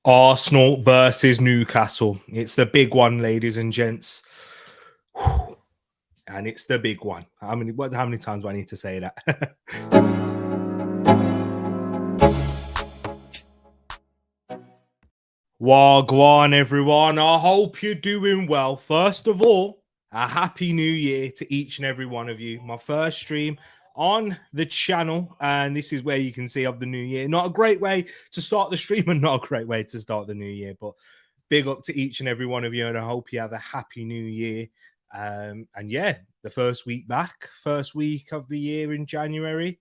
Arsenal versus Newcastle. It's the big one, ladies and gents. Whew. And it's the big one. How many times do I need to say that? Wagwan, everyone. I hope you're doing well. First of all, a happy new year to each and every one of you. My first stream on the channel, and this is where you can see of the new year. Not a great way to start the stream and not a great way to start the new year, but big up to each and every one of you, and I hope you have a happy new year. And yeah, the first week back, first week of the year in January.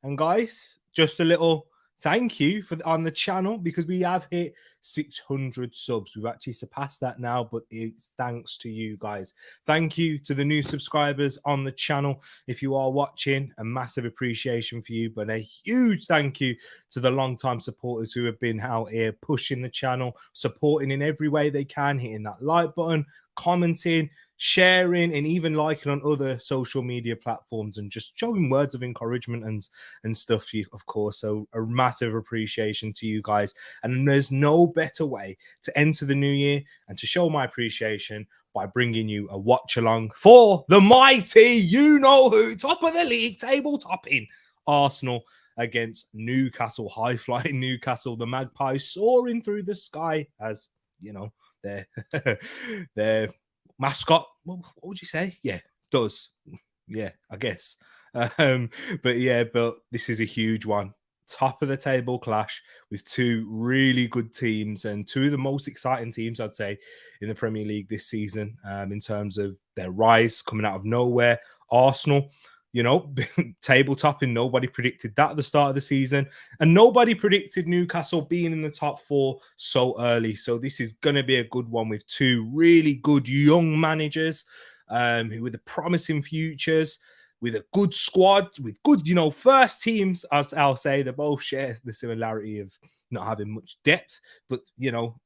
And guys, just a little thank you on the channel, because we have hit 600 subs. We've actually surpassed that now, but it's thanks to you guys. Thank you to the new subscribers on the channel. If you are watching, a massive appreciation for you, but a huge thank you to the long-time supporters who have been out here pushing the channel, supporting in every way they can, hitting that like button, commenting, sharing, and even liking on other social media platforms, and just showing words of encouragement and stuff, of course. So a massive appreciation to you guys, and there's no better way to enter the new year and to show my appreciation by bringing you a watch along for the mighty, you know who, top of the league, table topping Arsenal against Newcastle, high flying Newcastle, the Magpies soaring through the sky, as you know, their mascot, what would you say? Yeah, does. Yeah, I guess. But this is a huge one. Top of the table clash with two really good teams, and two of the most exciting teams, I'd say, in the Premier League this season, in terms of their rise coming out of nowhere. Arsenal, you know, table topping. Nobody predicted that at the start of the season, and nobody predicted Newcastle being in the top four so early. So this is going to be a good one with two really good young managers, who with the promising futures, with a good squad, with good, first teams, as I'll say. They both share the similarity of not having much depth, but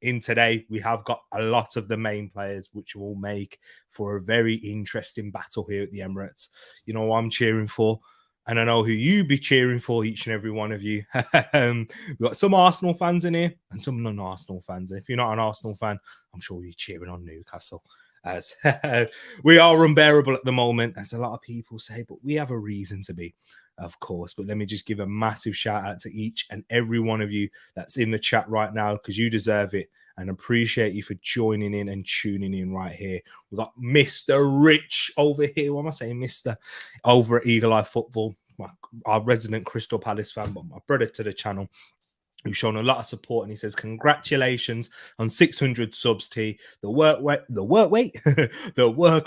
in today we have got a lot of the main players, which will make for a very interesting battle here at the Emirates. You know what I'm cheering for, and I know who you be cheering for, each and every one of you. We've got some Arsenal fans in here and some non-Arsenal fans. And if you're not an Arsenal fan, I'm sure you're cheering on Newcastle, as we are unbearable at the moment, as a lot of people say, but we have a reason to be, of course. But let me just give a massive shout out to each and every one of you that's in the chat right now, because you deserve it, and appreciate you for joining in and tuning in right here. We've got Mr. Rich over here. What am I saying, Mr. over at Eagle Eye Football, our resident Crystal Palace fan, but my brother to the channel, who's shown a lot of support, and he says, congratulations on 600 subs, T. The work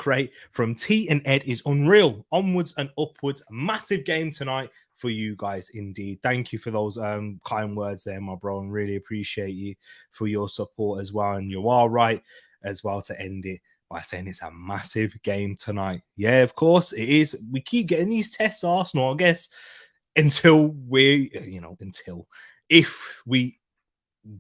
rate from T and Ed is unreal. Onwards and upwards. Massive game tonight for you guys, indeed. Thank you for those kind words there, my bro, and really appreciate you for your support as well. And you are right as well to end it by saying it's a massive game tonight. Yeah, of course it is. We keep getting these tests, Arsenal, I guess, until if we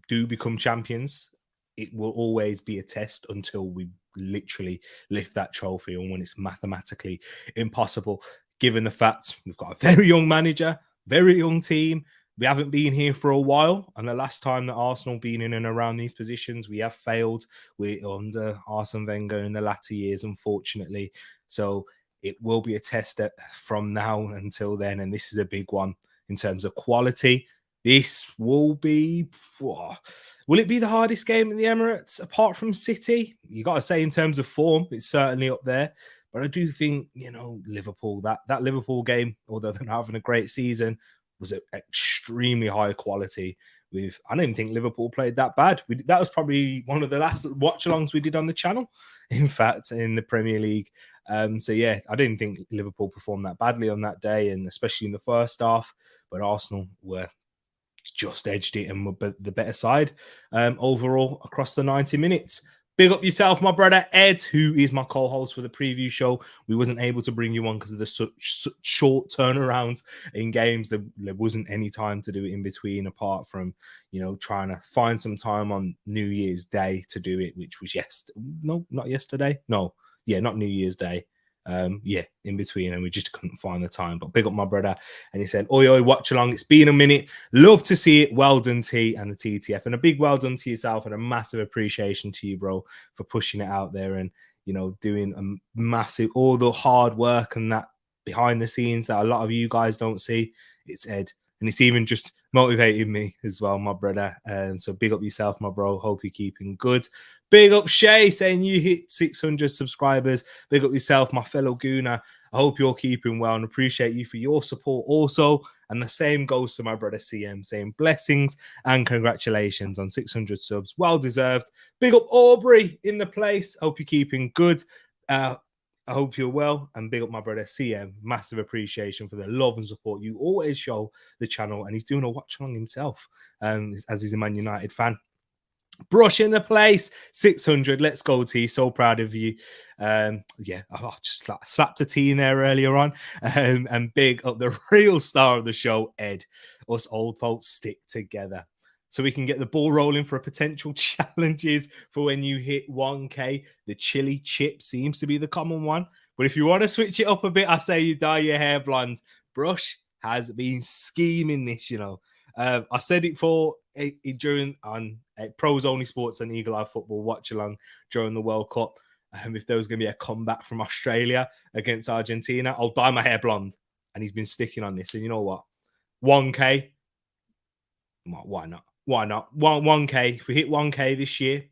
do become champions, it will always be a test until we literally lift that trophy, and when it's mathematically impossible, given the fact we've got a very young manager, very young team. We haven't been here for a while, and the last time that Arsenal been in and around these positions, we have failed. We're under Arsene Wenger in the latter years, unfortunately. So it will be a test from now until then, and this is a big one in terms of quality. This will be, will it be the hardest game in the Emirates apart from City? You got to say, in terms of form, it's certainly up there. But I do think, Liverpool, that Liverpool game, although they're not having a great season, was extremely high quality. I didn't think Liverpool played that bad. That was probably one of the last watch-alongs we did on the channel, in fact, in the Premier League. So yeah, I didn't think Liverpool performed that badly on that day, and especially in the first half. But Arsenal were just edged it and were the better side overall across the 90 minutes. Big up yourself, my brother Ed, who is my co-host for the preview show. We wasn't able to bring you on because of the such short turnarounds in games. There wasn't any time to do it in between, apart from, trying to find some time on New Year's Day to do it, which was not New Year's Day. yeah, in between, and we just couldn't find the time. But big up my brother, and he said, "Oi, oi, watch along. It's been a minute. Love to see it. Well done, T and the TTF, and a big well done to yourself, and a massive appreciation to you, bro, for pushing it out there and doing a massive all the hard work and that behind the scenes that a lot of you guys don't see. It's Ed, and it's even just motivated me as well, my brother. And so big up yourself, my bro. Hope you're keeping good. Big up Shay saying you hit 600 subscribers. Big up yourself, my fellow Gooner. I hope you're keeping well and appreciate you for your support also. And the same goes to my brother CM saying blessings and congratulations on 600 subs. Well deserved. Big up Aubrey in the place. Hope you're keeping good. I hope you're well, and big up my brother CM. Massive appreciation for the love and support you always show the channel, and he's doing a watch along himself as he's a Man United fan. Brush in the place, 600. Let's go, T. So proud of you. Yeah, I just slapped a T in there earlier on. And big up the real star of the show, Ed. Us old folks stick together. So we can get the ball rolling for potential challenges for when you hit 1K. The chili chip seems to be the common one. But if you want to switch it up a bit, I say you dye your hair blonde. Brush has been scheming this, I said it during on Pros Only Sports and Eagle Eye Football watch along during the World Cup. If there was going to be a comeback from Australia against Argentina, I'll dye my hair blonde. And he's been sticking on this. And you know what? 1K. Why not? Why not? 1K. If we hit 1K this year,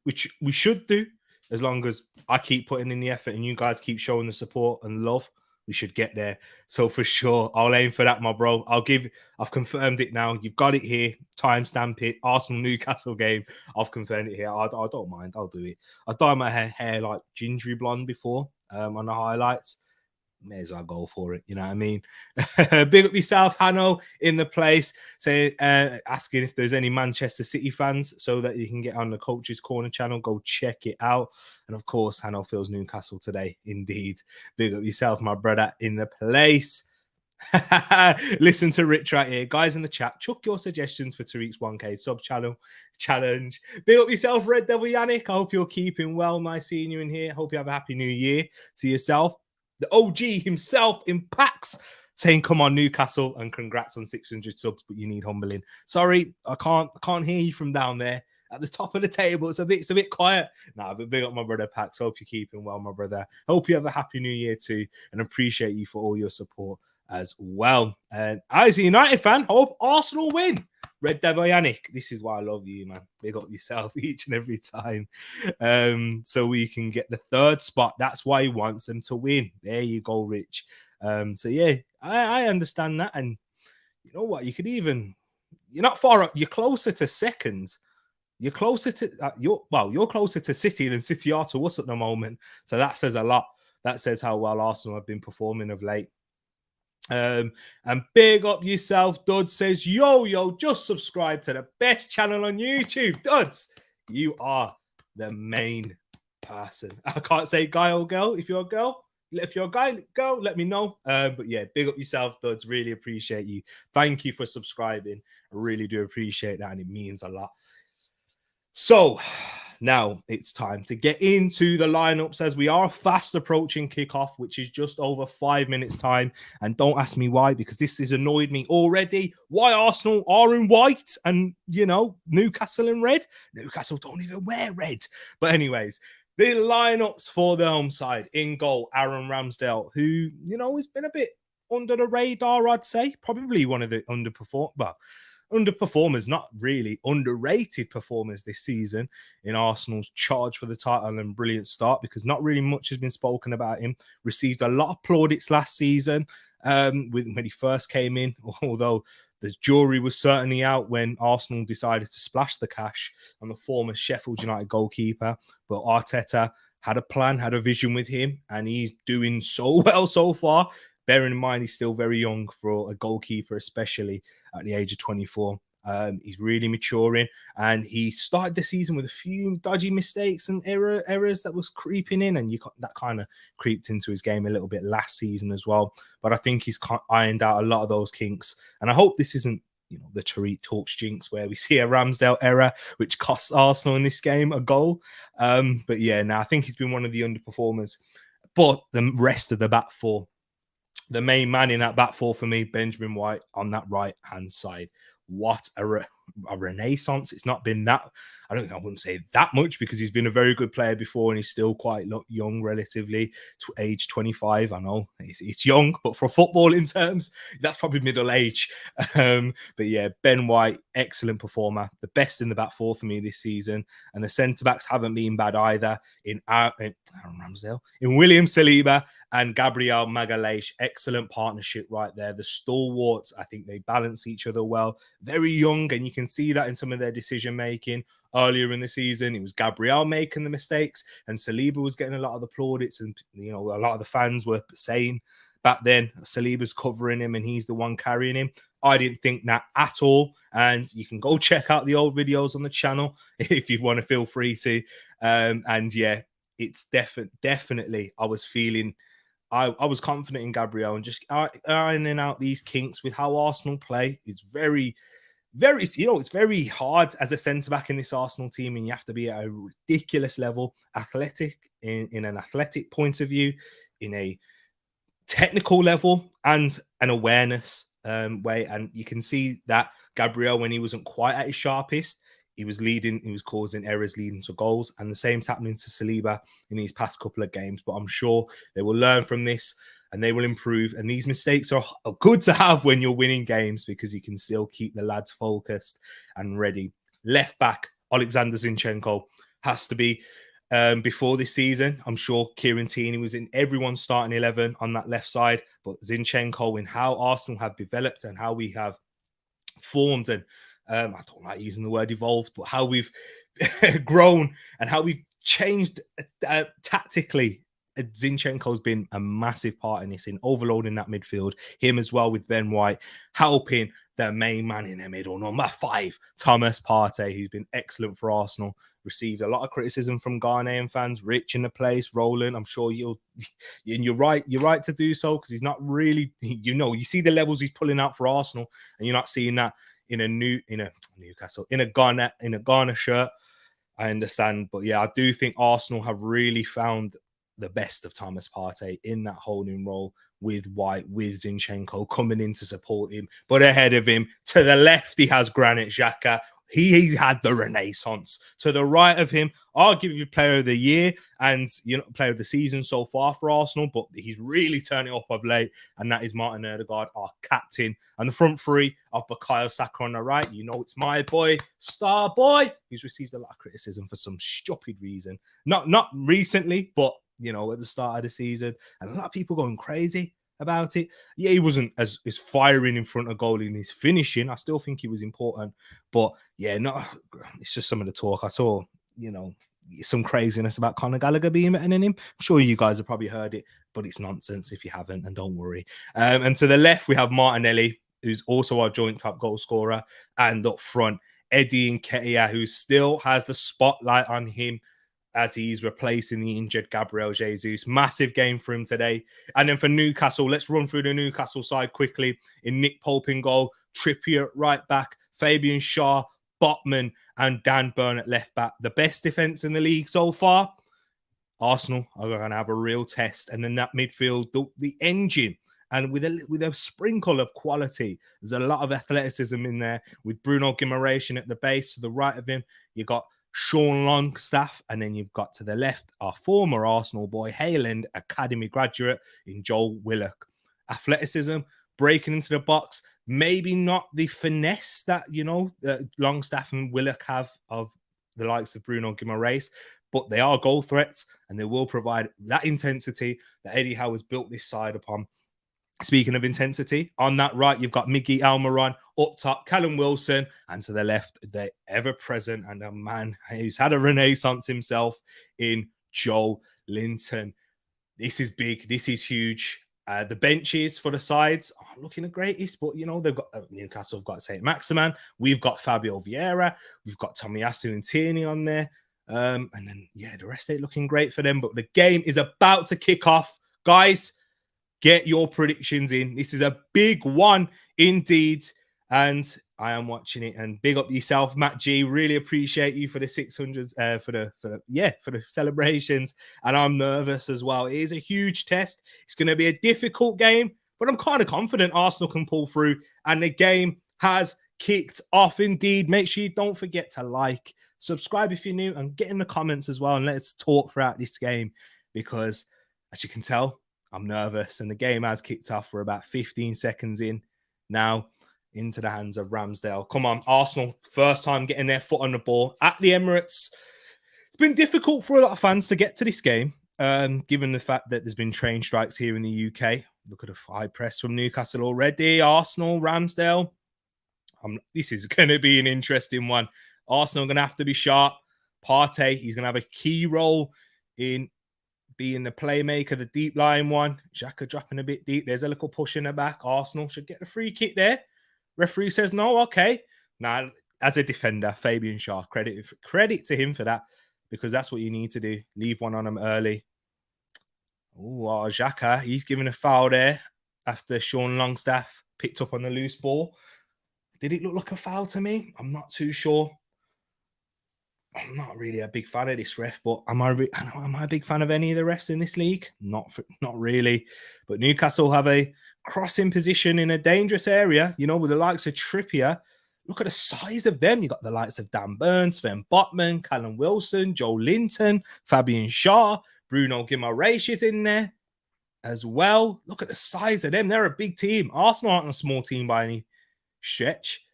which we should do, as long as I keep putting in the effort and you guys keep showing the support and love, we should get there. So for sure, I'll aim for that, my bro. I've confirmed it now. You've got it here. Timestamp it. Arsenal Newcastle game. I've confirmed it here. I don't mind. I'll do it. I dyed my hair like gingery blonde before on the highlights. May as well go for it. You know what I mean? Big up yourself, Hanno, in the place, saying, asking if there's any Manchester City fans so that you can get on the Coach's Corner channel. Go check it out. And of course, Hanno feels Newcastle today. Indeed. Big up yourself, my brother, in the place. Listen to Rich right here. Guys in the chat, chuck your suggestions for Tereak's 1K sub channel challenge. Big up yourself, Red Devil Yannick. I hope you're keeping well. Nice seeing you in here. Hope you have a happy new year to yourself. The OG himself in packs saying, come on, Newcastle, and congrats on 600 subs, but you need humbling. Sorry, I can't hear you from down there at the top of the table. It's a bit quiet. Nah, but big up my brother Pax. Hope you're keeping well, my brother. Hope you have a happy new year too, and appreciate you for all your support as well. And as a United fan, hope Arsenal win. Red Devil Yannick, this is why I love you, man. Big up yourself each and every time. So we can get the third spot. That's why he wants them to win. There you go, Rich. So yeah, I understand that. And you know what? You're not far up. You're closer to second. You're closer to you're closer to City than City are to us at the moment. So that says a lot. That says how well Arsenal have been performing of late. And big up yourself. Dud says, yo, just subscribe to the best channel on YouTube. Duds, you are the main person. I can't say guy or girl. If you're a girl, if you're a guy, girl, let me know. But yeah, big up yourself, Duds. Really appreciate you. Thank you for subscribing. I really do appreciate that, and it means a lot. So now it's time to get into the lineups as we are fast approaching kickoff, which is just over 5 minutes time. And don't ask me why, because this has annoyed me already. Why Arsenal are in white and, Newcastle in red? Newcastle don't even wear red. But anyways, the lineups for the home side. In goal, Aaron Ramsdale, who, has been a bit under the radar, I'd say. Probably one of the underperformers, not really underrated performers this season in Arsenal's charge for the title and brilliant start, because not really much has been spoken about him. Received a lot of plaudits last season when he first came in, although the jury was certainly out when Arsenal decided to splash the cash on the former Sheffield United goalkeeper. But Arteta had a plan, had a vision with him, and he's doing so well so far. Bearing in mind, he's still very young for a goalkeeper, especially at the age of 24. He's really maturing, and he started the season with a few dodgy mistakes and errors that was creeping in, and that kind of creeped into his game a little bit last season as well. But I think he's ironed out a lot of those kinks, and I hope this isn't the Tereak Talks jinx where we see a Ramsdale error which costs Arsenal in this game a goal. But yeah, I think he's been one of the underperformers. But the rest of the back four, the main man in that back four for me, Benjamin White on that right-hand side. What a renaissance. It's not been that, I wouldn't say that much, because he's been a very good player before and he's still quite young relatively, to age 25. I know it's young, but for footballing terms, that's probably middle age. But yeah, Ben White, excellent performer, the best in the back four for me this season. And the centre-backs haven't been bad either in Aaron Ramsdale, in William Saliba and Gabriel Magalhaes. Excellent partnership right there. The stalwarts, I think they balance each other well. Very young, and you can see that in some of their decision making. Earlier in the season, it was Gabriel making the mistakes, and Saliba was getting a lot of the plaudits, and a lot of the fans were saying back then Saliba's covering him and he's the one carrying him. I didn't think that at all, and you can go check out the old videos on the channel if you want to, feel free to. And yeah, it's definitely I was feeling. I was confident in Gabriel, and just ironing out these kinks with how Arsenal play is very, very, it's very hard as a centre-back in this Arsenal team, and you have to be at a ridiculous level, athletic, in an athletic point of view, in a technical level, and an awareness way. And you can see that Gabriel, when he wasn't quite at his sharpest, he was causing errors leading to goals. And the same's happening to Saliba in these past couple of games. But I'm sure they will learn from this and they will improve. And these mistakes are good to have when you're winning games, because you can still keep the lads focused and ready. Left back, Alexander Zinchenko has to be. Before this season, I'm sure Kieran Tierney was in everyone's starting 11 on that left side. But Zinchenko, in how Arsenal have developed and how we have formed, and I don't like using the word evolved, but how we've grown and how we've changed tactically. Zinchenko's been a massive part in this, in overloading that midfield. Him as well with Ben White, helping the main man in the middle, number 5, Thomas Partey, who's been excellent for Arsenal. Received a lot of criticism from Ghanaian fans. Rich in the place, Roland. I'm sure you're right. You're right to do so, because he's not really, you see the levels he's pulling out for Arsenal, and you're not seeing that in a Newcastle, in a Ghana shirt. I understand, but yeah, I do think Arsenal have really found the best of Thomas Partey in that holding role, with White, with Zinchenko coming in to support him. But ahead of him, to the left, he has Granit Xhaka. He had the renaissance. To the right of him, arguably player of the year and player of the season so far for Arsenal, but he's really turning up of late, and that is Martin Ødegaard, our captain. And the front three of Bukayo Saka on the right, it's my boy, star boy, who's received a lot of criticism for some stupid reason. Not recently, but at the start of the season, and a lot of people going crazy about it. Yeah, he wasn't as firing in front of goal in his finishing. I still think he was important, but yeah, it's just some of the talk. I saw, some craziness about Conor Gallagher being better than him. I'm sure you guys have probably heard it, but it's nonsense if you haven't, and don't worry. And to the left, we have Martinelli, who's also our joint top goal scorer, and up front, Eddie Nketiah, who still has the spotlight on him, as he's replacing the injured Gabriel Jesus. Massive game for him today. And then for Newcastle, let's run through the Newcastle side quickly. In Nick Pope in goal, Trippier at right back, Fabian Schär, Botman, and Dan Burn at left back. The best defence in the league so far. Arsenal are going to have a real test. And then that midfield, the engine, and with a sprinkle of quality. There's a lot of athleticism in there, with Bruno Guimaraes at the base. To the right of him, you got Sean Longstaff, and then you've got to the left our former Arsenal boy, Hayland Academy graduate in Joel Willock. Athleticism, breaking into the box, maybe not the finesse that Longstaff and Willock have of the likes of Bruno Guimaraes, but they are goal threats, and they will provide that intensity that Eddie Howe has built this side upon. Speaking of intensity, on that right, you've got Miggy Almiron, up top, Callum Wilson, and to the left, the ever-present and a man who's had a renaissance himself in Joe Linton. This is big. This is huge. The benches for the sides aren't looking the greatest, but, they've got Newcastle have got Saint Maximin. We've got Fabio Vieira. We've got Tomiyasu and Tierney on there. And then, the rest ain't looking great for them, but the game is about to kick off. Guys, get your predictions in. This is a big one indeed. And I am watching it, and big up yourself, Matt G. Really appreciate you for the 600s, for the celebrations. And I'm nervous as well. It is a huge test. It's going to be a difficult game, but I'm kind of confident Arsenal can pull through. And the game has kicked off indeed. Make sure you don't forget to like, subscribe if you're new, and get in the comments as well. And let's talk throughout this game, because as you can tell, I'm nervous, and the game has kicked off. We're about 15 seconds in now, into the hands of Ramsdale. Come on, Arsenal, first time getting their foot on the ball at the Emirates. It's been difficult for a lot of fans to get to this game, given the fact that there's been train strikes here in the UK. Look at the high press from Newcastle already. Arsenal, Ramsdale. This is going to be an interesting one. Arsenal are going to have to be sharp. Partey, he's going to have a key role in being the playmaker, the deep line one. Xhaka dropping a bit deep. There's a little push in the back. Arsenal should get the free kick there. Referee says no. Okay. Now, as a defender, Fabian Schär, credit to him for that, because that's what you need to do. Leave one on him early. Oh, Xhaka, he's giving a foul there after Sean Longstaff picked up on the loose ball. Did it look like a foul to me? I'm not too sure. I'm not really a big fan of this ref, but am I a big fan of any of the refs in this league? Not really. But Newcastle have a crossing position in a dangerous area, with the likes of Trippier. Look at the size of them. You got the likes of Dan Burns, Sven Botman, Callum Wilson, Joe Linton, Fabian Schär, Bruno Guimaraes is in there as well. Look at the size of them. They're a big team. Arsenal aren't a small team by any stretch.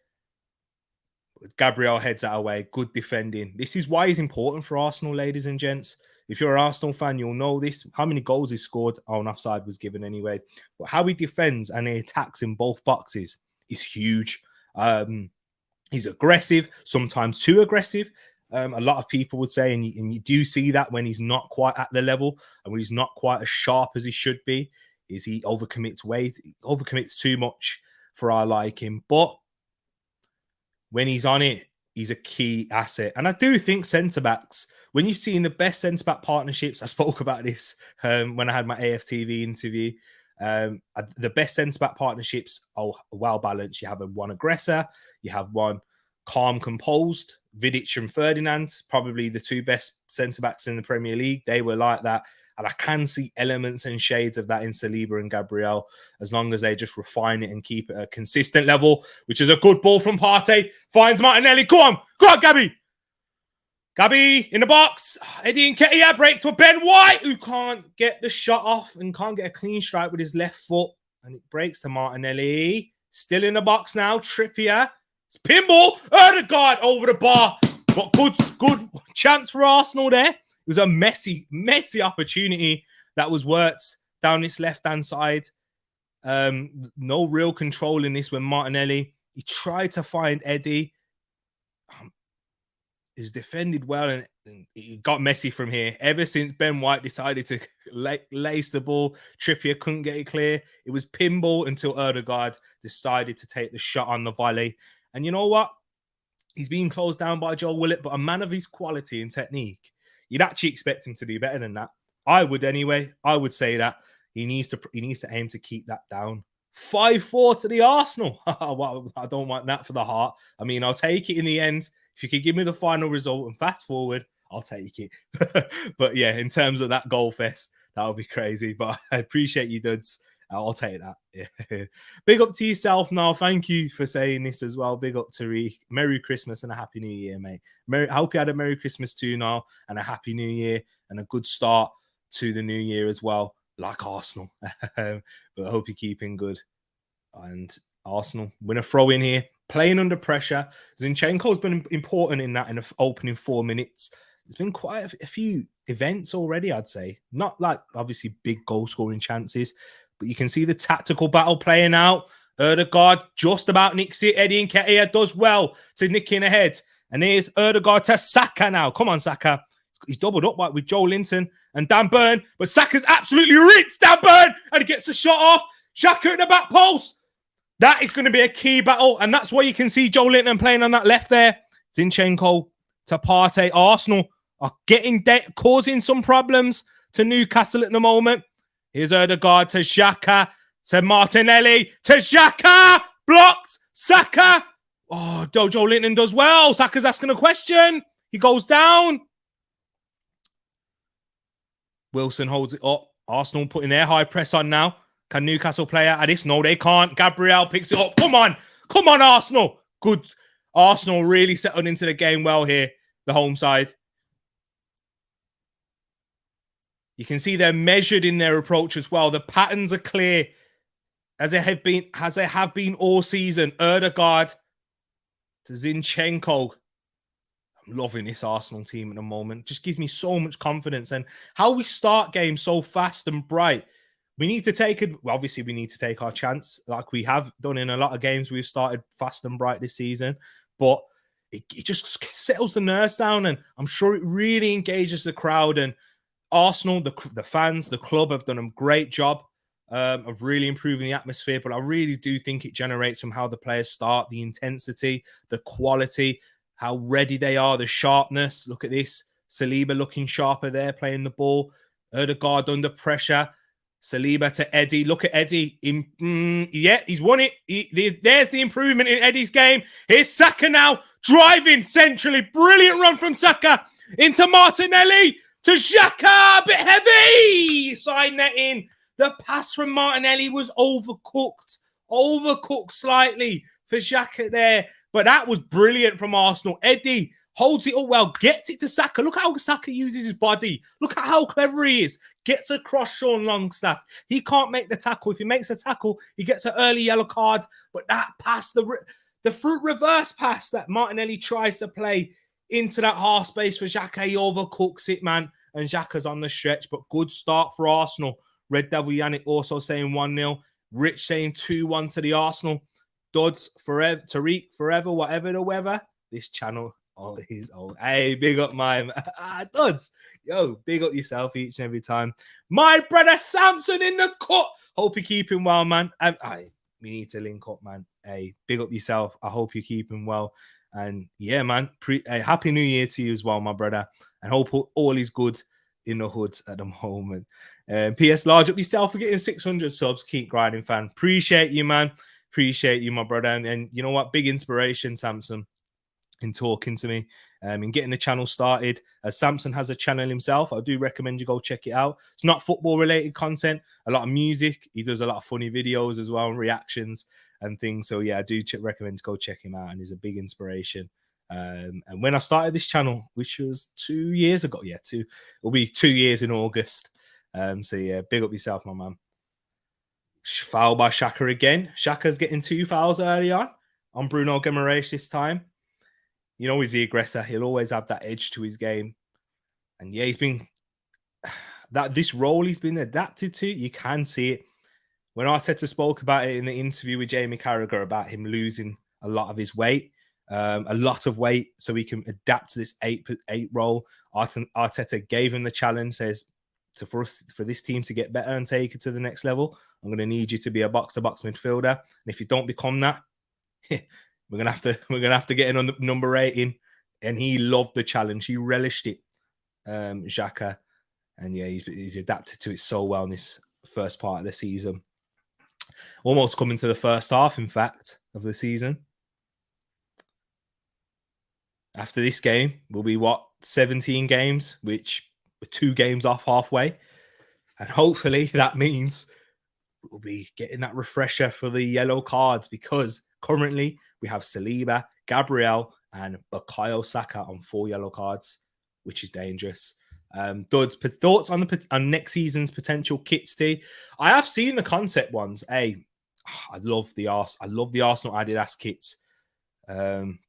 Gabriel heads that away. Good defending. This is why he's important for Arsenal, ladies and gents. If you're an Arsenal fan, you'll know this. How many goals he scored? Oh, an offside was given anyway. But how he defends and he attacks in both boxes is huge. He's aggressive, sometimes too aggressive. A lot of people would say, and you do see that when he's not quite at the level and when he's not quite as sharp as he should be, is he overcommits too much for our liking. But when he's on it, he's a key asset. And I do think centre-backs, when you've seen the best centre-back partnerships, I spoke about this when I had my AFTV interview, the best centre-back partnerships are well-balanced. You have one aggressor, you have one calm, composed. Vidic and Ferdinand, probably the two best centre-backs in the Premier League. They were like that. And I can see elements and shades of that in Saliba and Gabriel, as long as they just refine it and keep it at a consistent level, which is a good ball from Partey. Finds Martinelli. Go on, Gabby. Gabby in the box. Eddie Nketiah breaks for Ben White, who can't get the shot off and can't get a clean strike with his left foot. And it breaks to Martinelli. Still in the box now. Trippier. It's pinball. Ødegaard over the bar. But good chance for Arsenal there. It was a messy opportunity that was worked down this left-hand side. No real control in this when Martinelli, he tried to find Eddie. He was defended well, and it got messy from here. Ever since Ben White decided to lace the ball, Trippier couldn't get it clear. It was pinball until Ødegaard decided to take the shot on the volley. And you know what? He's being closed down by Joel Willett, but a man of his quality and technique, you'd actually expect him to do better than that. I would anyway. I would say that he needs to aim to keep that down. 5-4 to the Arsenal. Well, I don't want that for the heart. I mean, I'll take it in the end. If you could give me the final result and fast forward, I'll take it. But yeah, in terms of that goal fest, that would be crazy. But I appreciate you, duds. I'll take that. Yeah. Big up to yourself now. Thank you for saying this as well. Big up to Tereak. Merry Christmas and a Happy New Year, mate. I hope you had a Merry Christmas too now, and a Happy New Year and a good start to the new year as well, like Arsenal. But I hope you're keeping good. And Arsenal win a throw in here, playing under pressure. Zinchenko's been important in that in the opening 4 minutes. There's been quite a few events already, I'd say. Not like obviously big goal scoring chances, but you can see the tactical battle playing out. Ødegaard just about nicks it. Eddie Nketiah does well to nick in ahead. And here's Ødegaard to Saka now. Come on, Saka. He's doubled up with Joe Linton and Dan Burn. But Saka's absolutely rinsed Dan Burn. And he gets a shot off. Xhaka at the back post. That is going to be a key battle. And that's why you can see Joe Linton playing on that left there. Zinchenko to Partey. Arsenal are causing some problems to Newcastle at the moment. Here's Ødegaard to Xhaka, to Martinelli, to Xhaka, blocked, Saka, Oh, Joe Linton does well. Saka's asking a question. He goes down. Wilson holds it up. Arsenal putting their high press on now. Can Newcastle play out of this? No, they can't. Gabriel picks it up. Come on, Arsenal. Good. Arsenal really settled into the game well here, the home side. You can see they're measured in their approach as well. The patterns are clear, as they have been all season. Erdegaard to Zinchenko. I'm loving this Arsenal team at the moment. Just gives me so much confidence. And how we start games so fast and bright. We need to take it. Well, obviously, we need to take our chance, like we have done in a lot of games. We've started fast and bright this season, but it just settles the nerves down, and I'm sure it really engages the crowd. And Arsenal, the fans, the club have done a great job of really improving the atmosphere. But I really do think it generates from how the players start, the intensity, the quality, how ready they are, the sharpness. Look at this. Saliba looking sharper there, playing the ball. Erdegaard under pressure. Saliba to Eddie. Look at Eddie. Yeah, he's won it. There's the improvement in Eddie's game. Here's Saka now, driving centrally. Brilliant run from Saka into Martinelli to Xhaka. A bit heavy. Side netting. The pass from Martinelli was overcooked. Overcooked slightly for Xhaka there. But that was brilliant from Arsenal. Eddie holds it all well, gets it to Saka. Look how Saka uses his body. Look at how clever he is. Gets across Sean Longstaff. He can't make the tackle. If he makes a tackle, he gets an early yellow card. But that pass, the fruit reverse pass that Martinelli tries to play into that half space for Xhaka, he overcooks it, man. And Xhaka's on the stretch. But good start for Arsenal. Red Devil Yannick also saying 1-0. Rich saying 2-1 to the Arsenal. Duds forever. Tereak forever, whatever the weather. This channel is old. Hey, big up my Duds. Yo, big up yourself each and every time. My brother Samson in the cut. Hope you're keeping well, man. We need to link up, man. Hey, big up yourself. I hope you're keeping well. And yeah, man, happy New Year to you as well, my brother. And hope all is good in the hoods at the moment. PS large up yourself for getting 600 subs. Keep grinding, fan. Appreciate you, man. Appreciate you, my brother. And you know what? Big inspiration, Samson, in talking to me, in getting the channel started. As Samson has a channel himself, I do recommend you go check it out. It's not football related content, a lot of music. He does a lot of funny videos as well and reactions and things. So yeah, I do recommend to go check him out, and he's a big inspiration. And when I started this channel, which was 2 years ago, it'll be 2 years in August. So yeah, big up yourself, my man. Foul by Xhaka again. Xhaka's getting 2 fouls early on Bruno Guimaraes this time. You know, he's the aggressor. He'll always have that edge to his game. And yeah, this role he's been adapted to. You can see it. When Arteta spoke about it in the interview with Jamie Carragher about him losing a lot of his weight, so he can adapt to this 8 role. Arteta gave him the challenge, says, for this team to get better and take it to the next level, I'm going to need you to be a box-to-box midfielder. And if you don't become that, we're gonna have to get in on the number 8 in. And he loved the challenge. He relished it, Xhaka. And yeah, he's adapted to it so well in this first part of the season. Almost coming to the first half, in fact, of the season. After this game, will be 17 games, which we're 2 games off halfway. And hopefully that means we'll be getting that refresher for the yellow cards, because currently we have Saliba, Gabriel, and Bukayo Saka on 4 yellow cards, which is dangerous. Duds, thoughts on next season's potential kits, T? I have seen the concept ones. I love the Arsenal Adidas kits.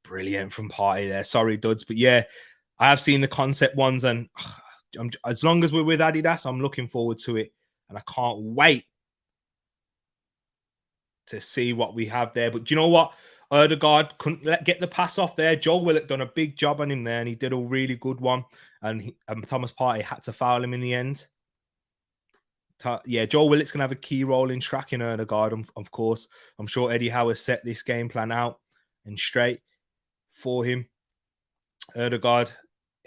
Brilliant from Party there. Sorry, Duds, but yeah, I have seen the concept ones, and as long as we're with Adidas, I'm looking forward to it, and I can't wait to see what we have there. But do you know what? Erdegaard couldn't get the pass off there. Joe Willock done a big job on him there, and he did a really good one. And Thomas Partey had to foul him in the end. Yeah, Joe Willock's going to have a key role in tracking Erdegaard, of course. I'm sure Eddie Howe has set this game plan out and straight for him. Erdegaard,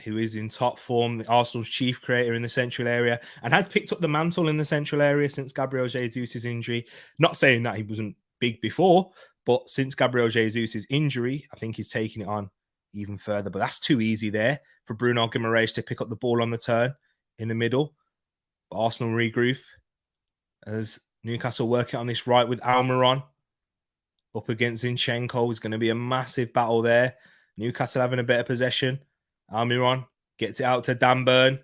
who is in top form, the Arsenal's chief creator in the central area, and has picked up the mantle in the central area since Gabriel Jesus' injury. Not saying that he wasn't big before, But since Gabriel Jesus' injury, I think he's taking it on even further. But that's too easy there for Bruno Guimaraes to pick up the ball on the turn in the middle. But Arsenal regroup as Newcastle working on this right with Almiron up against Zinchenko. Is going to be a massive battle there. Newcastle having a better possession. Almiron gets it out to Dan Burn.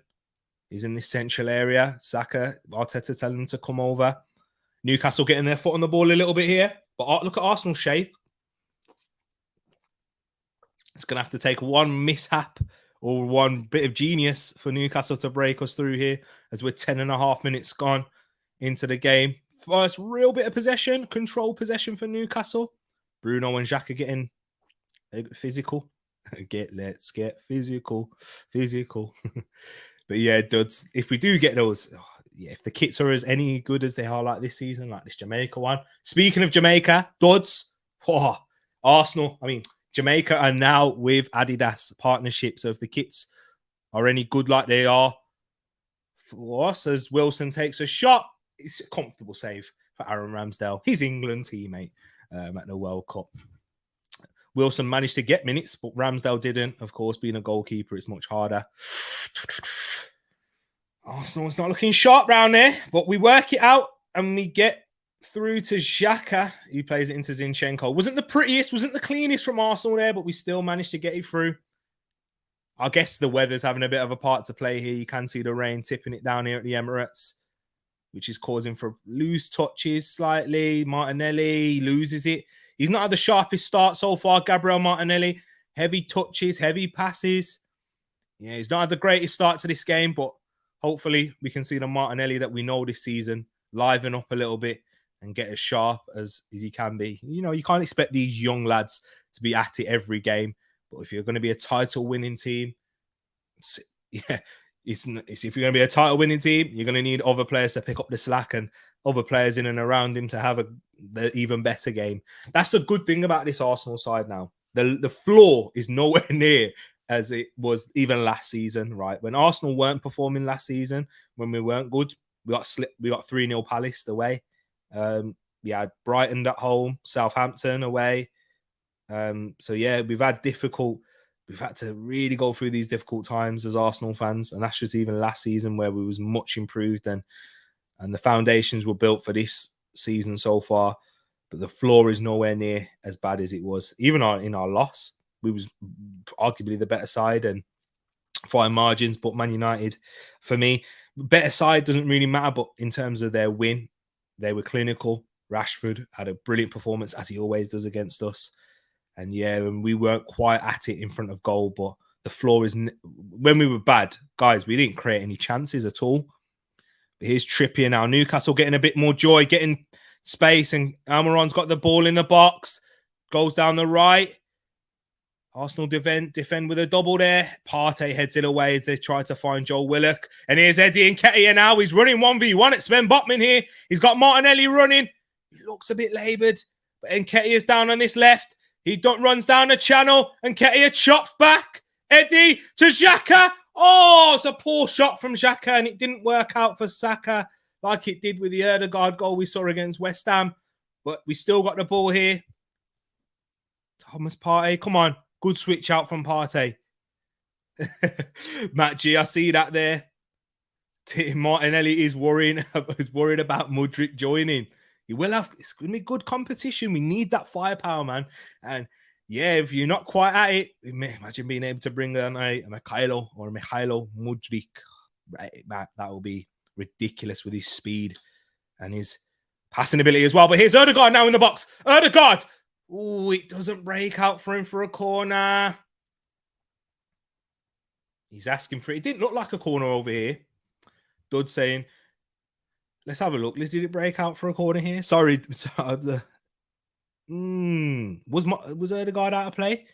He's in this central area. Saka, Arteta telling him to come over. Newcastle getting their foot on the ball a little bit here. But look at Arsenal's shape. It's going to have to take one mishap or one bit of genius for Newcastle to break us through here as we're 10.5 minutes gone into the game. First real bit of possession, control possession for Newcastle. Bruno and Xhaka getting physical. Let's get physical. But yeah, dudes, if we do get those, if the kits are as any good as they are like this season, like this Jamaica one. Speaking of Jamaica, duds, Arsenal, Jamaica are now with Adidas partnership. So if the kits are any good like they are for us, as Wilson takes a shot, it's a comfortable save for Aaron Ramsdale. He's England teammate at the World Cup. Wilson managed to get minutes, but Ramsdale didn't. Of course, being a goalkeeper, it's much harder. Arsenal's not looking sharp round there, but we work it out and we get through to Xhaka, who plays it into Zinchenko. Wasn't the prettiest, wasn't the cleanest from Arsenal there, but we still managed to get it through. I guess the weather's having a bit of a part to play here. You can see the rain tipping it down here at the Emirates, which is causing for loose touches slightly. Martinelli loses it. He's not had the sharpest start so far, Gabriel Martinelli. Heavy touches, heavy passes. Yeah, he's not had the greatest start to this game, but hopefully we can see the Martinelli that we know this season liven up a little bit and get as sharp as he can be. You know, you can't expect these young lads to be at it every game, but if you're going to be a title-winning team, if you're going to be a title-winning team, you're going to need other players to pick up the slack and other players in and around him to have the even better game. That's the good thing about this Arsenal side now. The floor is nowhere near as it was even last season, right? When Arsenal weren't performing last season, when we weren't good, we got 3-0 Palace away. We had Brighton at home, Southampton away. So yeah, we've had to really go through these difficult times as Arsenal fans, and that's just even last season where we was much improved and the foundations were built for this season so far. But the floor is nowhere near as bad as it was. Even in our loss, we was arguably the better side and fine margins. But Man United, for me, better side doesn't really matter. But in terms of their win, they were clinical. Rashford had a brilliant performance, as he always does against us. And yeah, and we weren't quite at it in front of goal. But the floor is... When we were bad, guys, we didn't create any chances at all. But here's Trippier now. Newcastle getting a bit more joy, getting space, and Almiron's got the ball in the box. Goes down the right. Arsenal defend with a double there. Partey heads it away as they try to find Joe Willock. And here's Eddie Nketiah now. He's running 1v1 at Sven Botman here. He's got Martinelli running. He looks a bit laboured. But Nketiah's down on this left. He runs down the channel. Nketiah chops back. Eddie to Xhaka. Oh, it's a poor shot from Xhaka, and it didn't work out for Saka like it did with the Ødegaard goal we saw against West Ham. But we still got the ball here. Thomas Partey, come on. Good switch out from Partey. Matt G, I see that there. Martinelli is worried about Mudryk joining. It's going to be good competition. We need that firepower, man. And yeah, if you're not quite at it, imagine being able to bring on a Mikhailo Mudryk. Right, that will be ridiculous with his speed and his passing ability as well. But here's Ødegaard now in the box. Ødegaard! Oh, it doesn't break out for him for a corner. He's asking for it. It didn't look like a corner over here. Dud saying, let's have a look. Did it break out for a corner here? Sorry. Was Ødegaard out of play?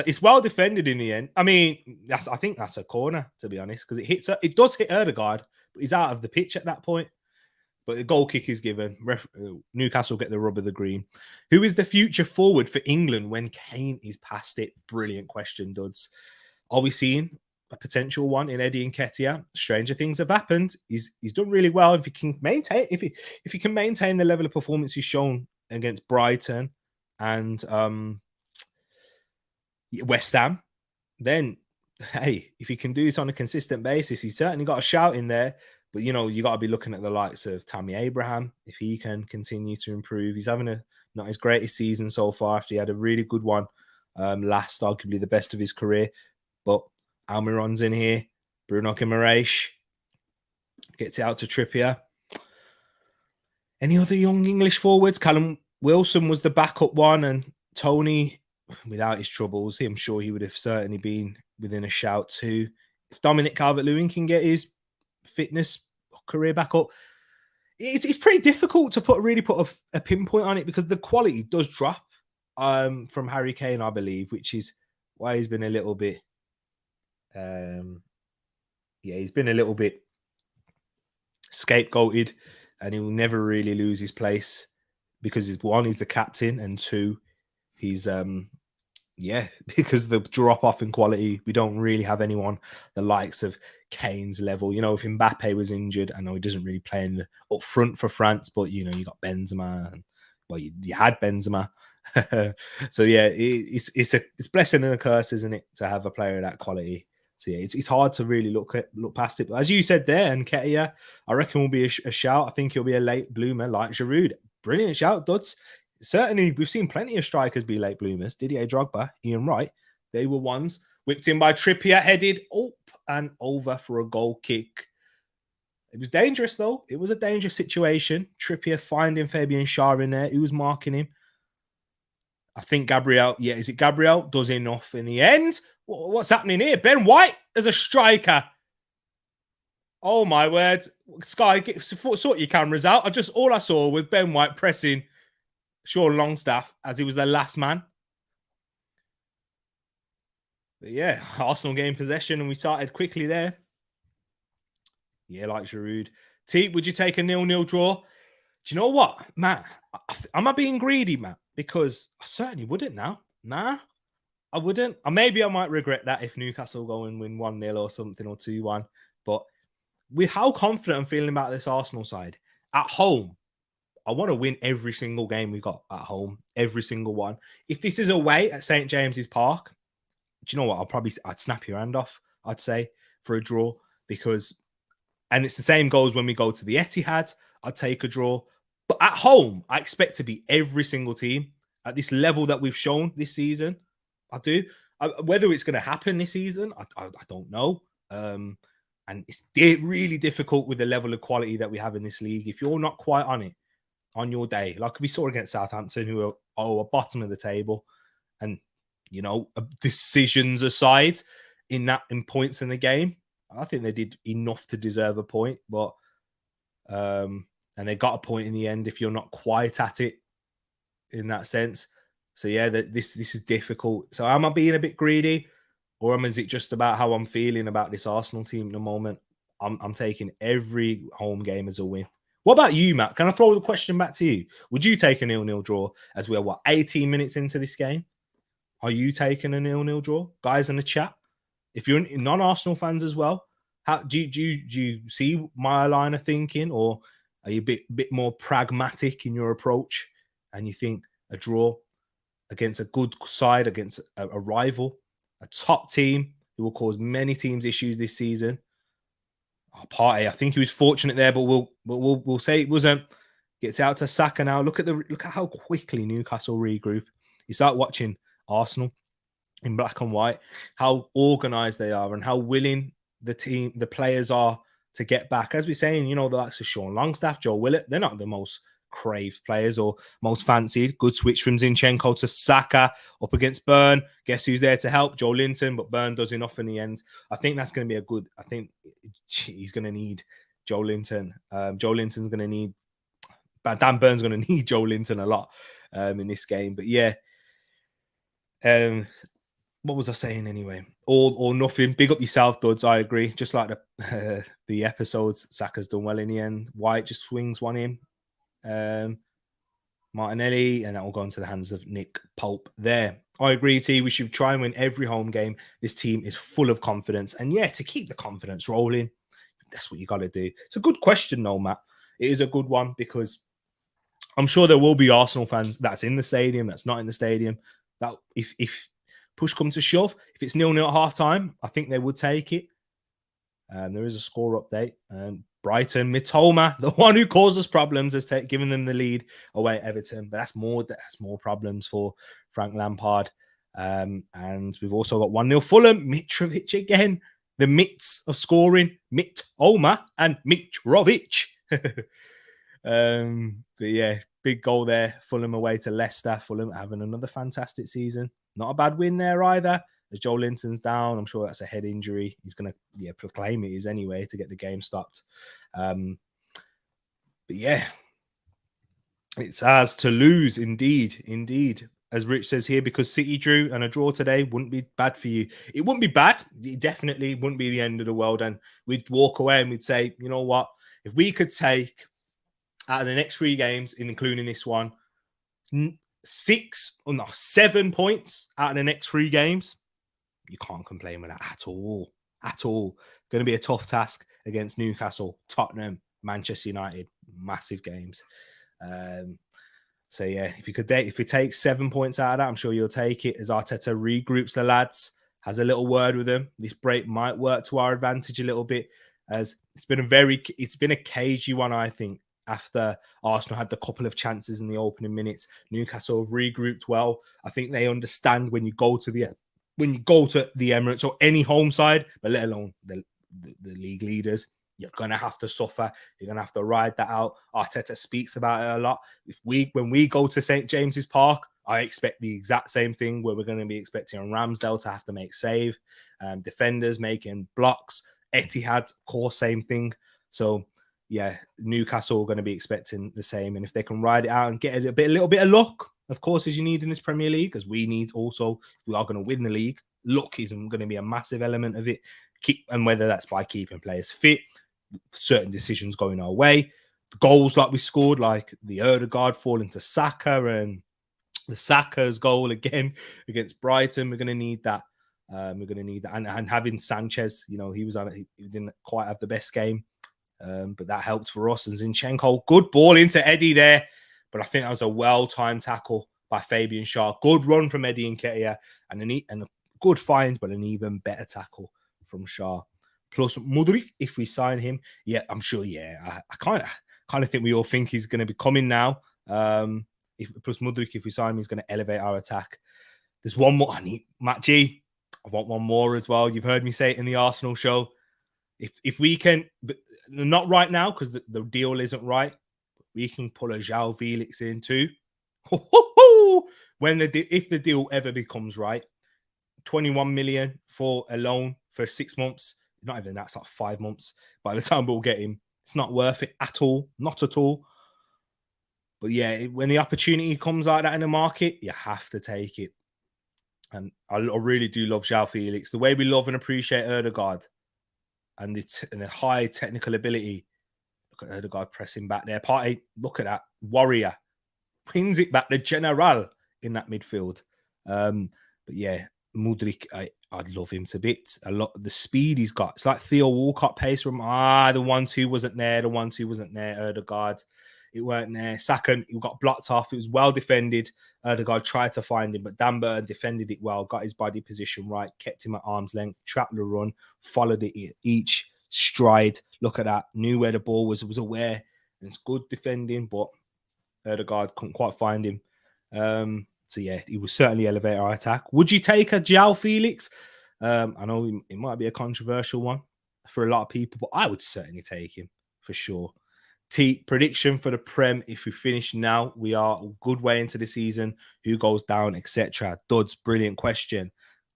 It's well defended in the end. I mean, I think that's a corner, to be honest, because it does hit Ødegaard, but he's out of the pitch at that point. But the goal kick is given. Newcastle get the rub of the green. Who is the future forward for England when Kane is past it? Brilliant question, Duds. Are we seeing a potential one in Eddie Nketiah? Stranger things have happened. He's done really well. If he can maintain the level of performance he's shown against Brighton and West Ham, then hey, if he can do this on a consistent basis, he's certainly got a shout in there. But you got to be looking at the likes of Tammy Abraham. If he can continue to improve, he's having not his greatest season so far. After he had a really good one last, arguably the best of his career. But Almiron's in here. Bruno Guimaraes gets it out to Trippier. Any other young English forwards? Callum Wilson was the backup one, and Tony, without his troubles, I'm sure he would have certainly been within a shout too. If Dominic Calvert-Lewin can get his fitness career back up, it's pretty difficult to really put a pinpoint on it, because the quality does drop from Harry Kane, I believe, which is why he's been a little bit he's been a little bit scapegoated, and he will never really lose his place, because he's the captain, and two, he's because the drop off in quality, we don't really have anyone the likes of Kane's level. If Mbappe was injured, I know he doesn't really play in the up front for France, but you got Benzema, and you had Benzema. So yeah, it's blessing and a curse, isn't it, to have a player of that quality? So yeah, it's hard to really look past it. But as you said there, and Nketiah, I reckon will be a shout. I think he'll be a late bloomer like Giroud. Brilliant shout, Duds. Certainly, we've seen plenty of strikers be late bloomers. Didier Drogba, Ian Wright, they were ones. Whipped in by Trippier, headed up and over for a goal kick. It was dangerous, though. It was a dangerous situation. Trippier finding Fabian Schär in there. He was marking him. I think Gabriel, is it Gabriel? Does enough in the end. What's happening here? Ben White as a striker. Oh, my word. Sky, sort your cameras out. All I saw was Ben White pressing Sean Longstaff as he was the last man. But yeah, Arsenal gained possession and we started quickly there. Yeah, like Giroud. T, would you take a 0-0 draw? Do you know what, Matt? Am I being greedy, Matt? Because I certainly wouldn't now. Nah, I wouldn't. Maybe I might regret that if Newcastle go and win 1-0 or something, or 2-1. But with how confident I'm feeling about this Arsenal side, at home, I want to win every single game we got at home, every single one. If this is away at St. James's Park, do you know what? I'd snap your hand off, I'd say, for a draw, because, and it's the same goes when we go to the Etihad, I'd take a draw. But at home, I expect to be every single team at this level that we've shown this season. I do. Whether it's going to happen this season, I don't know. And it's really difficult with the level of quality that we have in this league. If you're not quite on it on your day, like we saw against Southampton, who are bottom of the table, and decisions aside, in points in the game, I think they did enough to deserve a point. But and they got a point in the end if you're not quite at it in that sense. So yeah, this is difficult. So am I being a bit greedy, or is it just about how I'm feeling about this Arsenal team at the moment? I'm taking every home game as a win. What about you, Matt? Can I throw the question back to you? Would you take a 0-0 draw as we're 18 minutes into this game? Are you taking a 0-0 draw, guys, in the chat? If you're non-Arsenal fans as well, how do you see my line of thinking, or are you a bit more pragmatic in your approach, and you think a draw against a good side, against a rival, a top team who will cause many teams issues this season? Partey, I think he was fortunate there, but we'll say it wasn't. Gets out to Saka now. Look at how quickly Newcastle regroup. You start watching Arsenal in black and white, how organised they are, and how willing the players are to get back. As we're saying, the likes of Sean Longstaff, Joe Willett, they're not the most craved players or most fancied. Good switch from Zinchenko to Saka up against Burn. Guess who's there to help? Joe Linton, but Burn does enough in the end. I think that's going to be I think he's going to need Joe Linton. Joe Linton's going to need, Dan Burn's going to need Joe Linton a lot in this game. But yeah, what was I saying anyway? All or nothing. Big up yourself, Duds. I agree. Just like the episodes, Saka's done well in the end. White just swings one in. Martinelli, and that will go into the hands of Nick Pope there. I agree, T. We should try and win every home game. This team is full of confidence. And yeah, to keep the confidence rolling, that's what you got to do. It's a good question, though, Matt. It is a good one, because I'm sure there will be Arsenal fans that's in the stadium, that's not in the stadium. That if push comes to shove, if it's 0-0 at half time, I think they would take it. There is a score update. Brighton, Mitoma, the one who caused us problems, has given them the lead away at Everton. But that's more problems for Frank Lampard. And we've also got 1-0 Fulham, Mitrovic again. The mitts of scoring, Mitoma and Mitrovic. But yeah, big goal there. Fulham away to Leicester. Fulham having another fantastic season. Not a bad win there either. As Joe Linton's down, I'm sure that's a head injury. He's going to proclaim it is anyway to get the game stopped. But yeah, it's ours to lose, indeed. As Rich says here, because City drew and a draw today wouldn't be bad for you. It wouldn't be bad. It definitely wouldn't be the end of the world. And we'd walk away and we'd say, you know what? If we could take out of the next 3 games, including this one, 7 points out of the next 3 games, you can't complain with that at all. Going to be a tough task against Newcastle, Tottenham, Manchester United, massive games. So yeah, if you take 7 points out of that, I'm sure you'll take it. As Arteta regroups the lads, has a little word with them. This break might work to our advantage a little bit, as it's been a cagey one, I think. After Arsenal had the couple of chances in the opening minutes, Newcastle have regrouped well. I think they understand when you go to the Emirates or any home side, but let alone the league leaders, you're gonna have to suffer. You're gonna have to ride that out. Arteta speaks about it a lot. When we go to St. James's Park, I expect the exact same thing, where we're going to be expecting Ramsdale to have to make save, defenders making blocks, Etihad, of course, same thing. So yeah, Newcastle are going to be expecting the same. And if they can ride it out and get a little bit of luck, of course, as you need in this Premier League, because we are going to win the league. Luck is going to be a massive element of it. And whether that's by keeping players fit, certain decisions going our way, goals like we scored, like the Ødegaard falling to Saka and the Saka's goal again against Brighton. We're going to need that. And having Sanchez, he didn't quite have the best game. But that helped for us. And Zinchenko, good ball into Eddie there. But I think that was a well-timed tackle by Fabian Schär. Good run from Eddie Nketiah. And a good find, but an even better tackle from Schär. Plus Mudryk, if we sign him, yeah, I'm sure, yeah. I kind of think we all think he's going to be coming now. Plus Mudryk, if we sign him, he's going to elevate our attack. There's one more. I need Matt G. I want one more as well. You've heard me say it in the Arsenal show. If we can, but not right now because the deal isn't right. We can pull a João Felix in too. If the deal ever becomes right, 21 million for a loan for 6 months. Not even that's like 5 months. By the time we'll get him, it's not worth it at all. Not at all. But yeah, when the opportunity comes like that in the market, you have to take it. And I really do love João Felix. The way we love and appreciate Ødegaard. And the high technical ability. Look at Ødegaard pressing back there. Partey, look at that. Warrior. Wins it back. The general in that midfield. But yeah, Mudryk, I'd love him to bits. A lot. The speed he's got. It's like Theo Walcott pace from, the 1-2 wasn't there. The 1-2 wasn't there. Ødegaard, it weren't there. Saka, he got blocked off. It was well defended. Ødegaard tried to find him, but Dan Burn defended it well, got his body position right, kept him at arm's length, trapped the run, followed it each stride. Look at that. Knew where the ball was aware. And it's good defending, but Ødegaard couldn't quite find him. So yeah, he will certainly elevate our attack. Would you take a João Felix? I know it might be a controversial one for a lot of people, but I would certainly take him for sure. Prediction for the Prem. If we finish now, we are a good way into the season. Who goes down, etc. Duds, brilliant question.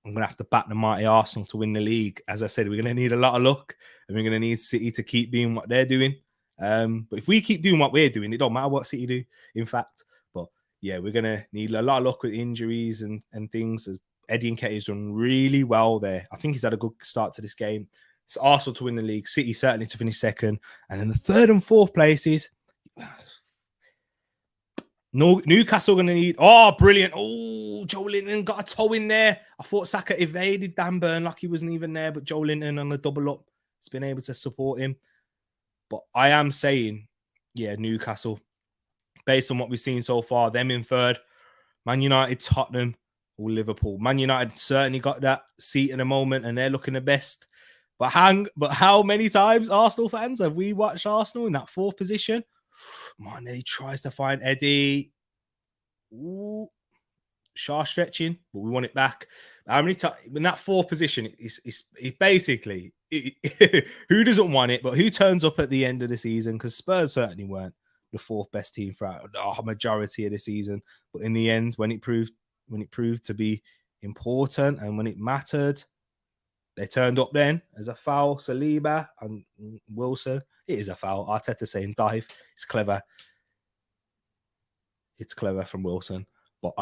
I'm going to have to back the mighty Arsenal to win the league. As I said, we're going to need a lot of luck, and we're going to need City to keep doing what they're doing. But if we keep doing what we're doing, it don't matter what City do, in fact. But yeah, we're going to need a lot of luck with injuries and things. As Eddie Nketiah's done really well there. I think he's had a good start to this game. It's Arsenal to win the league, City certainly to finish second. And then the third and fourth places, Newcastle going to need... brilliant. Joe Linton got a toe in there. I thought Saka evaded Dan Burn like he wasn't even there, but Joe Linton on the double up has been able to support him. But I am saying, yeah, Newcastle based on what we've seen so far. Them in third. Man United, Tottenham, or Liverpool. Man United certainly got that seat in a moment, and they're looking the best. But how many times, Arsenal fans, have we watched Arsenal in that fourth position? Martinelli tries to find Eddie. Ooh, Shaw stretching, but we want it back. How many times in that fourth position? It's basically who doesn't want it, but who turns up at the end of the season? Because Spurs certainly weren't the fourth best team throughout the majority of the season, but in the end, when it proved to be important and when it mattered, they turned up. Then as a foul, Saliba and Wilson. It is a foul. Arteta saying dive. It's clever. It's clever from Wilson. But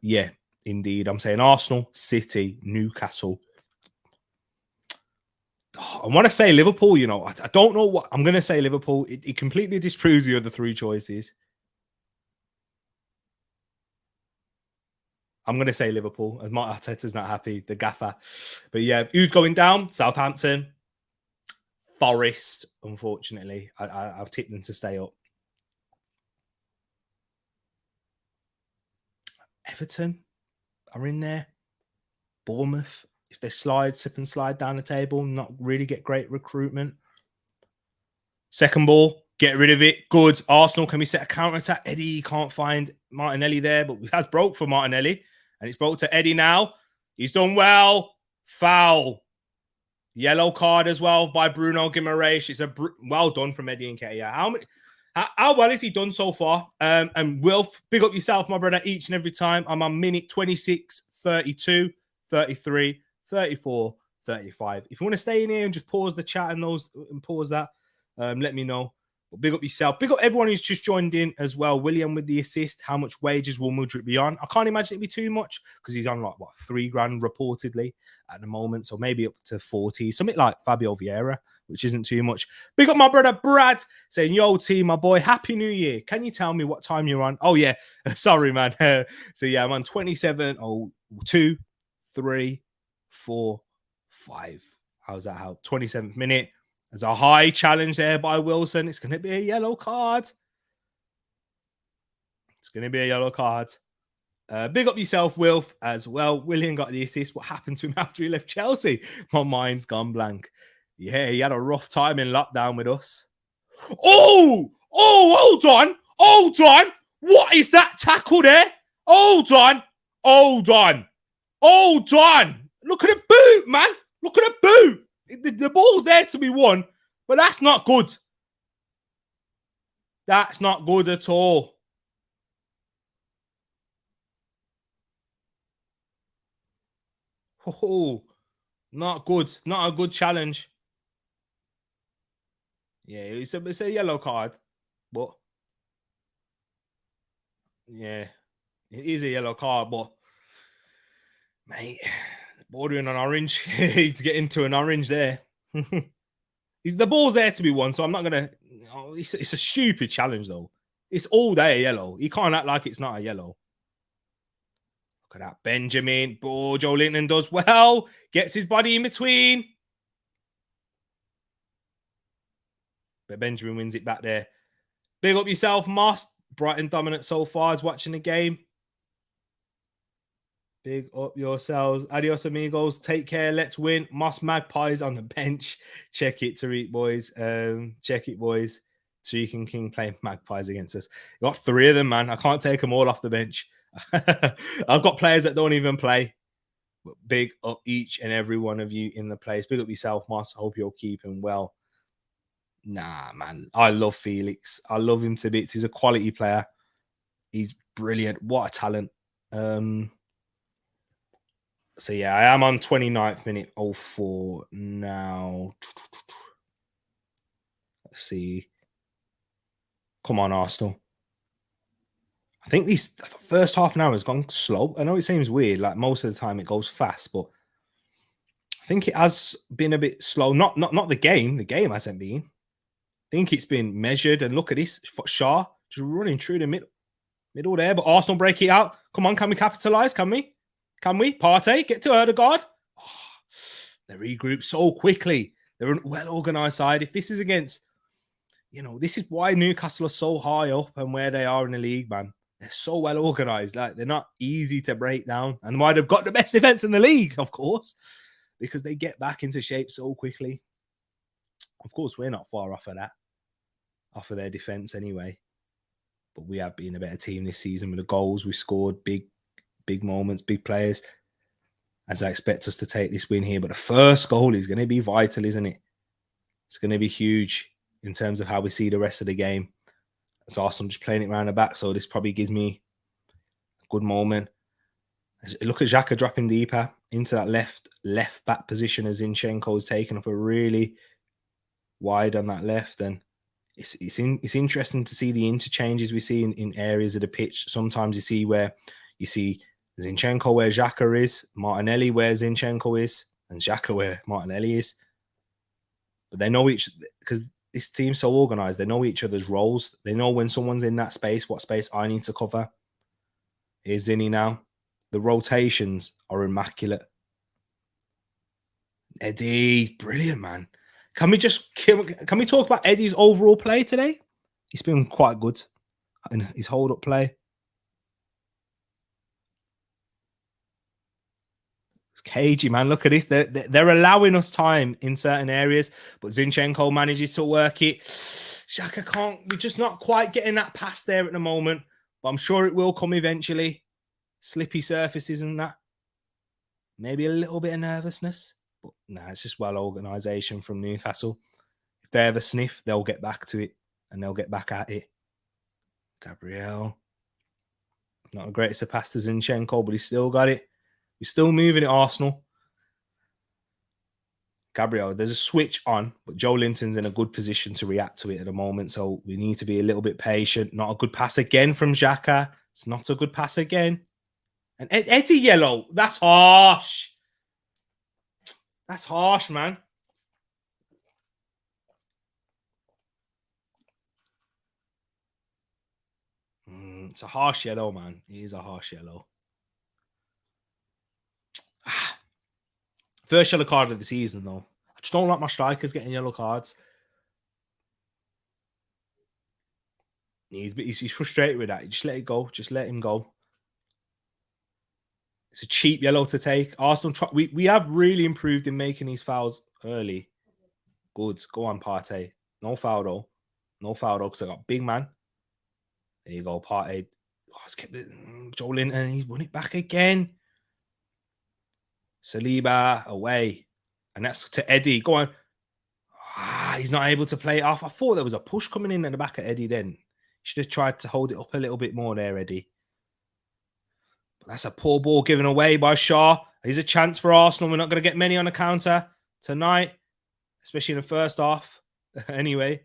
yeah, indeed. I'm saying Arsenal, City, Newcastle. I want to say Liverpool, you know. I don't know what I'm going to say. Liverpool. It completely disproves the other three choices. I'm going to say Liverpool, as Mark Arteta's not happy, the gaffer. But yeah, who's going down? Southampton. Forest, unfortunately. I've tipped them to stay up. Everton are in there. Bournemouth, if they slip and slide down the table, not really get great recruitment. Second ball, get rid of it. Good. Arsenal, can we set a counter-attack? Eddie can't find Martinelli there, but it has broke for Martinelli. And it's broke to Eddie now. He's done well. Foul. Yellow card as well by Bruno Guimaraes. It's well done from Eddie Nketiah. How well has he done so far? And Wilf, big up yourself, my brother, each and every time. I'm on minute 26, 32, 33, 34, 35. If you want to stay in here and just pause the chat and pause that, let me know. But big up yourself. Big up everyone who's just joined in as well. William with the assist. How much wages will Mudryk be on? I can't imagine it'd be too much because he's on like, $3,000 reportedly at the moment. So maybe up to 40. Something like Fabio Vieira, which isn't too much. Big up my brother Brad saying, yo, team, my boy, Happy New Year. Can you tell me what time you're on? Oh, yeah. Sorry, man. So, yeah, I'm on 27:02, 3, 4, 5. How's that? 27th minute. There's a high challenge there by Wilson. It's going to be a yellow card. It's going to be a yellow card. Big up yourself, Wilf, as well. William got the assist. What happened to him after he left Chelsea? My mind's gone blank. Yeah, he had a rough time in lockdown with us. Oh, hold on. Hold on. What is that tackle there? Hold on. Hold on. Hold on. Look at the boot, man. Look at the boot. The ball's there to be won, but that's not good. That's not good at all. Oh, not good. Not a good challenge. Yeah, it's a yellow card, but yeah, it is a yellow card, but mate, bordering on orange. He's getting to an orange there. The ball's there to be won, so I'm not gonna. It's a stupid challenge though. It's all day yellow. You can't act like it's not a yellow. Look at that, Benjamin. Oh, Joe Linton does well. Gets his body in between, but Benjamin wins it back there. Big up yourself, Moss. Brighton dominant so far. Is watching the game. Big up yourselves. Adios, amigos. Take care. Let's win. Moss Magpies on the bench. Check it, Tereak boys. Check it, boys. Tereak and King playing Magpies against us. Got 3 of them, man. I can't take them all off the bench. I've got players that don't even play. But big up each and every one of you in the place. Big up yourself, Moss. I hope you're keeping well. Nah, man. I love Felix. I love him to bits. He's a quality player. He's brilliant. What a talent. So, yeah, I am on 29th minute 04 now. Let's see. Come on, Arsenal. I think the first half an hour has gone slow. I know it seems weird. Like most of the time it goes fast, but I think it has been a bit slow. Not the game. The game hasn't been. I think it's been measured. And look at this. Shaw just running through the middle there. But Arsenal break it out. Come on, can we capitalise? Can we? Can we? Partey, get to Ødegaard. Oh, they regroup so quickly. They're a well-organised side. If this is against This is why Newcastle are so high up and where they are in the league, man. They're so well organized. Like, they're not easy to break down. And why they've got the best defense in the league, of course, because they get back into shape so quickly. Of course, we're not far off of that, off of their defense anyway. But we have been a better team this season with the goals we scored, big moments, big players. As I expect us to take this win here. But the first goal is going to be vital, isn't it? It's going to be huge in terms of how we see the rest of the game. It's Arsenal just playing it around the back, so this probably gives me a good moment. Look at Xhaka dropping deeper into that left back position as Zinchenko's taken up a really wide on that left. And it's interesting to see the interchanges we see in areas of the pitch. Sometimes you see where you see Zinchenko where Xhaka is, Martinelli where Zinchenko is, and Xhaka where Martinelli is. But they know because this team's so organized, they know each other's roles. They know when someone's in that space, what space I need to cover. Here's Zinny now. The rotations are immaculate. Eddie, brilliant, man. Can we talk about Eddie's overall play today? He's been quite good in his hold-up play. It's cagey, man. Look at this. They're allowing us time in certain areas, but Zinchenko manages to work it. Xhaka can't. We're just not quite getting that pass there at the moment, but I'm sure it will come eventually. Slippy surfaces and that. Maybe a little bit of nervousness, but it's just well organisation from Newcastle. If they ever sniff, they'll get back to it and they'll get back at it. Gabriel. Not the greatest of pass to Zinchenko, but he's still got it. He's still moving at Arsenal. Gabriel, there's a switch on, but Joe Linton's in a good position to react to it at the moment, so we need to be a little bit patient. Not a good pass again from Xhaka. It's not a good pass again. And Eddie yellow. That's harsh. That's harsh, man. It's a harsh yellow, man. It is a harsh yellow. First yellow card of the season, though. I just don't like my strikers getting yellow cards. He's frustrated with that. Just let it go. Just let him go. It's a cheap yellow to take. Arsenal, we have really improved in making these fouls early. Good. Go on, Partey. No foul, though. No foul, though, because I got big man. There you go, Partey. Oh, it's kept it. Joe Linton, he's won it back again. Saliba away. And that's to Eddie. Go on. He's not able to play it off. I thought there was a push coming in at the back of Eddie then. Should have tried to hold it up a little bit more there, Eddie. But that's a poor ball given away by Shaw. Here's a chance for Arsenal. We're not going to get many on the counter tonight, especially in the first half. Anyway.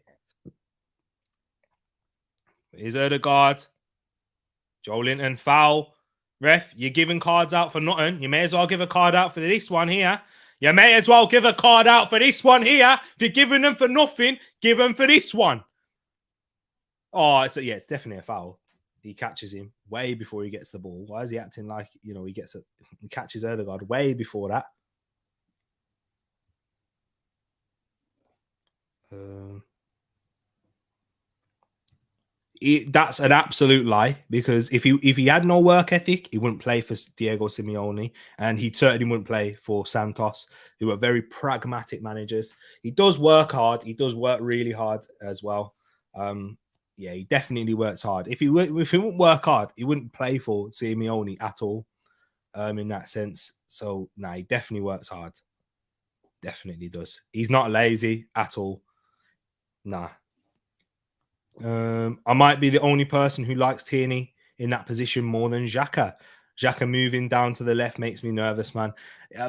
Here's Ødegaard. Joe Linton, foul. Ref, you're giving cards out for nothing. You may as well give a card out for this one here. You may as well give a card out for this one here. If you're giving them for nothing, give them for this one. Oh, it's definitely a foul. He catches him way before he gets the ball. Why is he acting like, he catches Ødegaard way before that? That's an absolute lie, because if he had no work ethic, he wouldn't play for Diego Simeone, and he certainly wouldn't play for Santos, who are very pragmatic managers. He does work hard. He does work really hard as well. He definitely works hard. If he wouldn't work hard, he wouldn't play for Simeone at all, in that sense. So, he definitely works hard. Definitely does. He's not lazy at all. I might be the only person who likes Tierney in that position more than Xhaka. Xhaka moving down to the left makes me nervous, man.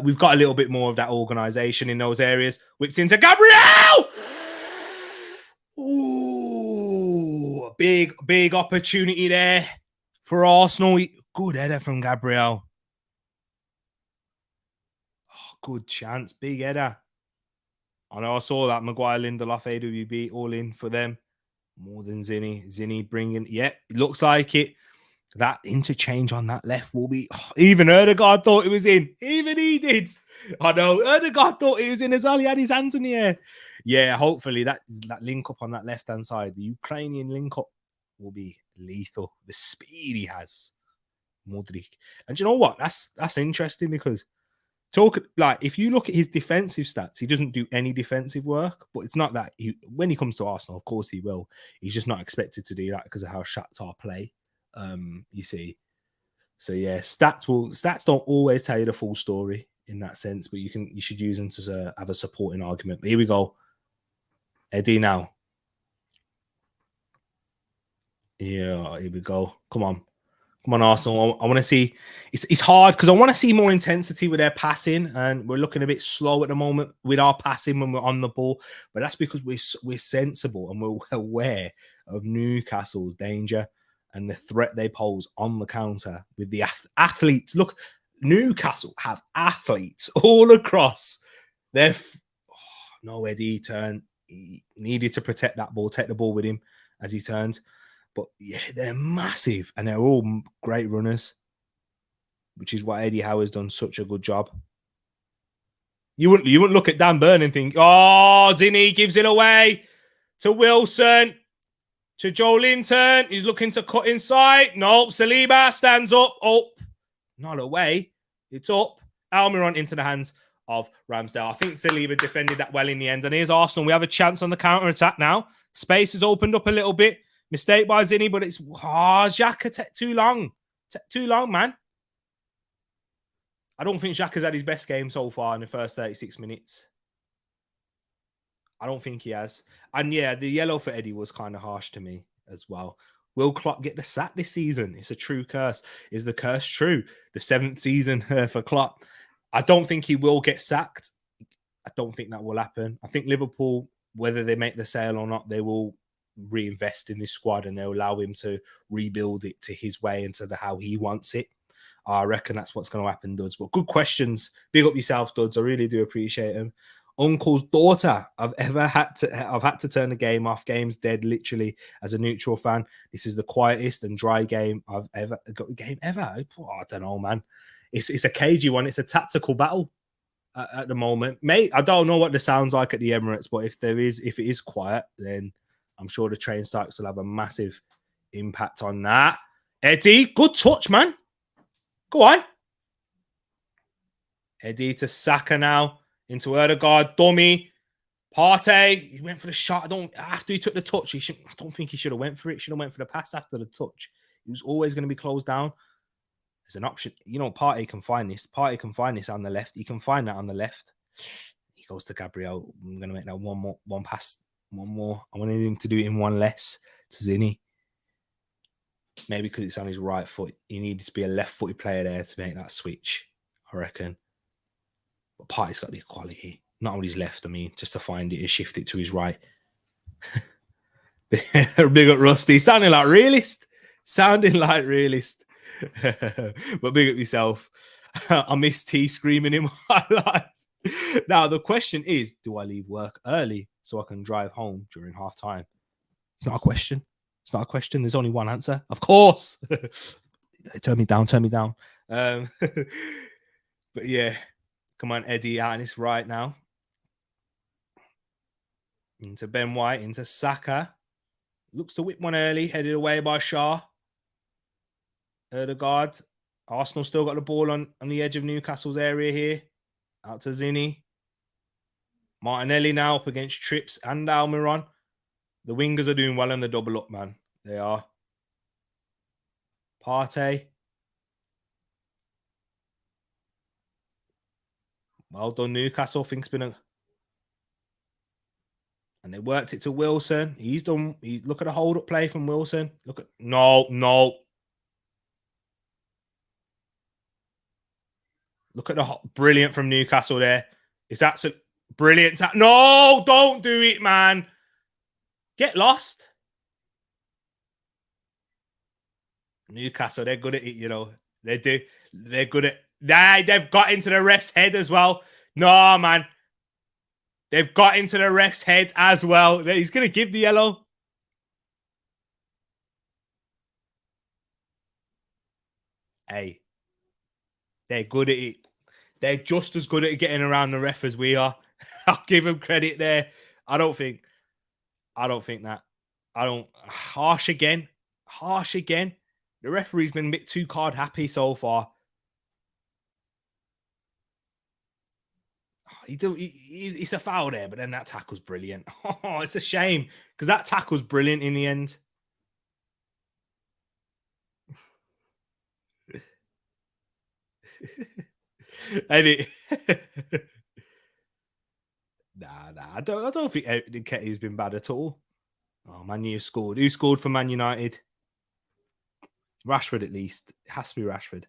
We've got a little bit more of that organisation in those areas. Whipped into Gabriel! Ooh, big opportunity there for Arsenal. Good header from Gabriel. Oh, good chance. Big header. I know I saw that. Maguire, Lindelof, AWB all in for them. More than Zinny. Zinny bringing... Yeah, it looks like it. That interchange on that left will be. Even Erdegaard thought it was in. Even he did. I know. Erdegaard thought it was in as well. He had his hands in the air. Yeah, hopefully that link up on that left hand side, the Ukrainian link up, will be lethal. The speed he has, Modric. And you know what? That's interesting because if you look at his defensive stats, he doesn't do any defensive work. But it's not that when he comes to Arsenal, of course he will. He's just not expected to do that because of how Shakhtar play. You see. So yeah, stats don't always tell you the full story in that sense, but you should use them to have a supporting argument. But here we go. Eddie now. Yeah, here we go. Come on, Arsenal. I want to see. It's hard because I want to see more intensity with their passing, and we're looking a bit slow at the moment with our passing when we're on the ball. But that's because we're sensible and we're aware of Newcastle's danger and the threat they pose on the counter with the athletes. Look, Newcastle have athletes all across. No, Eddie turned. He needed to protect that ball, take the ball with him as he turned. But yeah, they're massive and they're all great runners, which is why Eddie Howe's done such a good job. You wouldn't look at Dan Burn and think, oh, Zinni gives it away to Wilson, to Joe Linton. He's looking to cut inside. Nope, Saliba stands up. Oh, not away. It's up. Almiron into the hands of Ramsdale. I think Saliba defended that well in the end. And here's Arsenal. We have a chance on the counter-attack now. Space has opened up a little bit. Mistake by Zinni, but it's Xhaka take too long. Too long, man. I don't think Xhaka's had his best game so far in the first 36 minutes. I don't think he has. And yeah, the yellow for Eddie was kind of harsh to me as well. Will Klopp get the sack this season? It's a true curse. Is the curse true? The 7th season for Klopp. I don't think he will get sacked. I don't think that will happen. I think Liverpool, whether they make the sale or not, they will reinvest in this squad and they'll allow him to rebuild it to his way and to how he wants it. I reckon that's what's going to happen, Duds. But good questions. Big up yourself, Duds. I really do appreciate them. Uncle's daughter. I've had to turn the game off. Game's dead, literally, as a neutral fan. This is the quietest and dry game I've ever got. I don't know, man. It's a cagey one. It's a tactical battle at the moment, mate. I don't know what the sound's like at the Emirates, but if it is quiet, then I'm sure the train strikes will have a massive impact on that. Eddie, good touch, man. Go on. Eddie to Saka now. Into Erdegaard. Dummy. Partey. He went for the shot. After he took the touch, I don't think he should have went for it. Should have went for the pass after the touch. He was always going to be closed down. There's an option. You know, Partey can find this. Partey can find this on the left. He can find that on the left. He goes to Gabriel. I'm going to make that one pass. One more. I wanted him to do it in one less to Zinni. Maybe because it's on his right foot. He needed to be a left-footed player there to make that switch, I reckon. But Partey's got the quality. Not on his left, just to find it and shift it to his right. Big up Rusty. Sounding like realist. But big up yourself. I miss T screaming in my life. Now, the question is, do I leave work early so I can drive home during half time? It's not a question. There's only one answer. Of course. Turn me down. But yeah. Come on, Eddie, out on his right now. Into Ben White, into Saka. Looks to whip one early, headed away by Shaw. Erdegaard. Arsenal still got the ball on the edge of Newcastle's area here. Out to Zinni. Martinelli now up against Trips and Almiron. The wingers are doing well in the double up, man. They are. Partey. Well done, Newcastle. Things been and they worked it to Wilson. He's done. Look at the hold-up play from Wilson. No. Look at the brilliant from Newcastle there. It's absolutely brilliant. No, don't do it, man. Get lost. Newcastle, they're good at it, you know. They do. They're good at. They've got into the ref's head as well. No, man. They've got into the ref's head as well. He's going to give the yellow. hey, they're good at it. They're just as good at getting around the ref as we are. I'll give them credit there. I don't think that. I don't. Harsh again. Harsh again. The referee's been a bit too card happy so far. It's a foul there, but then that tackle's brilliant. Oh, it's a shame because that tackle's brilliant in the end. And it, nah. I don't think Nketiah's been bad at all. Oh, Man U scored. Who scored for Man United? Rashford, at least. It has to be Rashford.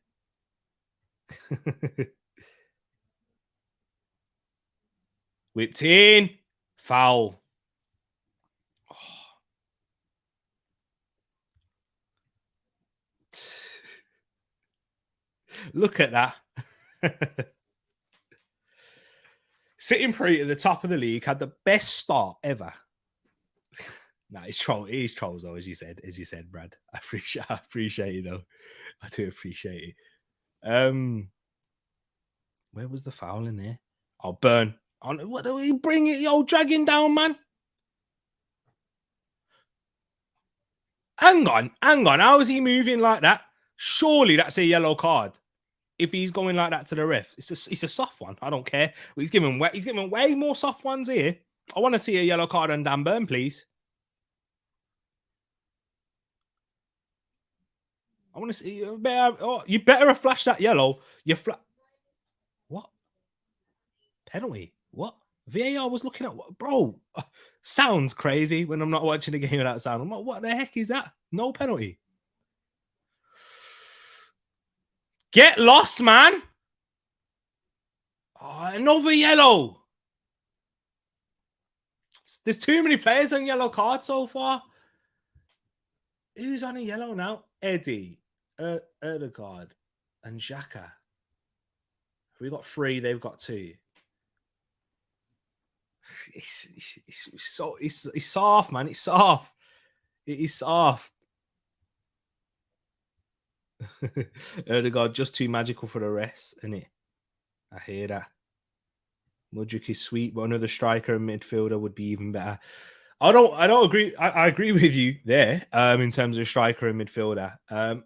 Whipped in. Foul. Oh. Look at that. Sitting pretty at the top of the league, had the best start ever. Nah, he's trolls though, as you said, Brad. I appreciate it though. I do appreciate it. Where was the foul in there? Oh, Burn. What do we bring it? Yo, dragging down, man. Hang on. How is he moving like that? Surely that's a yellow card. If he's going like that to the ref, it's a soft one. I don't care. But he's giving way more soft ones here. I want to see a yellow card on Dan Burn, please. I want to see you better have flashed that yellow. What? Penalty? What? VAR was looking at what, bro? Sounds crazy when I'm not watching the game without sound. I'm like, what the heck is that? No penalty. Get lost, man. Oh, another yellow. There's too many players on yellow cards so far. Who's on a yellow now? Eddie, Erdegaard, and Xhaka. We got 3. They've got 2. It's soft, man. It's soft. It is soft. Erdegaard just too magical for the rest, isn't it? I hear that. Mudryk is sweet, but another striker and midfielder would be even better. I don't agree. I agree with you there. In terms of striker and midfielder, I'd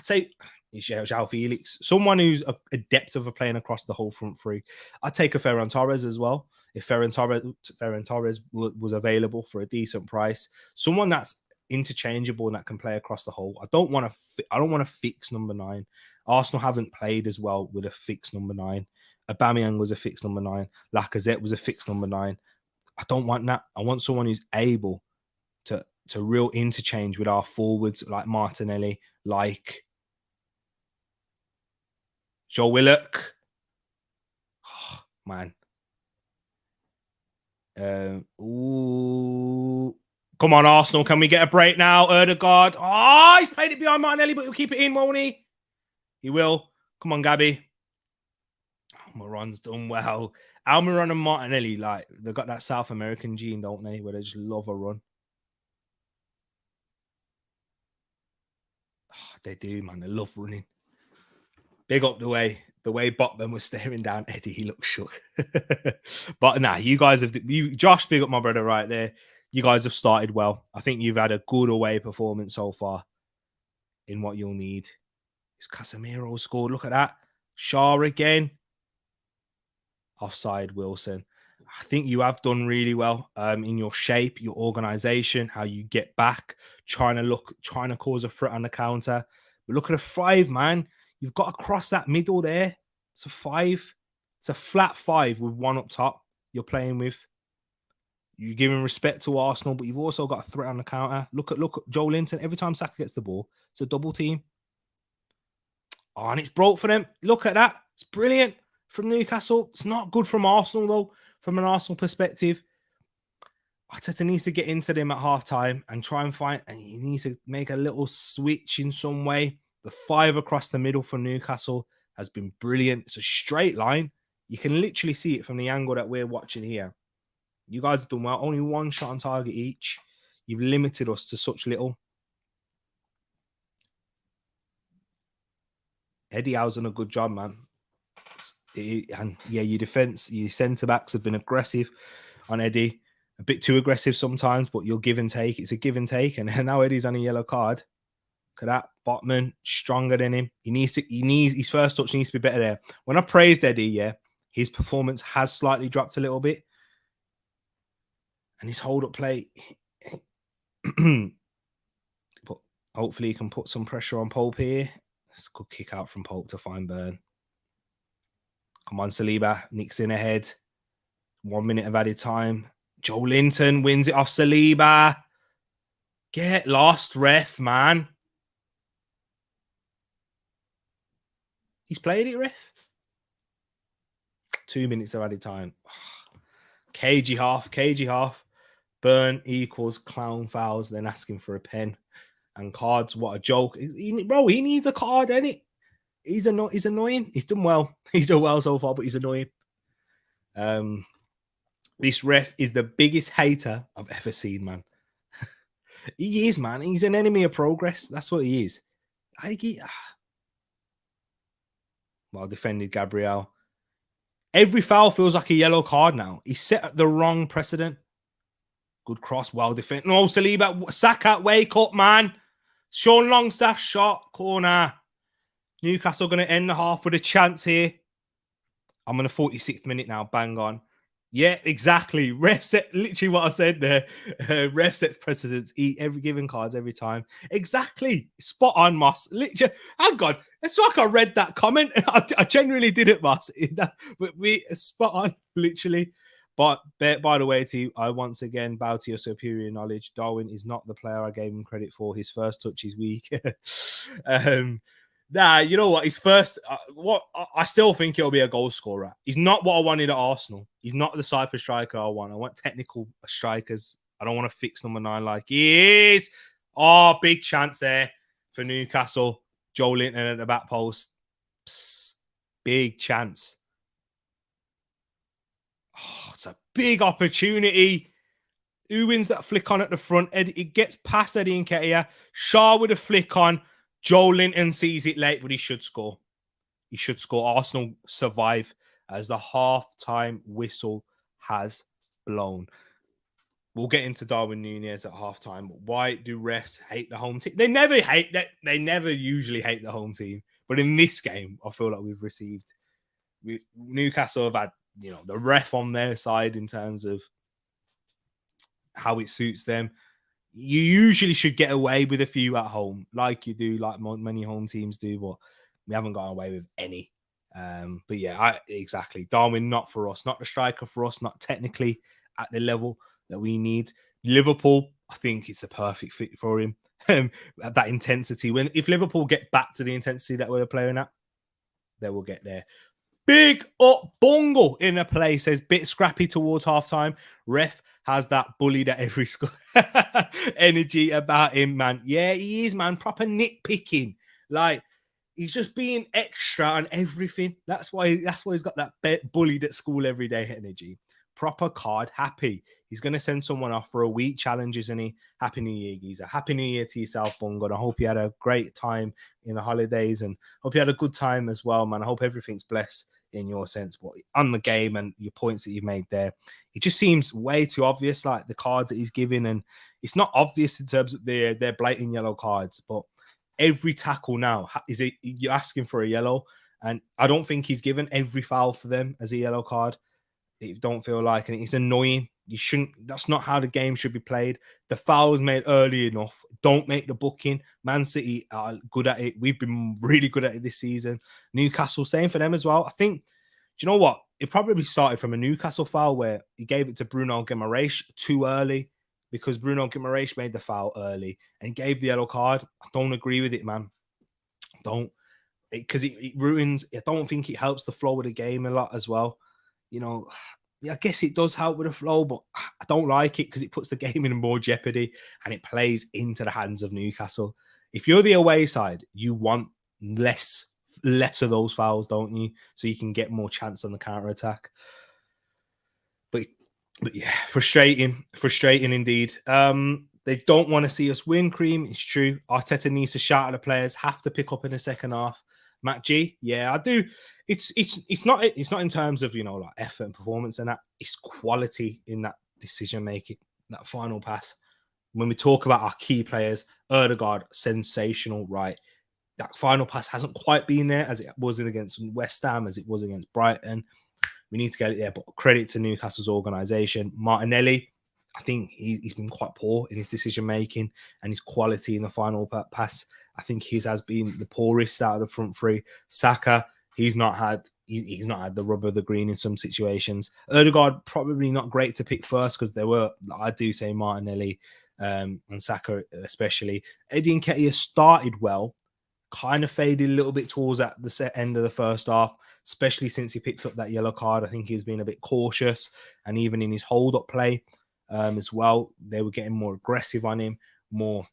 say João Felix, someone who's adept of playing across the whole front three. I'd take a Ferran Torres as well. If Ferran Torres was available for a decent price, someone that's interchangeable and that can play across the whole. I don't want to fix number 9. Arsenal haven't played as well with a fixed number 9. Aubameyang was a fixed number 9. Lacazette was a fixed number 9. I don't want that. I want someone who's able to real interchange with our forwards like Martinelli, like Joe Willock. Oh, man. Ooh. Come on, Arsenal. Can we get a break now? Erdegaard. Oh, he's played it behind Martinelli, but he'll keep it in, won't he? He will. Come on, Gabby. Almiron's done well. Almiron and Martinelli, like, they've got that South American gene, don't they? Where they just love a run. Oh, they do, man. They love running. Big up the way Botman was staring down Eddie. He looked shook. But nah, you guys Josh, big up my brother right there. You guys have started well. I think you've had a good away performance so far in what you'll need. Casemiro scored. Look at that. Shaw again. Offside, Wilson. I think you have done really well in your shape, your organization, how you get back, trying to cause a threat on the counter. But look at a 5, man. You've got to cross that middle there. It's a 5. It's a flat 5 with 1 up top you're playing with. You're giving respect to Arsenal, but you've also got a threat on the counter. Look at Joe Linton. Every time Saka gets the ball, it's a double team. Oh, and it's broke for them. Look at that. It's brilliant from Newcastle. It's not good from Arsenal, though, from an Arsenal perspective. Arteta needs to get into them at half-time and try and find, and he needs to make a little switch in some way. The 5 across the middle for Newcastle has been brilliant. It's a straight line. You can literally see it from the angle that we're watching here. You guys have done well. Only 1 shot on target each. You've limited us to such little. Eddie Howe's done a good job, man. And yeah, your defense, your centre backs have been aggressive on Eddie, a bit too aggressive sometimes, but you'll give and take. It's a give and take. And now Eddie's on a yellow card. Look at that. Botman, stronger than him. His first touch needs to be better there. When I praised Eddie, yeah, his performance has slightly dropped a little bit. And his hold-up play, but hopefully he can put some pressure on Pope here. It's a good kick out from Pope to find Burn. Come on, Saliba. Nicks in ahead. 1 minute of added time. Joe Linton wins it off Saliba. Get lost, ref, man. He's played it, ref. 2 minutes of added time. Cagey half. Burn equals clown fouls, then asking for a pen and cards. What a joke. Bro, he needs a card, innit? He's annoying. He's done well. He's done well so far, but he's annoying. This ref is the biggest hater I've ever seen, man. He is, man. He's an enemy of progress. That's what he is. Well defended, Gabriel. Every foul feels like a yellow card now. He set the wrong precedent. Good cross, well defended. No, Saliba, Saka, wake up, man. Sean Longstaff shot, corner. Newcastle going to end the half with a chance here. I'm on the 46th minute now, bang on. Yeah, exactly. Ref set, literally what I said there. Ref sets precedents, every given cards every time. Exactly. Spot on, Moss. Literally, hang on. It's like I read that comment. I genuinely did it, Moss. But we spot on, literally. But by the way, to you, I once again bow to your superior knowledge. Darwin is not the player I gave him credit for. His first touch is weak. Nah, you know what? His first, I still think he'll be a goal scorer. He's not what I wanted at Arsenal. He's not the type of striker I want. I want technical strikers. I don't want to fix number 9 like he is. Oh, big chance there for Newcastle. Joe Linton at the back post. Psst, big chance. Oh, it's a big opportunity. Who wins that flick on at the front? It gets past Eddie Nketiah. Shaw with a flick on. Joe Linton sees it late, but he should score. He should score. Arsenal survive as the half-time whistle has blown. We'll get into Darwin Núñez at half-time. Why do refs hate the home team? They never hate that. They never usually hate the home team. But in this game, I feel like Newcastle have had, the ref on their side in terms of how it suits them. You usually should get away with a few at home, like you do, like many home teams do, but we haven't got away with any. But yeah, exactly. Darwin, not for us, not the striker for us, not technically at the level that we need. Liverpool, I think it's a perfect fit for him. At that intensity. If Liverpool get back to the intensity that we're playing at, they will get there. Big up bungle in a play, says bit scrappy towards halftime. Ref has that bullied at every score energy about him, man. Yeah, he is, man. Proper nitpicking. Like, he's just being extra on everything. That's why he's got that bullied at school every day energy. Proper card happy. He's going to send someone off for a week challenge, isn't he? Happy New Year, geezer. Happy New Year to yourself, Bungo. And I hope you had a great time in the holidays and hope you had a good time as well, man. I hope everything's blessed in your sense, but on the game and your points that you've made there, it just seems way too obvious, like the cards that he's giving, and it's not obvious in terms of their blatant yellow cards, but every tackle now you're asking for a yellow, and I don't think he's given every foul for them as a yellow card. It don't feel like, and it's annoying. You shouldn't. That's not how the game should be played. The fouls made early enough. Don't make the booking. Man City are good at it. We've been really good at it this season. Newcastle, same for them as well. I think. Do you know what? It probably started from a Newcastle foul where he gave it to Bruno Guimaraes too early because Bruno Guimaraes made the foul early and gave the yellow card. I don't agree with it, man. Because it ruins. I don't think it helps the flow of the game a lot as well. I guess it does help with the flow, but I don't like it because it puts the game in more jeopardy and it plays into the hands of Newcastle. If you're the away side, you want less of those fouls, don't you? So you can get more chance on the counter-attack. But yeah, frustrating indeed. They don't want to see us win, Cream. It's true. Arteta needs to shout at the players, have to pick up in the second half. Matt G. Yeah, I do. It's not in terms of like effort and performance and that. It's quality in that decision making, that final pass. When we talk about our key players, Erdegaard, sensational, right? That final pass hasn't quite been there as it was against West Ham, as it was against Brighton. We need to get it there, but credit to Newcastle's organisation. Martinelli, I think he's been quite poor in his decision making and his quality in the final pass. I think his has been the poorest out of the front three. Saka, he's not had the rub of the green in some situations. Erdegaard, probably not great to pick first because I do say Martinelli and Saka especially. Eddie Nketiah started well, kind of faded a little bit towards at the end of the first half, especially since he picked up that yellow card. I think he's been a bit cautious, and even in his hold-up play as well, they were getting more aggressive on him, more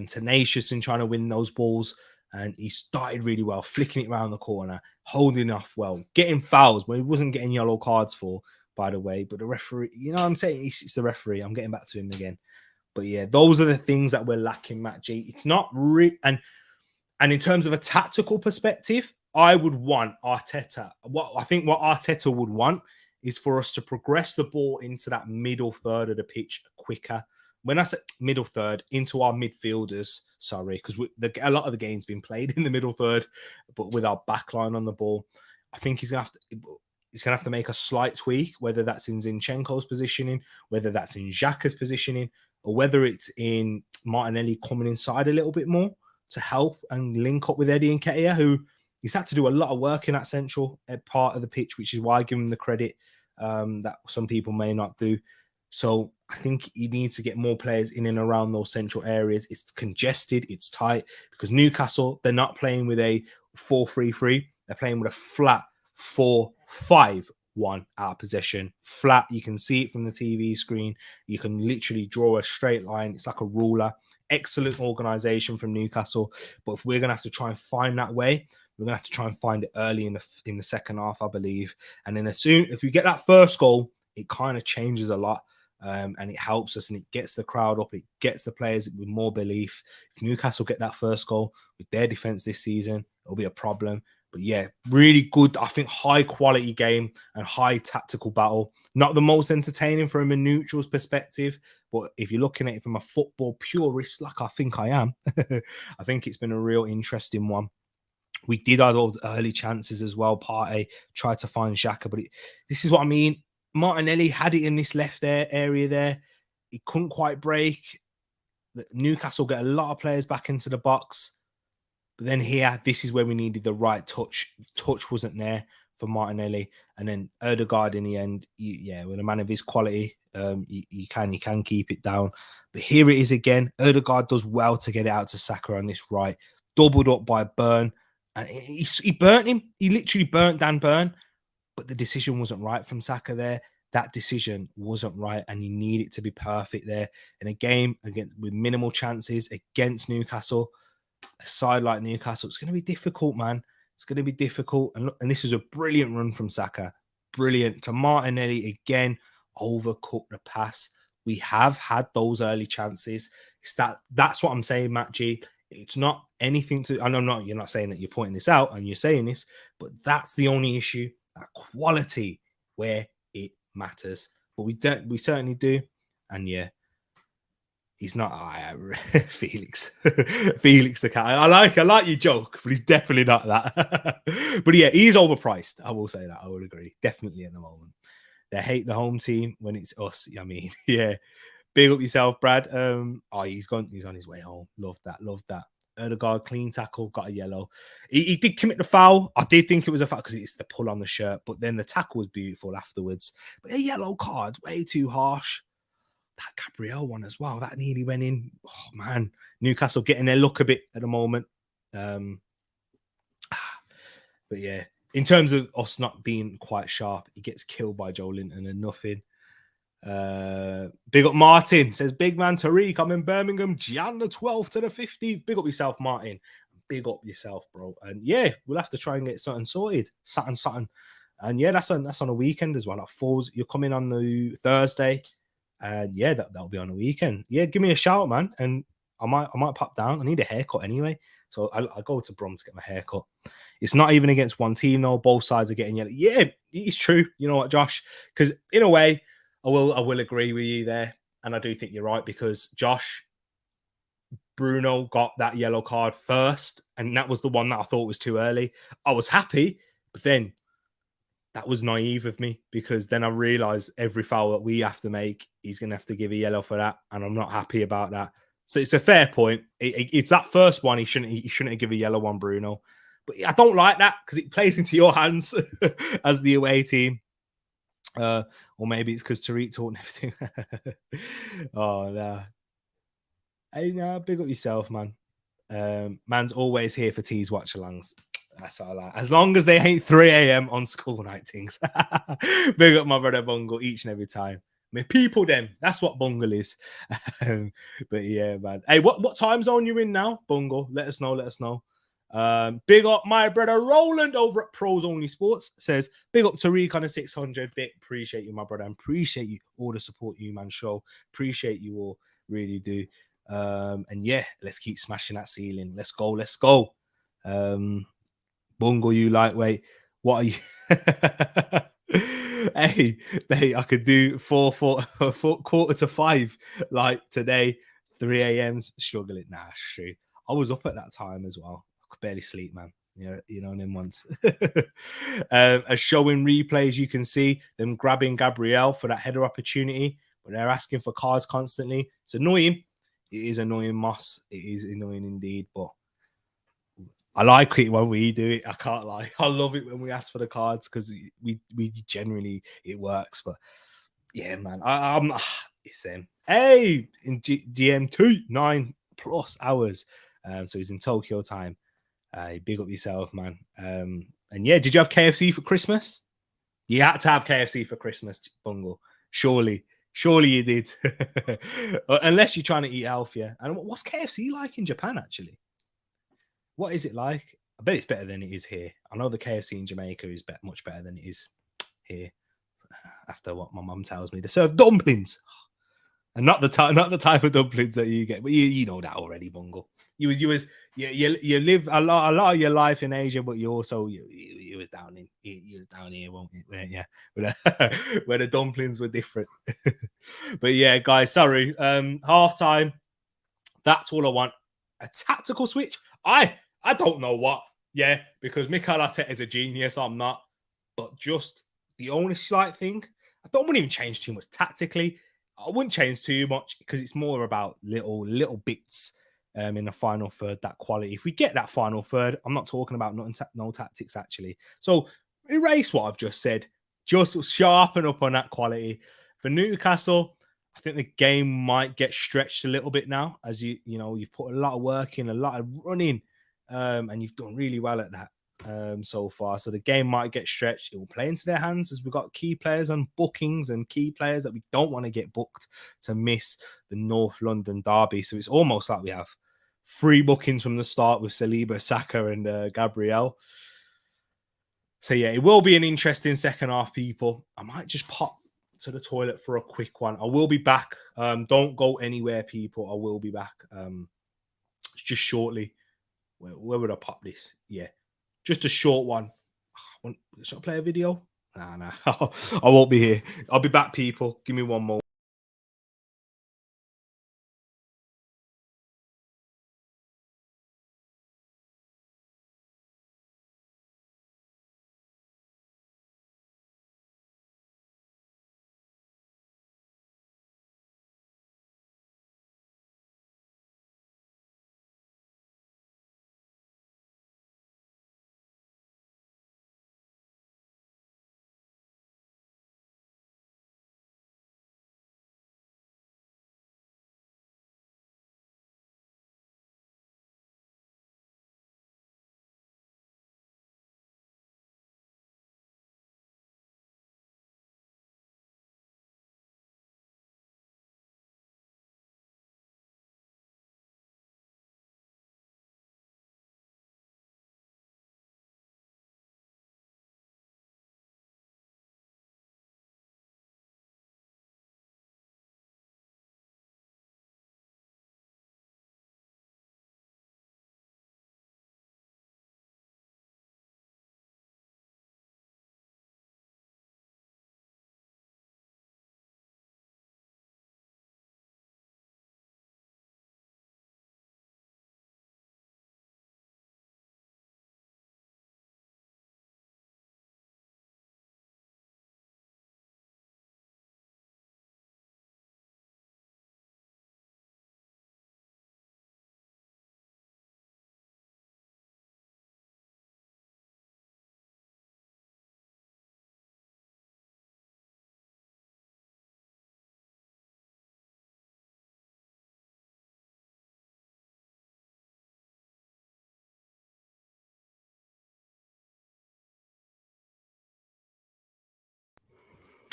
tenacious in trying to win those balls. And he started really well, flicking it around the corner, holding off well, getting fouls when he wasn't getting yellow cards for, by the way. But the referee, what I'm saying, it's the referee. I'm getting back to him again. But yeah, those are the things that we're lacking, Matt G. It's not really, and in terms of a tactical perspective, I would want Arteta. What Arteta would want is for us to progress the ball into that middle third of the pitch quicker. When I say middle third, into our midfielders, sorry, because a lot of the game's been played in the middle third, but with our back line on the ball, I think he's going to have to make a slight tweak, whether that's in Zinchenko's positioning, whether that's in Xhaka's positioning, or whether it's in Martinelli coming inside a little bit more to help and link up with Eddie Nketiah, who he's had to do a lot of work in that central part of the pitch, which is why I give him the credit that some people may not do. So I think he needs to get more players in and around those central areas. It's congested, it's tight, because Newcastle, they're not playing with a 4-3-3. They're playing with a flat 4-5-1 out of possession. Flat, you can see it from the TV screen. You can literally draw a straight line. It's like a ruler. Excellent organisation from Newcastle. But if we're going to have to try and find that way, we're going to have to try and find it early in the second half, I believe. And then if we get that first goal, it kind of changes a lot. And it helps us and it gets the crowd up. It gets the players with more belief. If Newcastle get that first goal with their defence this season, it'll be a problem. But yeah, really good, I think, high quality game and high tactical battle. Not the most entertaining from a neutral's perspective, but if you're looking at it from a football purist, like I think I am, I think it's been a real interesting one. We did have those early chances as well. Partey tried to find Xhaka, but this is what I mean. Martinelli had it in this left area there. He couldn't quite break. Newcastle get a lot of players back into the box. But then here, this is where we needed the right touch. Touch wasn't there for Martinelli. And then Erdegaard in the end, with a man of his quality, you can keep it down. But here it is again. Erdegaard does well to get it out to Saka on this right. Doubled up by Burn. And he burnt him. He literally burnt Dan Burn. But the decision wasn't right from Saka there. That decision wasn't right, and you need it to be perfect there. In a game with minimal chances against Newcastle, a side like Newcastle, it's going to be difficult, man. It's going to be difficult. And look, and this is a brilliant run from Saka. Brilliant. To Martinelli again, overcooked the pass. We have had those early chances. That's what I'm saying, Matt G. It's not anything to... I know you're not saying that you're pointing this out and you're saying this, but that's the only issue. That quality where it matters, but we certainly do. And yeah, he's not Felix the cat. I like your joke, but he's definitely not that. But yeah, he's overpriced. I will say that. I will agree, definitely at the moment. They hate the home team when it's us. I mean, yeah, big up yourself, Brad. He's on his way home. Love that. Erdegaard, clean tackle, got a yellow. He did commit the foul. I did think it was a foul because it's the pull on the shirt, but then the tackle was beautiful afterwards. But a yellow card's way too harsh. That Gabriel one as well, that nearly went in. Oh, man. Newcastle getting their luck a bit at the moment. But yeah, in terms of us not being quite sharp, he gets killed by Joe Linton and nothing. Big up Martin, says big man Tereak, I'm in Birmingham, Jan the 12th to the 15th. Big up yourself, Martin. Big up yourself, bro. And yeah, we'll have to try and get something sorted. Something. And yeah, that's on a weekend as well. That falls. You're coming on the Thursday. And yeah, that'll be on a weekend. Yeah, give me a shout, man. And I might pop down. I need a haircut anyway. So I go to Brum to get my haircut. It's not even against one team, though. Both sides are getting yellow. Yeah, it's true. You know what, Josh? Because in a way, I will agree with you there. And I do think you're right because Josh, Bruno got that yellow card first, and that was the one that I thought was too early. I was happy, but then that was naive of me because then I realized every foul that we have to make, he's going to have to give a yellow for that, and I'm not happy about that. So it's a fair point. It's that first one he shouldn't have given a yellow one, Bruno. But I don't like that because it plays into your hands as the away team. Or maybe it's because Tereak taught everything. Oh no. Hey, no, big up yourself, man. Man's always here for teas watchalongs. That's all I like. As long as they ain't 3 a.m. on school night things. Big up my brother Bungle each and every time. I mean, people them. That's what Bungle is. But yeah, man. Hey, what time zone you in now, Bungle? Let us know. Let us know. Big up my brother Roland over at Pros Only Sports. Says big up Tariq on a 600 bit. Appreciate you, my brother. And appreciate you all the support you man show. Appreciate you all. Really do. And yeah, let's keep smashing that ceiling. Let's go. Let's go. Bungle, you lightweight. What are you? Hey, mate, I could do four, quarter to 5 like today, 3 a.m.'s struggling. Nah, true. I was up at that time as well. I could barely sleep, man. You know, them ones. As showing replays, you can see them grabbing Gabriel for that header opportunity, but they're asking for cards constantly. It's annoying. It is annoying, Moss. It is annoying indeed, but I like it when we do it. I can't lie. I love it when we ask for the cards because we generally it works. But yeah, man, I'm it's them. Hey, in GMT 9+ hours. So he's in Tokyo time. Big up yourself, man. And yeah, did you have KFC for Christmas? You had to have KFC for Christmas, Bungle. Surely you did. Unless you're trying to eat healthier. And what's KFC like in Japan, actually? What is it like? I bet it's better than it is here. I know the KFC in Jamaica is much better than it is here. After what my mum tells me, they serve dumplings, and not the type of dumplings that you get. But you know that already, Bungle. You live a lot of your life in Asia, but you also you was down in you was down here, weren't you? Where the dumplings were different. But yeah, guys, sorry. Halftime. That's all I want. A tactical switch. I don't know what. Yeah, because Mikel Arteta is a genius. I'm not. But just the only slight thing, I don't want to even change too much tactically. I wouldn't change too much because it's more about little bits in the final third, that quality. If we get that final third, I'm not talking about no tactics actually. So erase what I've just said. Just sharpen up on that quality. For Newcastle, I think the game might get stretched a little bit now, as you've put a lot of work in, a lot of running, and you've done really well at that so far. So the game might get stretched. It will play into their hands as we've got key players on bookings and key players that we don't want to get booked to miss the North London derby. So it's almost like we have 3 bookings from the start with Saliba, Saka, and Gabriel. So yeah, it will be an interesting second half, people. I might just pop to the toilet for a quick one. I will be back. Don't go anywhere, people. I will be back. Just shortly. Where would I pop this? Yeah, just a short one. Should I play a video? Nah. I won't be here. I'll be back, people. Give me one more.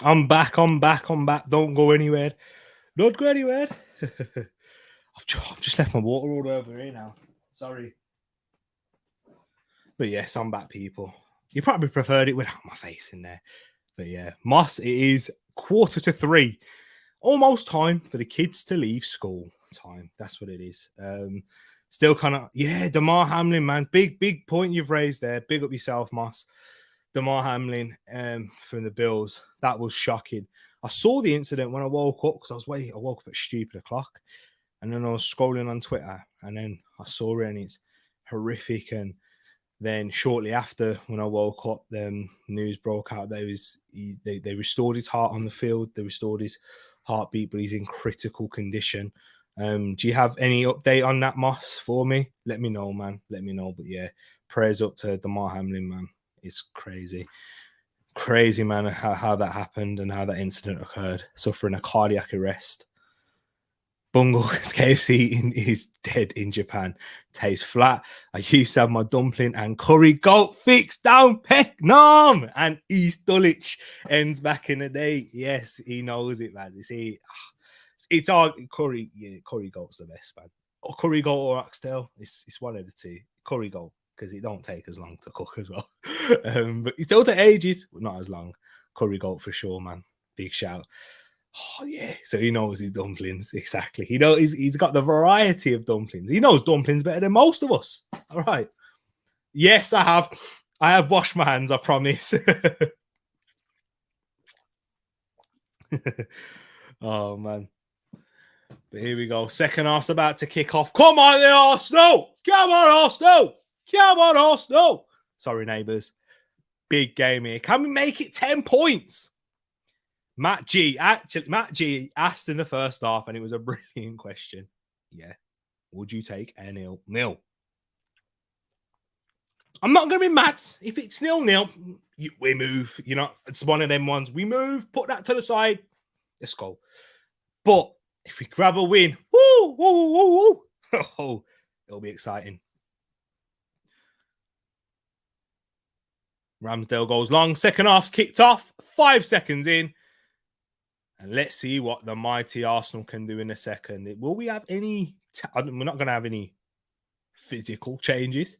I'm back. Don't go anywhere. Don't go anywhere. I've just left my water all over here now. Sorry. But yes, I'm back, people. You probably preferred it without my face in there. But yeah, Moss, it is 2:45. Almost time for the kids to leave school time. That's what it is. Still kind of, yeah, Damar Hamlin, man. Big point you've raised there. Big up yourself, Moss. Damar Hamlin from the Bills. That was shocking. I saw the incident when I woke up because I woke up at stupid o'clock. And then I was scrolling on Twitter and then I saw it and it's horrific. And then shortly after, when I woke up, the news broke out. They restored his heart on the field. They restored his heartbeat, but he's in critical condition. Do you have any update on that, Moss, for me? Let me know, man. Let me know. But yeah, prayers up to Damar Hamlin, man. It's crazy, man, how that happened and how that incident occurred. Suffering a cardiac arrest. Bungle's KFC is dead in Japan. Tastes flat. I used to have my dumpling and curry goat fix down Pecknam. And East Dulwich ends back in the day. Yes, he knows it, man. It's our curry. Yeah, curry goat's the best, man. Or curry goat or oxtail. It's one of the two. Curry goat, because it don't take as long to cook as well. But it's all to ages, but not as long. Curry goat for sure, man. Big shout. Oh yeah, so he knows his dumplings exactly. He knows he's got the variety of dumplings. He knows dumplings better than most of us. All right. Yes, I have. I have washed my hands. I promise. Oh man. But here we go. Second half's about to kick off. Come on, the Arsenal! Come on, Arsenal! Come on, Arsenal! Sorry, neighbours. Big game here. Can we make it 10 points? Matt G asked in the first half, and it was a brilliant question. Yeah. Would you take a 0-0? I'm not going to be mad. If it's 0-0, we move. You know, it's one of them ones. We move, put that to the side. Let's go. But if we grab a win, woo, oh, it'll be exciting. Ramsdale goes long. Second half kicked off. 5 seconds in. And let's see what the mighty Arsenal can do in a second. Will we have any... we're not going to have any physical changes,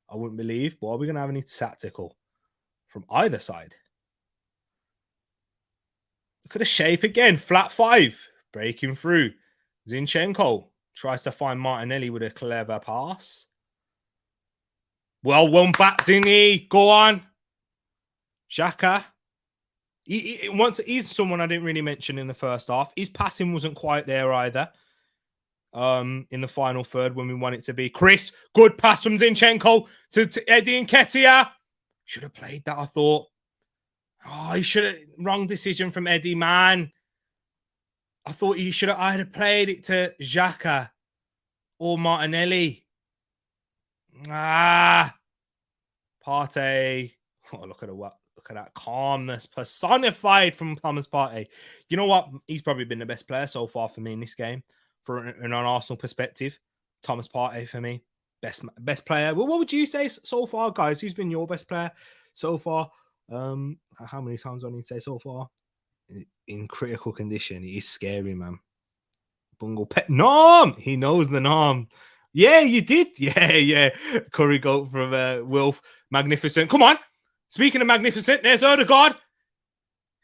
I wouldn't believe. But are we going to have any tactical from either side? Look at the shape again. Flat 5. Breaking through. Zinchenko tries to find Martinelli with a clever pass. Well, one back, Zinny. Go on. Xhaka. He's someone I didn't really mention in the first half. His passing wasn't quite there either. In the final third when we want it to be. Chris, good pass from Zinchenko to Eddie Nketiah. Should have played that, I thought. Oh, he should have. Wrong decision from Eddie, man. I thought he should have either played it to Xhaka or Martinelli. Partey. Oh, look at that calmness personified from Thomas Partey. You know what? He's probably been the best player so far for me in this game. For an Arsenal perspective, Thomas Partey for me, best player. Well, what would you say so far, guys? Who's been your best player so far? How many times do I need to say so far? In critical condition, he's scary, man. Bungle Pet Norm. He knows the norm. Yeah, you did. Yeah. Curry goat from Wilf. Magnificent. Come on. Speaking of magnificent, there's Odegaard.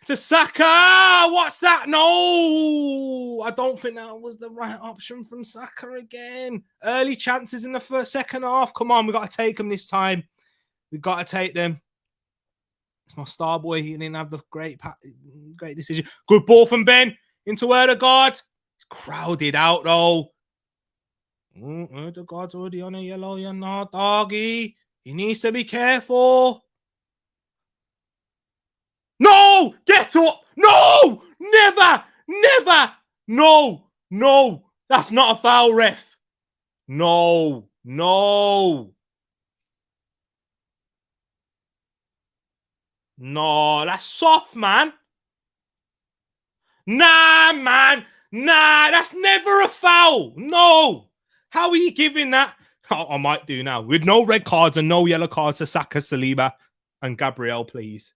To Saka. What's that? No, I don't think that was the right option from Saka again. Early chances in the second half. Come on, we got to take them this time. We got to take them. It's my star boy. He didn't have the great decision. Good ball from Ben into Odegaard. It's crowded out though. Odegaard's already on a yellow. You're not, doggy. He needs to be careful. No! Get up! No! Never! No! That's not a foul, ref. No! That's soft, man. Nah, man. Nah, that's never a foul. No. How are you giving that? I might do now. With no red cards and no yellow cards to Saka, Saliba, and Gabriel, please.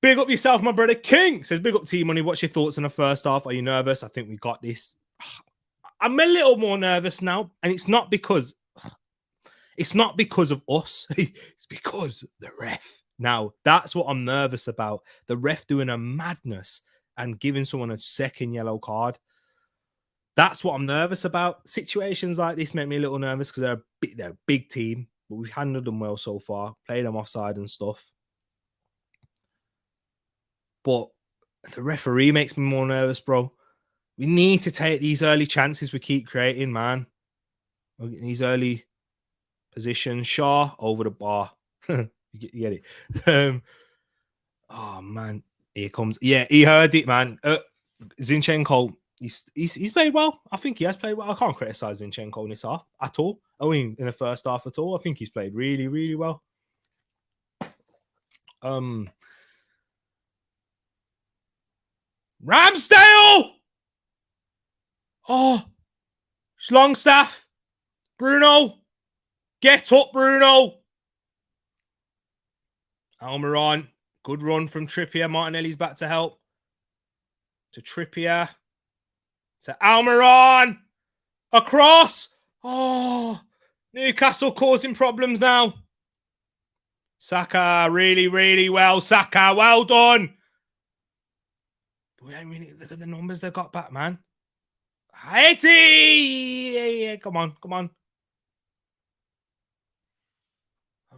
Big up yourself, my brother King. Says, big up T-Money. What's your thoughts on the first half? Are you nervous? I think we got this. I'm a little more nervous now. And it's not because of us. It's because the ref. Now, that's what I'm nervous about. The ref doing a madness and giving someone a second yellow card. That's what I'm nervous about. Situations like this make me a little nervous because they're a big team, but we've handled them well so far, played them offside and stuff. But the referee makes me more nervous, bro. We need to take these early chances we keep creating, man. These early positions. Shaw over the bar. You get it. Oh, man. Here comes. Yeah, he heard it, man. Zinchenko, he's played well. I think he has played well. I can't criticize Zinchenko in this half at all. I mean, in the first half at all. I think he's played really, really well. Ramsdale! Oh, Longstaff. Bruno. Get up, Bruno. Almiron. Good run from Trippier. Martinelli's back to help. To Trippier. To Almiron. Across. Oh, Newcastle causing problems now. Saka, really, really well. Saka, well done. But we ain't really look at the numbers they got back, man. Haiti! Yeah, come on, come on.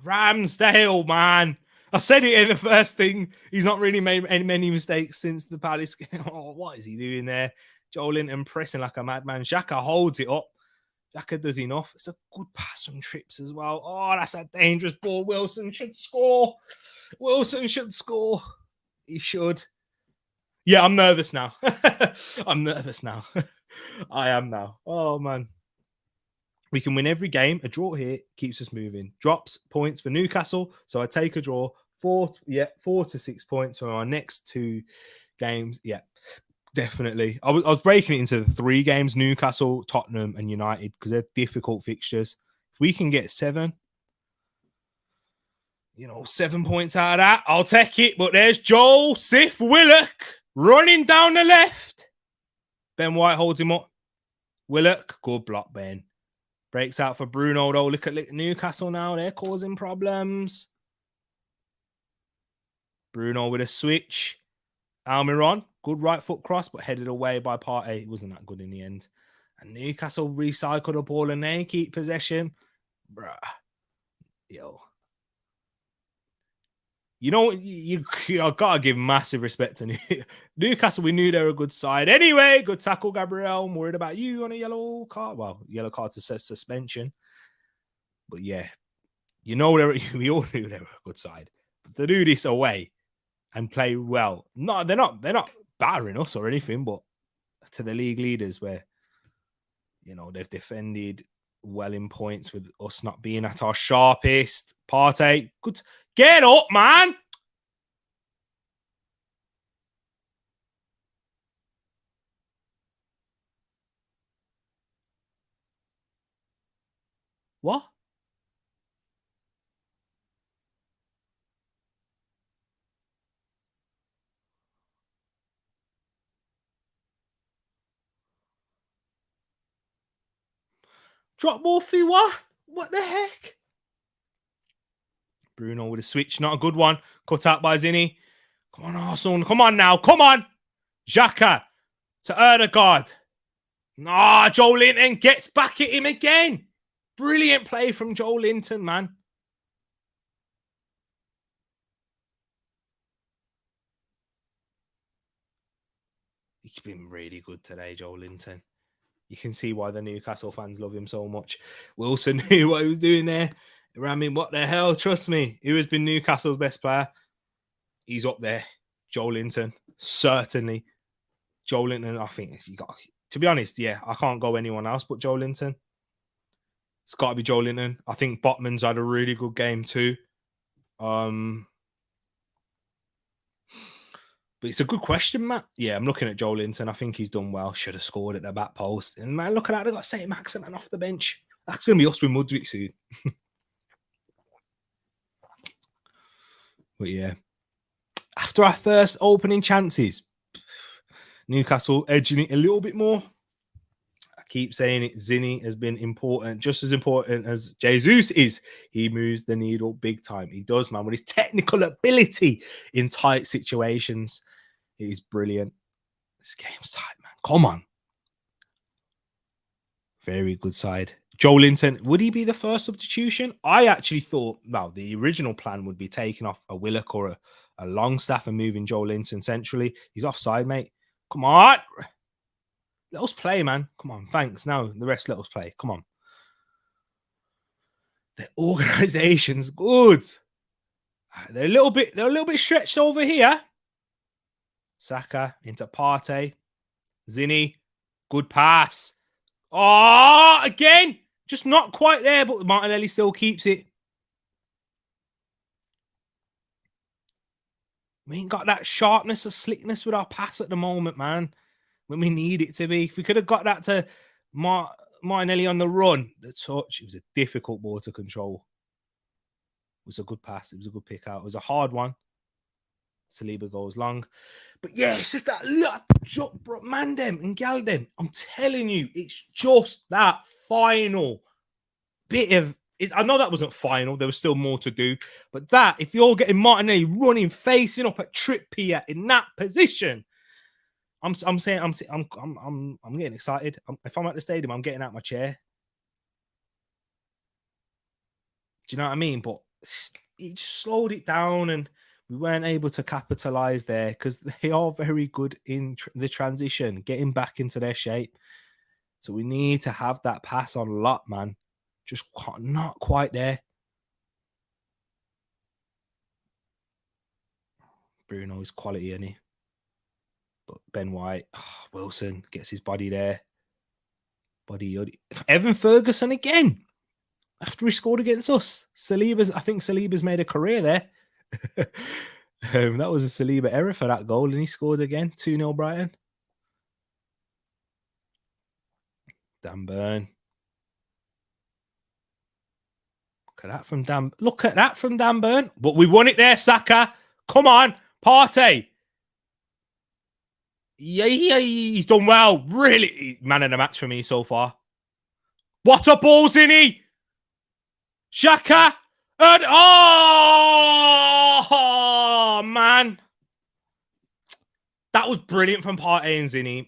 Ramsdale, man. I said it in the first thing. He's not really made many mistakes since the Palace game. Oh, what is he doing there? Joe Linton pressing like a madman. Xhaka holds it up. Xhaka does enough. It's a good pass from Trips as well. Oh, that's a dangerous ball. Wilson should score. Wilson should score. He should. Yeah, I'm nervous now. I'm nervous now. I am now. Oh, man. We can win every game. A draw here keeps us moving. Drops points for Newcastle. So I take a draw. 4 to 6 points from our next 2 games. Yeah, definitely. I was breaking it into the 3 games: Newcastle, Tottenham, and United, because they're difficult fixtures. If we can get 7, 7 points out of that, I'll take it. But there's Joseph Willock running down the left. Ben White holds him up. Willock, good block, Ben. Breaks out for Bruno, though. Look at Newcastle now. They're causing problems. Bruno with a switch. Almiron, good right foot cross, but headed away by Partey. It wasn't that good in the end. And Newcastle recycled the ball and they keep possession. Bruh. Yo. You got to give massive respect to Newcastle. We knew they were a good side. Anyway, good tackle, Gabriel. I'm worried about you on a yellow card. Well, yellow card to suspension. But yeah, we all knew they were a good side. But to do this away and play well, they're not battering us or anything, but to the league leaders where, they've defended well in points with us not being at our sharpest. Partey, good. Get up, man. What? Drop ball fee, what? What the heck? Bruno with a switch, not a good one. Cut out by Zinni. Come on, Arsenal. Come on now. Come on. Xhaka to Erdegaard. Nah, Joe Linton gets back at him again. Brilliant play from Joe Linton, man. He's been really good today, Joe Linton. You can see why the Newcastle fans love him so much. Wilson knew what he was doing there. I mean, what the hell? Trust me. Who has been Newcastle's best player? He's up there. Joe Linton. Certainly. Joe Linton, I think he got. To be honest, yeah, I can't go anyone else but Joe Linton. It's got to be Joe Linton. I think Botman's had a really good game too. But it's a good question, Matt. Yeah, I'm looking at Joe Linton. I think he's done well. Should have scored at the back post. And man, look at that. They've got St. Maximin off the bench. That's going to be us with Mudrick soon. But yeah. After our first opening chances, Newcastle edging it a little bit more. I keep saying it. Zinni has been important, just as important as Jesus is. He moves the needle big time. He does, man. With his technical ability in tight situations, it is brilliant. This game's tight, man. Come on. Very good side. Joe Linton, would he be the first substitution? I actually thought, well, the original plan would be taking off a Willock or a Longstaff and moving Joe Linton centrally. He's offside, mate. Come on. Let us play, man. Come on. Thanks. Now the rest let us play. Come on. The organization's good. They're a little bit stretched over here. Saka into Partey. Zinni. Good pass. Oh, again. Just not quite there, but Martinelli still keeps it. We ain't got that sharpness or slickness with our pass at the moment, man. When we need it to be. If we could have got that to Martinelli on the run, the touch, it was a difficult ball to control. It was a good pass. It was a good pick out. It was a hard one. Saliba goes long. But yeah, it's just that look, Mandem and Galdem. I'm telling you, it's just that final bit of it. I know that wasn't final. There was still more to do. But that, if you're getting Martinelli running, facing up at Trippier in that position, I'm getting excited. If I'm at the stadium, I'm getting out my chair. Do you know what I mean? But he just slowed it down and we weren't able to capitalize there because they are very good in the transition, getting back into their shape. So we need to have that pass on lot, man. Just not quite there. Bruno is quality, isn't he? But Ben White, Wilson gets his body there. Evan Ferguson again. After he scored against us. I think Saliba's made a career there. That was a Saliba error for that goal, and he scored again. 2-0 Brighton. Dan Burn. Look at that from Dan Burn. But we won it there, Saka. Come on, Partey. Yeah, he's done well. Really, man of the match for me so far. What a ball, Zinni! Xhaka! And oh, man. That was brilliant from Partey and Zinni.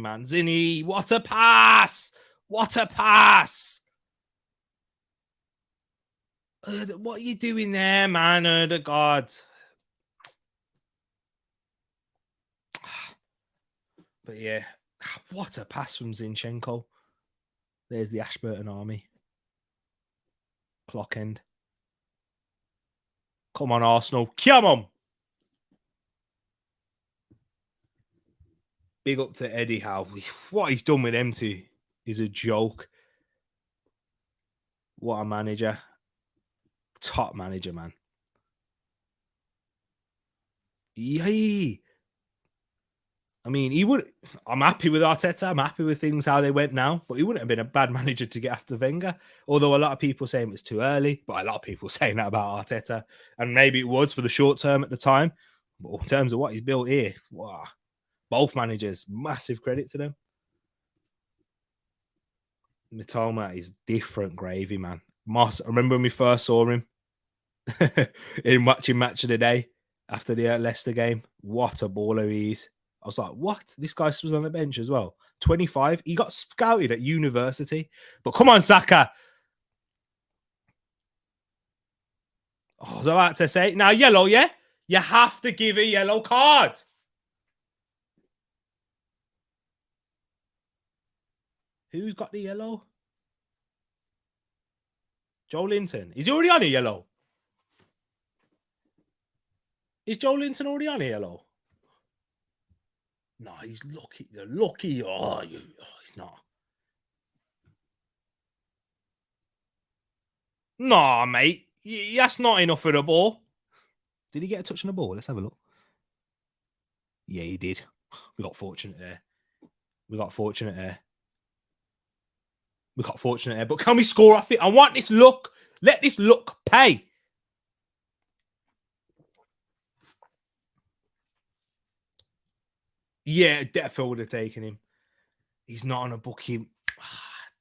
Man. Zinni, what a pass! What a pass! What are you doing there, man? God. But yeah, what a pass from Zinchenko. There's the Ashburton army. Clock end. Come on, Arsenal. Come on. Big up to Eddie Howe. What he's done with them two is a joke. What a manager. Top manager, man. Yay. I mean, I'm happy with Arteta. I'm happy with things, how they went now. But he wouldn't have been a bad manager to get after Wenger. Although a lot of people saying it was too early. But a lot of people saying that about Arteta. And maybe it was for the short term at the time. But in terms of what he's built here, wow. Both managers, massive credit to them. Mitoma is different gravy, man. Moss, I remember when we first saw him in watching Match of the Day after the Leicester game. What a baller he is. I was like, what? This guy was on the bench as well. 25. He got scouted at university. But come on, Saka. I was about to say, now yellow, yeah? You have to give a yellow card. Who's got the yellow? Joe Linton. Is he already on a yellow? Is Joe Linton already on a yellow? No, he's lucky. They're lucky. He's not. Nah, mate. That's not enough for the ball. Did he get a touch on the ball? Let's have a look. Yeah, he did. We got fortunate there. But can we score off it? I want this look. Let this look pay. Yeah, definitely would have taken him. He's not on a booking.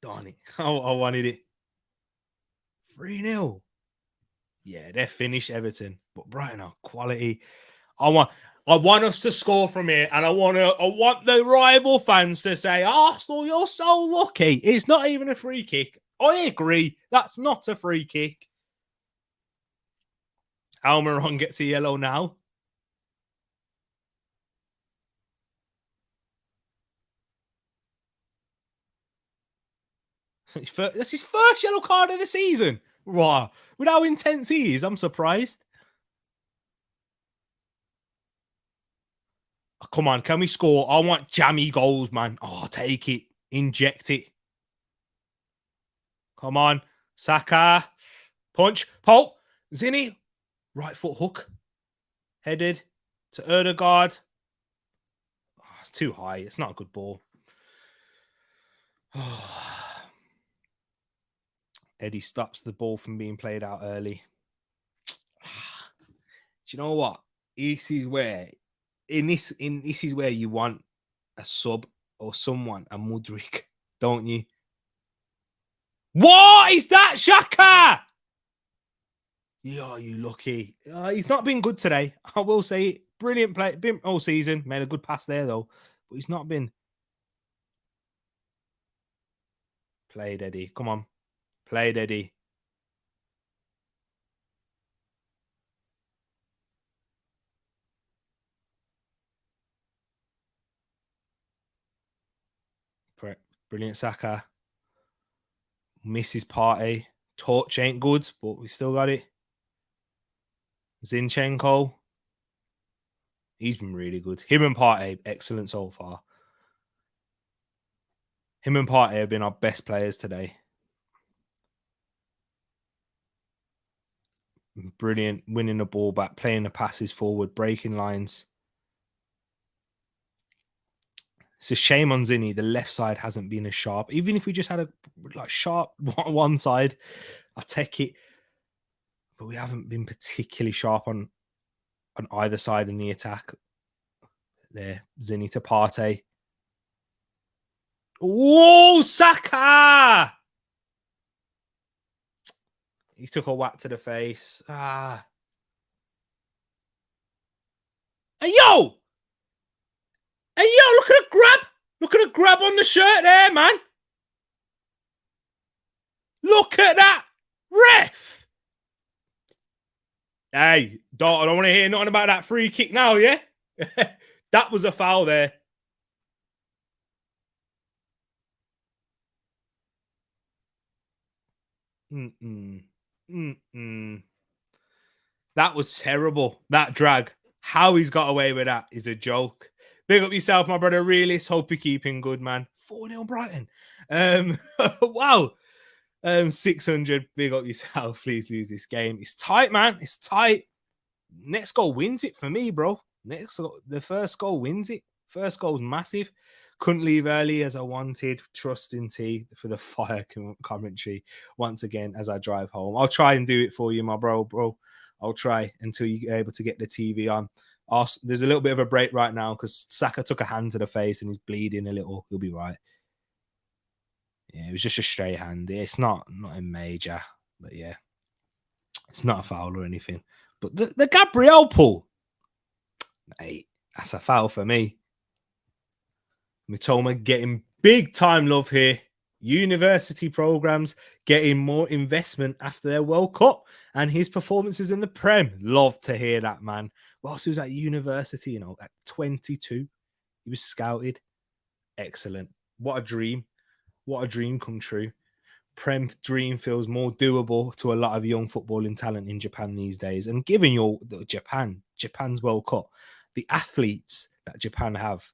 Darn it. I wanted it. 3-0. Yeah, they're finished, Everton. But Brighton are quality. I want I want us to score from here, and I want the rival fans to say, Arsenal, you're so lucky. It's not even a free kick. I agree. That's not a free kick. Almiron gets a yellow now. That's his first yellow card of the season. Wow. With how intense he is, I'm surprised. Oh, come on, can we score? I want jammy goals, man. Oh, take it. Inject it. Come on. Saka. Punch. Pope. Zinni. Right foot hook. Headed to Erdegaard. Oh, it's too high. It's not a good ball. Eddie stops the ball from being played out early. Do you know what? This is where this is where you want a sub or someone, a Mudryk, don't you? What is that, Shaka? Yeah, you lucky. He's not been good today. I will say it. Brilliant play. Been all season. Made a good pass there, though. But he's not been played, Eddie. Come on. Played, Eddie. Brilliant Saka. Misses party. Torch ain't good, but we still got it. Zinchenko. He's been really good. Him and Partey, excellent so far. Him and Partey have been our best players today. Brilliant. Winning the ball back, playing the passes forward, breaking lines. It's a shame on Zinni. The left side hasn't been as sharp. Even if we just had a sharp one side, I'll take it. But we haven't been particularly sharp on either side in the attack. There, Zinni to Partey. Whoa, Saka! He took a whack to the face. Hey, yo! Hey, yo, look at a grab! Look at a grab on the shirt there, man! Look at that! Ref! Hey, I don't want to hear nothing about that free kick now, yeah? That was a foul there. That was terrible. That drag. How he's got away with that is a joke. Big up yourself, my brother. Realist. Hope you're keeping good, man. 4-0 Brighton. Wow. 600. Big up yourself. Please lose this game. It's tight, man. It's tight. Next goal wins it for me, bro. The first goal wins it. First goal's massive. Couldn't leave early as I wanted. Trusting T for the fire commentary once again as I drive home. I'll try and do it for you, my bro. I'll try until you're able to get the TV on. There's a little bit of a break right now because Saka took a hand to the face and he's bleeding a little. He'll be right. Yeah, it was just a straight hand. It's not a major, but yeah, it's not a foul or anything. But the Gabriel pull, mate, that's a foul for me. Mitoma getting big time love here. University programs getting more investment after their World Cup and his performances in the Prem. Love to hear that, man. Whilst he was at university, at 22, he was scouted. Excellent. What a dream. What a dream come true. Prem dream feels more doable to a lot of young footballing talent in Japan these days. And given Japan's World Cup, the athletes that Japan have,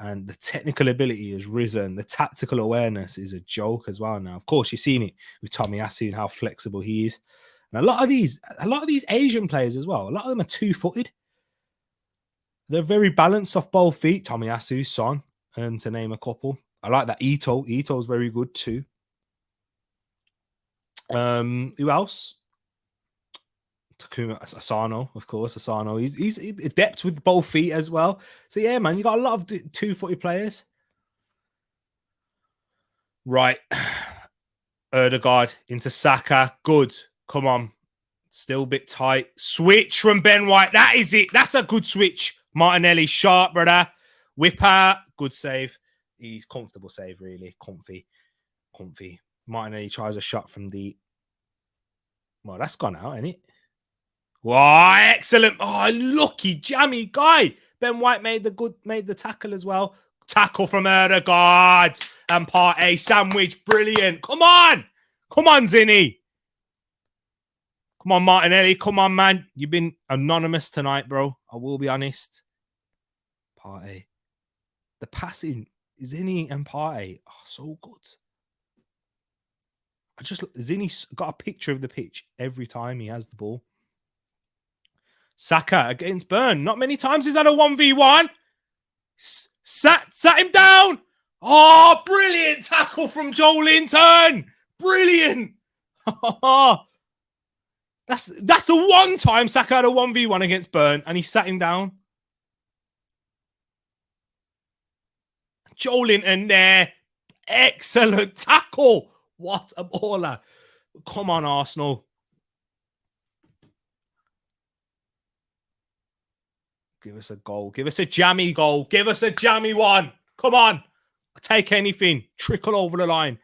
and the technical ability has risen. The tactical awareness is a joke as well now. Of course, you've seen it with Tomiyasu and how flexible he is. And a lot of these Asian players as well, a lot of them are two-footed. They're very balanced off both feet. Tomiyasu, Son, to name a couple. I like that. Ito's very good too. Who else? Takuma Asano, of course. Asano. He's adept with both feet as well. So yeah, man, you got a lot of 2-footed players. Right. Erdegaard into Saka. Good. Come on. Still a bit tight. Switch from Ben White. That is it. That's a good switch. Martinelli, sharp, brother. Whip out. Good save. He's comfortable save, really. Comfy. Martinelli tries a shot from deep. Well, that's gone out, ain't it? Wow, excellent. Oh, lucky jammy guy. Ben White made the tackle as well. Tackle from Erdegaard. And Partey sandwich. Brilliant. Come on, Zinny. Come on, Martinelli. Come on, man. You've been anonymous tonight, bro. I will be honest. Partey. The passing, Zinny and Partey are so good. Zinny's got a picture of the pitch every time he has the ball. Saka against Burn. Not many times he's had a 1v1. Sat him down. Oh, brilliant tackle from Joe Linton. Brilliant. That's the one time Saka had a 1v1 against Burn and he sat him down. Joe Linton there. Excellent tackle. What a baller. Come on, Arsenal. Give us a goal. Give us a jammy goal. Give us a jammy one. Come on. I'll take anything. Trickle over the line.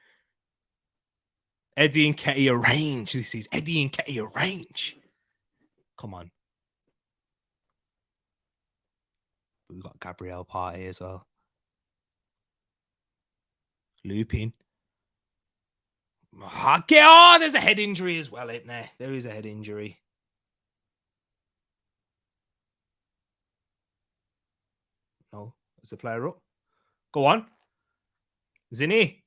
Eddie and Nketiah range. This is Eddie and Nketiah range. Come on. We've got Gabriel Partey as well. Looping. Oh, there's a head injury as well, isn't there? There is a head injury. No, there's a player up. Go on. Zinny.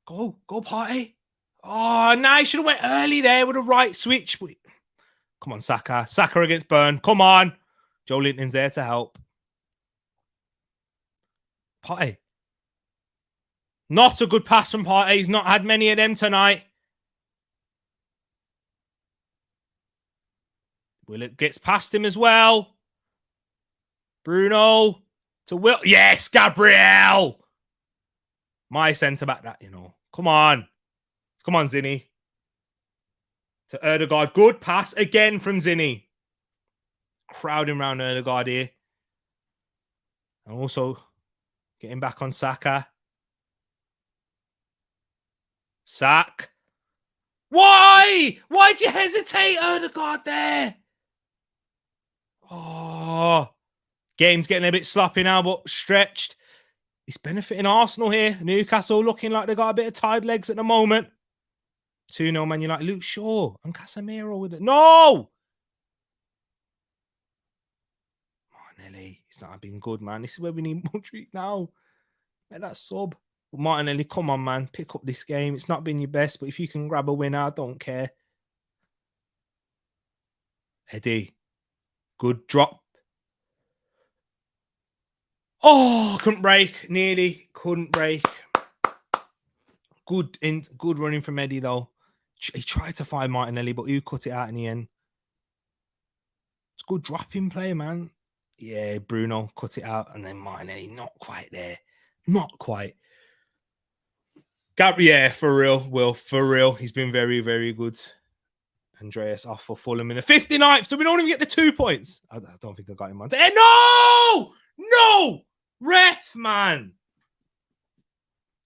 Go Partey. Oh, no, he should have went early there with a right switch. Come on, Saka. Saka against Burn. Come on. Joe Linton's there to help. Partey. Not a good pass from Partey. He's not had many of them tonight. Willett gets past him as well. Bruno to Will. Yes, Gabriel. My centre-back, that, you know. Come on. Come on, Zinny. To Erdegaard. Good pass again from Zinny. Crowding around Erdegaard here. And also getting back on Saka. Sack. Why? Why'd you hesitate, Erdegaard, there? Oh. Game's getting a bit sloppy now, but stretched. It's benefiting Arsenal here. Newcastle looking like they got a bit of tired legs at the moment. 2-0 Man United. Luke Shaw and Casemiro with it. No! Martinelli. It's not been good, man. This is where we need Modric now. Make that sub. But Martinelli, come on, man. Pick up this game. It's not been your best, but if you can grab a winner, I don't care. Eddie. Good drop. Oh, couldn't break. Nearly couldn't break. Good running from Eddie, though. He tried to find Martinelli, but who cut it out in the end? It's good dropping play, man. Yeah, Bruno cut it out, and then Martinelli not quite there. Not quite. Yeah, for real, Will, for real. He's been very, very good. Andreas off for Fulham in the 59th, so we don't even get the 2 points. I don't think I got him on. No! No! Ref, man.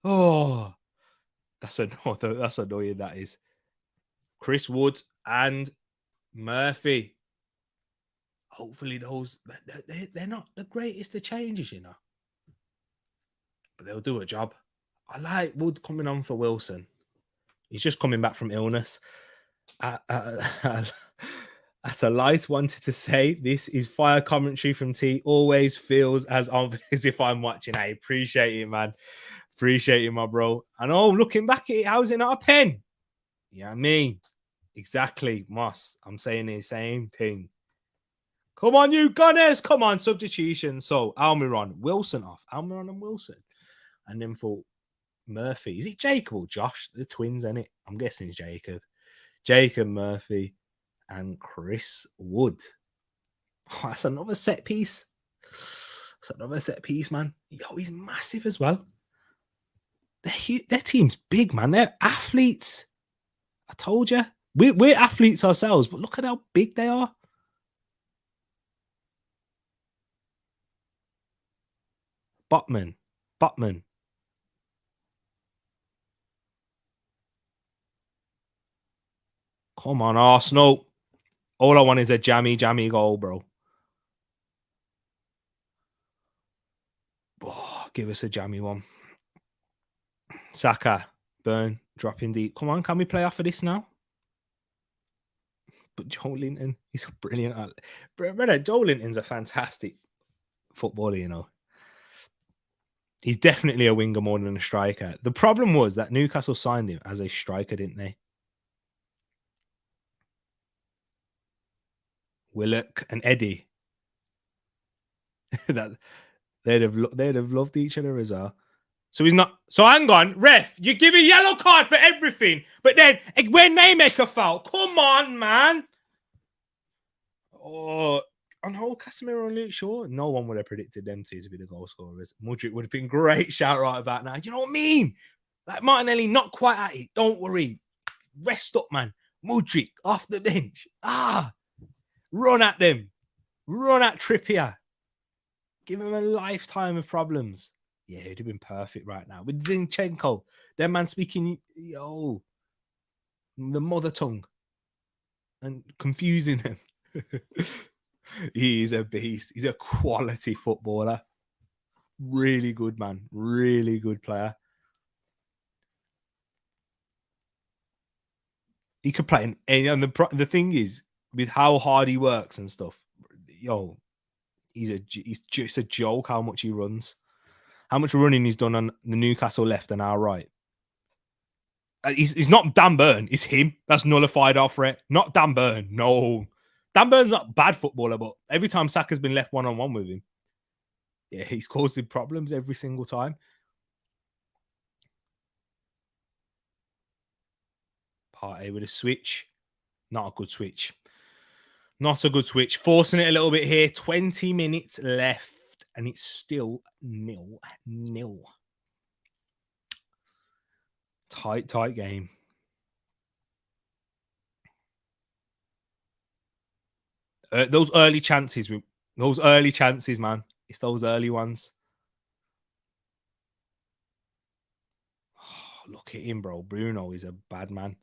Oh, that's annoying, that is. Chris Wood and Murphy. Hopefully they're not the greatest of changes, you know. But they'll do a job. I like Wood coming on for Wilson. He's just coming back from illness. At a light wanted to say, this is fire commentary from T. Always feels as if I'm watching. I appreciate it, man. Appreciate it, my bro. And looking back at it, how's it not a pen? Yeah, I mean, exactly, Moss. I'm saying the same thing. Come on, you Gunners. Come on, substitution. So, Almiron, Wilson off. Almiron and Wilson. And then for Murphy. Is it Jacob or Josh? The twins, isn't it? I'm guessing it's Jacob. Jacob Murphy, and Chris Wood. Oh, that's another set piece. That's another set piece, man. Yo, he's massive as well. Their team's big, man. They're athletes. I told you. We're athletes ourselves, but look at how big they are. Botman. Come on, Arsenal. All I want is a jammy goal, bro. Oh, give us a jammy one. Saka, Burn, dropping deep. Come on, can we play off of this now? But Joe Linton, he's brilliant. Brother, Joe Linton's a fantastic footballer, you know. He's definitely a winger more than a striker. The problem was that Newcastle signed him as a striker, didn't they? Willock and Eddie. that they'd have loved each other as well. So he's not. So hang on, ref. You give a yellow card for everything, but then when they make a foul, come on, man. Oh, on hold Casemiro and Luke Shaw, no one would have predicted them two to be the goal scorers. Mudryk would have been great shout right about now. You know what I mean? Like Martinelli, not quite at it. Don't worry. Rest up, man. Mudryk off the bench. Run at them. Run at Trippier. Give him a lifetime of problems. Yeah, it'd have been perfect right now. With Zinchenko, that man speaking, the mother tongue and confusing him. He's a beast. He's a quality footballer. Really good, man. Really good player. He could play in any. And the thing is, with how hard he works and stuff, he's just a joke how much he runs. How much running he's done on the Newcastle left and our right. He's not Dan Burn. It's him. That's nullified our threat. Not Dan Burn. No. Dan Burn's not a bad footballer, but every time Saka's been left one-on-one with him, yeah, he's caused him problems every single time. Partey with a switch. Not a good switch. Not a good switch. Forcing it a little bit here. 20 minutes left, and it's still 0-0. Tight game. Those early chances, man. It's those early ones. Oh, look at him, bro. Bruno is a bad man.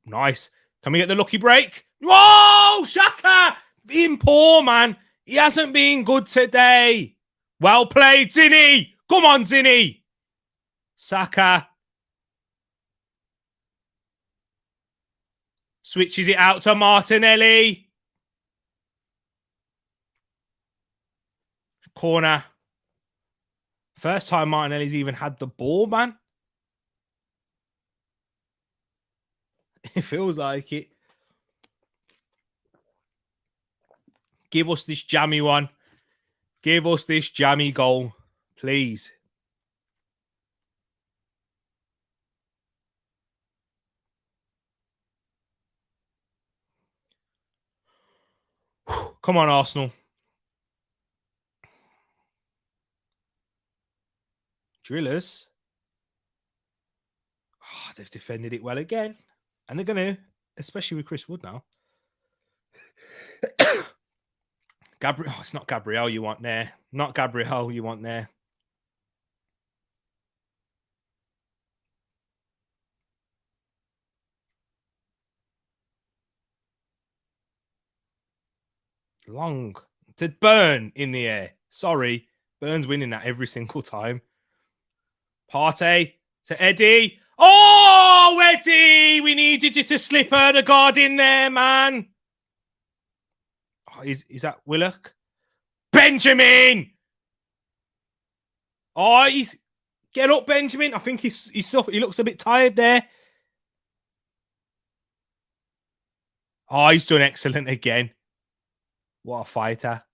Nice. Can we get the lucky break? Whoa, Xhaka! Being poor, man. He hasn't been good today. Well played, Zinny. Come on, Zinny. Saka. Switches it out to Martinelli. Corner. First time Martinelli's even had the ball, man. It feels like it. Give us this jammy one. Give us this jammy goal, please. Come on, Arsenal. Drillers. Oh, they've defended it well again. And they're going to, especially with Chris Wood now. Gabriel. Oh, it's not Gabriel you want there. Not Gabriel you want there. Long to Burn in the air. Sorry. Burn's winning that every single time. Partey to Eddie. Oh, Eddie! We needed you to slip Erdegaard in there, man. Oh, is that Willock? Benjamin! Oh, get up, Benjamin. I think he looks a bit tired there. Oh, he's done excellent again. What a fighter.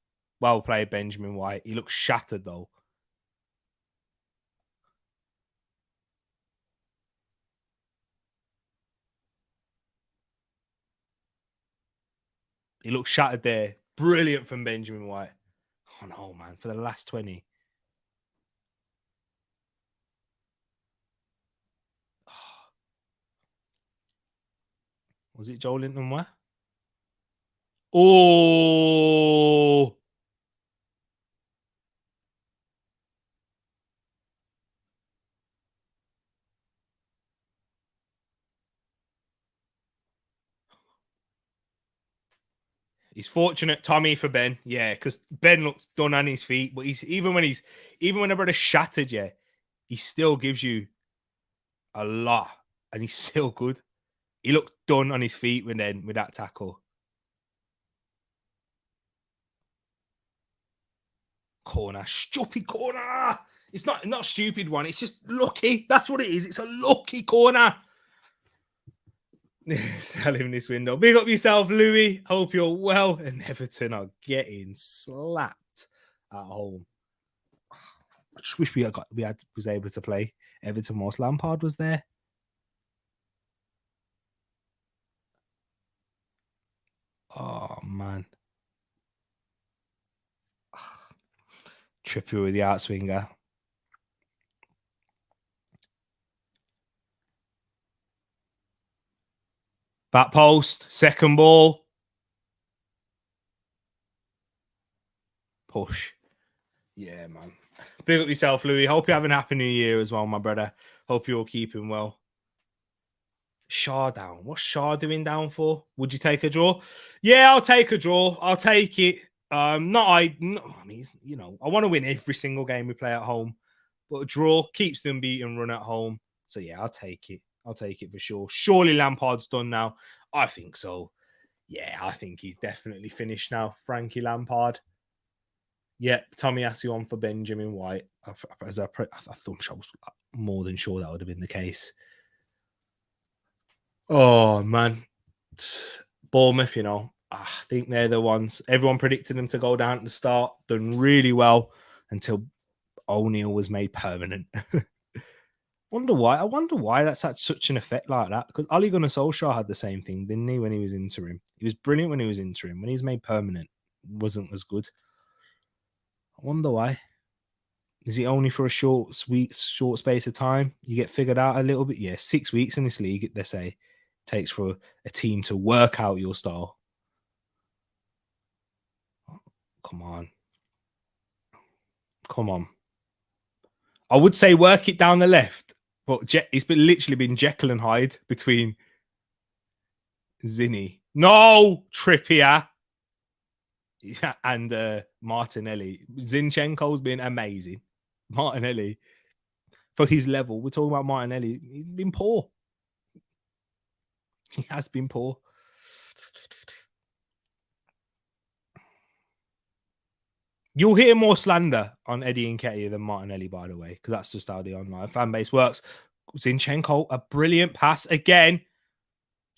Well played, Benjamin White. He looks shattered, though. He looks shattered there. Brilliant from Benjamin White. Oh no, man! For the last 20. Was it Joe Linton? Where? Oh, he's fortunate, Tommy, for Ben. Yeah, because Ben looks done on his feet, but he's even when the brother shattered, yeah, he still gives you a lot, and he's still good. He looked done on his feet with that tackle. Corner, stupid corner. It's not a stupid one. It's just lucky. That's what it is. It's a lucky corner. Sell him this window. Big up yourself, Louis. Hope you're well. And Everton are getting slapped at home. I just wish we was able to play Everton whilst Lampard was there. Oh man. Trippier with the outswinger. Back post, second ball. Push. Yeah, man. Big up yourself, Louis. Hope you're having a happy new year as well, my brother. Hope you're all keeping well. Shaw down. What's Shaw doing down for? Would you take a draw? Yeah, I'll take a draw. I'll take it. I mean, you know, I want to win every single game we play at home, but a draw keeps them beaten run at home. So yeah, I'll take it. I'll take it for sure. Surely Lampard's done now. I think so. Yeah, I think he's definitely finished now. Frankie Lampard. Yeah, Tommy Asu on for Benjamin White. I was more than sure that would have been the case. Oh man, Bournemouth, you know, I think they're the ones. Everyone predicted them to go down at the start, done really well until O'Neill was made permanent. Wonder why? I wonder why that's had such an effect like that. Because Ole Gunnar Solskjaer had the same thing, didn't he? When he was interim, he was brilliant when he was interim. When he's made permanent, wasn't as good. I wonder why. Is it only for a short space of time? You get figured out a little bit. Yeah, 6 weeks in this league, they say, takes for a team to work out your style. Come on. Come on. I would say work it down the left, but it's literally been Jekyll and Hyde between Zinni. No, Trippier. And Martinelli. Zinchenko's been amazing. Martinelli, for his level, we're talking about Martinelli. He's been poor. He has been poor. You'll hear more slander on Eddie Nketiah than Martinelli, by the way, because that's just how the online fan base works. Zinchenko, a brilliant pass again.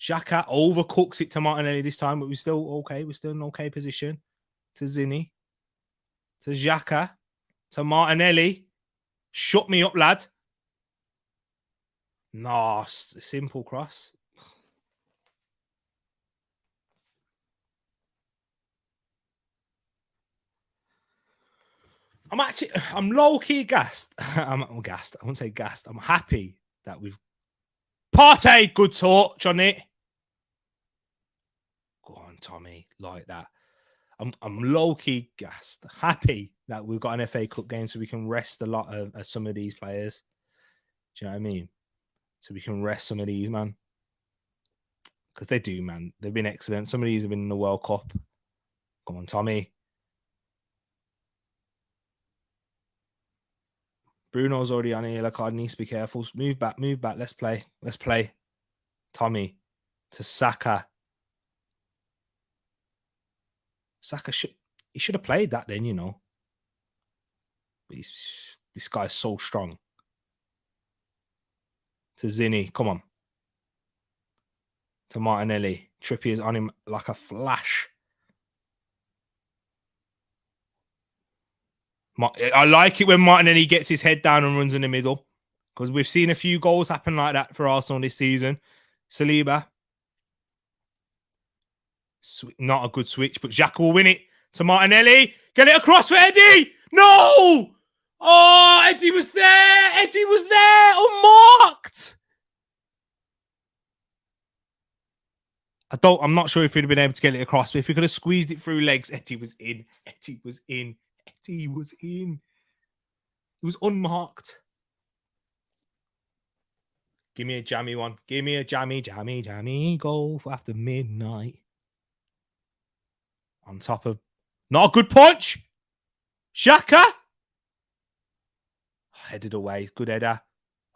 Xhaka overcooks it to Martinelli this time, but we're still okay. We're still in an okay position. To Zinni. To Xhaka. To Martinelli. Shut me up, lad. No, simple cross. I'm low-key gassed. I'm gassed. I won't say gassed. I'm happy that we've Partey, good touch on it. Go on, Tommy, like that. I'm low-key gassed. Happy that we've got an FA Cup game so we can rest a lot of some of these players. Do you know what I mean? So we can rest some of these, man. Because they do, man. They've been excellent. Some of these have been in the World Cup. Come on, Tommy. Bruno's already on a yellow card. Needs to be careful. Move back. Let's play. Tommy to Saka. Saka should have played that then, you know. But this guy's so strong. To Zinni, come on. To Martinelli. Trippier's on him like a flash. I like it when Martinelli gets his head down and runs in the middle, because we've seen a few goals happen like that for Arsenal this season. Saliba. Not a good switch, but Xhaka will win it to Martinelli. Get it across for Eddie. No! Oh, Eddie was there. Eddie was there. Unmarked. I'm not sure if he'd have been able to get it across, but if he could have squeezed it through legs, Eddie was in. Eddie was in. Eddie was in. It was unmarked. Give me a jammy one. Give me a jammy goal for after midnight. On top of... Not a good punch. Xhaka. Headed away. Good header.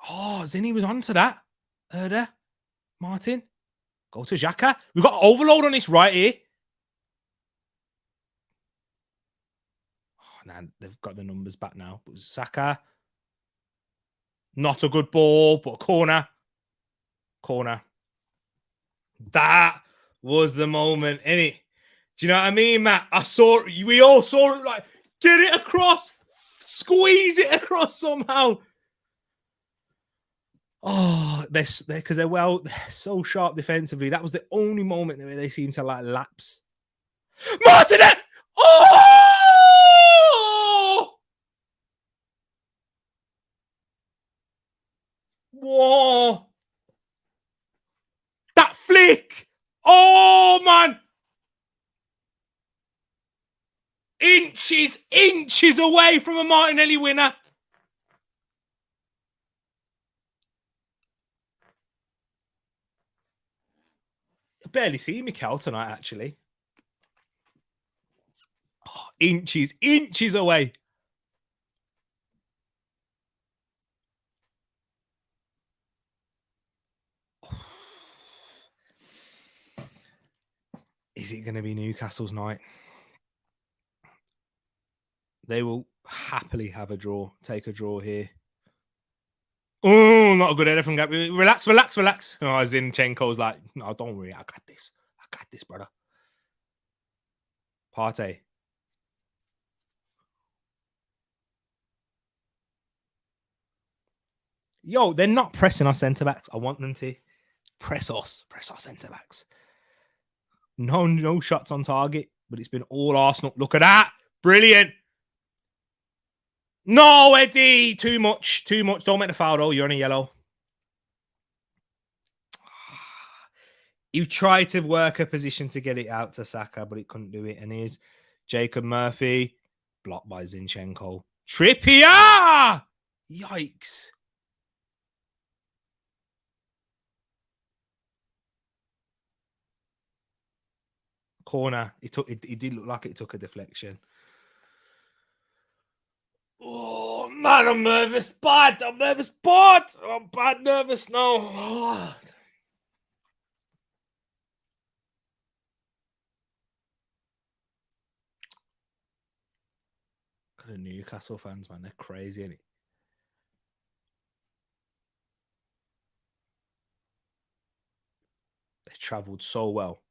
Oh, Zinni was onto that. Header. Martin. Go to Xhaka. We've got overload on this right here. Oh, nah, they've got the numbers back now. But Saka. Not a good ball, but a corner. Corner. That was the moment, innit? Do you know what I mean, Matt? We all saw it, like, get it across. Squeeze it across somehow. Oh, they're so sharp defensively. That was the only moment where they seem to like lapse. Martinez! Oh! Whoa! That flick! Oh man! Inches away from a Martinelli winner. I barely see Mikel tonight, actually. Oh, inches away. Is it going to be Newcastle's night? They will happily have a draw. Take a draw here. Oh, not a good header from Gabby. Relax. Oh, Zinchenko's like, no, don't worry. I got this, brother. Partey. Yo, they're not pressing our centre-backs. I want them to press our centre-backs. No shots on target, but it's been all Arsenal. Look at that. Brilliant. No, Eddie. Too much. Don't make the foul, though. You're on a yellow. You tried to work a position to get it out to Saka, but it couldn't do it. And here's Jacob Murphy. Blocked by Zinchenko. Trippier! Yikes. Corner. It did look like it took a deflection. Oh, man, I'm nervous. Bad. I'm nervous. Bad. I'm bad nervous now. Oh. Look at the Newcastle fans, man. They're crazy, innit? They travelled so well.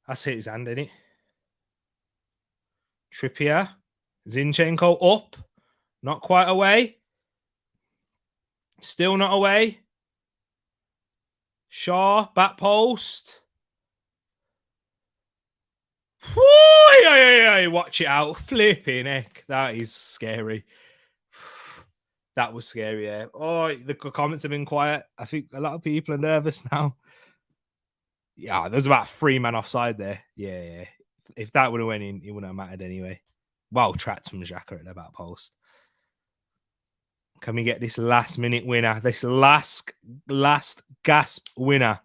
That's hit his hand, innit? Trippier. Zinchenko up. Not quite away. Still not away. Shaw, back post. Watch it out. Flipping heck. That is scary. That was scary, yeah. Oh, the comments have been quiet. I think a lot of people are nervous now. Yeah, there's about 3 men offside there. Yeah. If that would have went in, it wouldn't have mattered anyway. Well tracked from Xhaka at the back post. Can we get this last minute winner? This last gasp winner.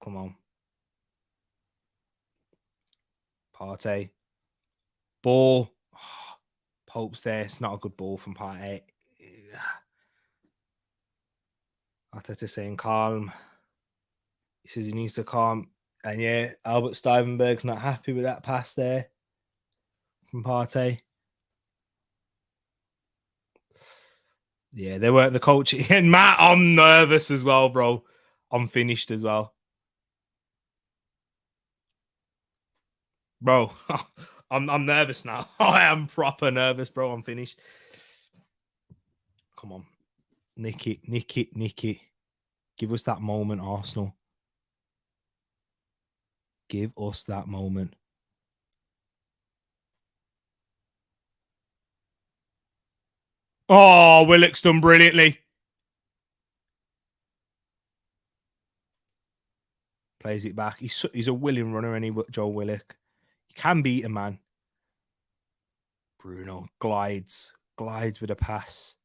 Come on. Partey. Ball. Oh, Pope's there. It's not a good ball from Partey. Arteta saying calm. He says he needs to calm. And yeah, Albert Stuyvenberg's not happy with that pass there from Partey. Yeah, they weren't the coach. And Matt, I'm nervous as well, bro. I'm finished as well. Bro, I'm nervous now. I am proper nervous, bro. I'm finished. Come on. Nick it. Give us that moment, Arsenal. Give us that moment. Oh, Willock's done brilliantly. Plays it back. He's a willing runner, any Joe Willock. He can beat a man. Bruno glides with a pass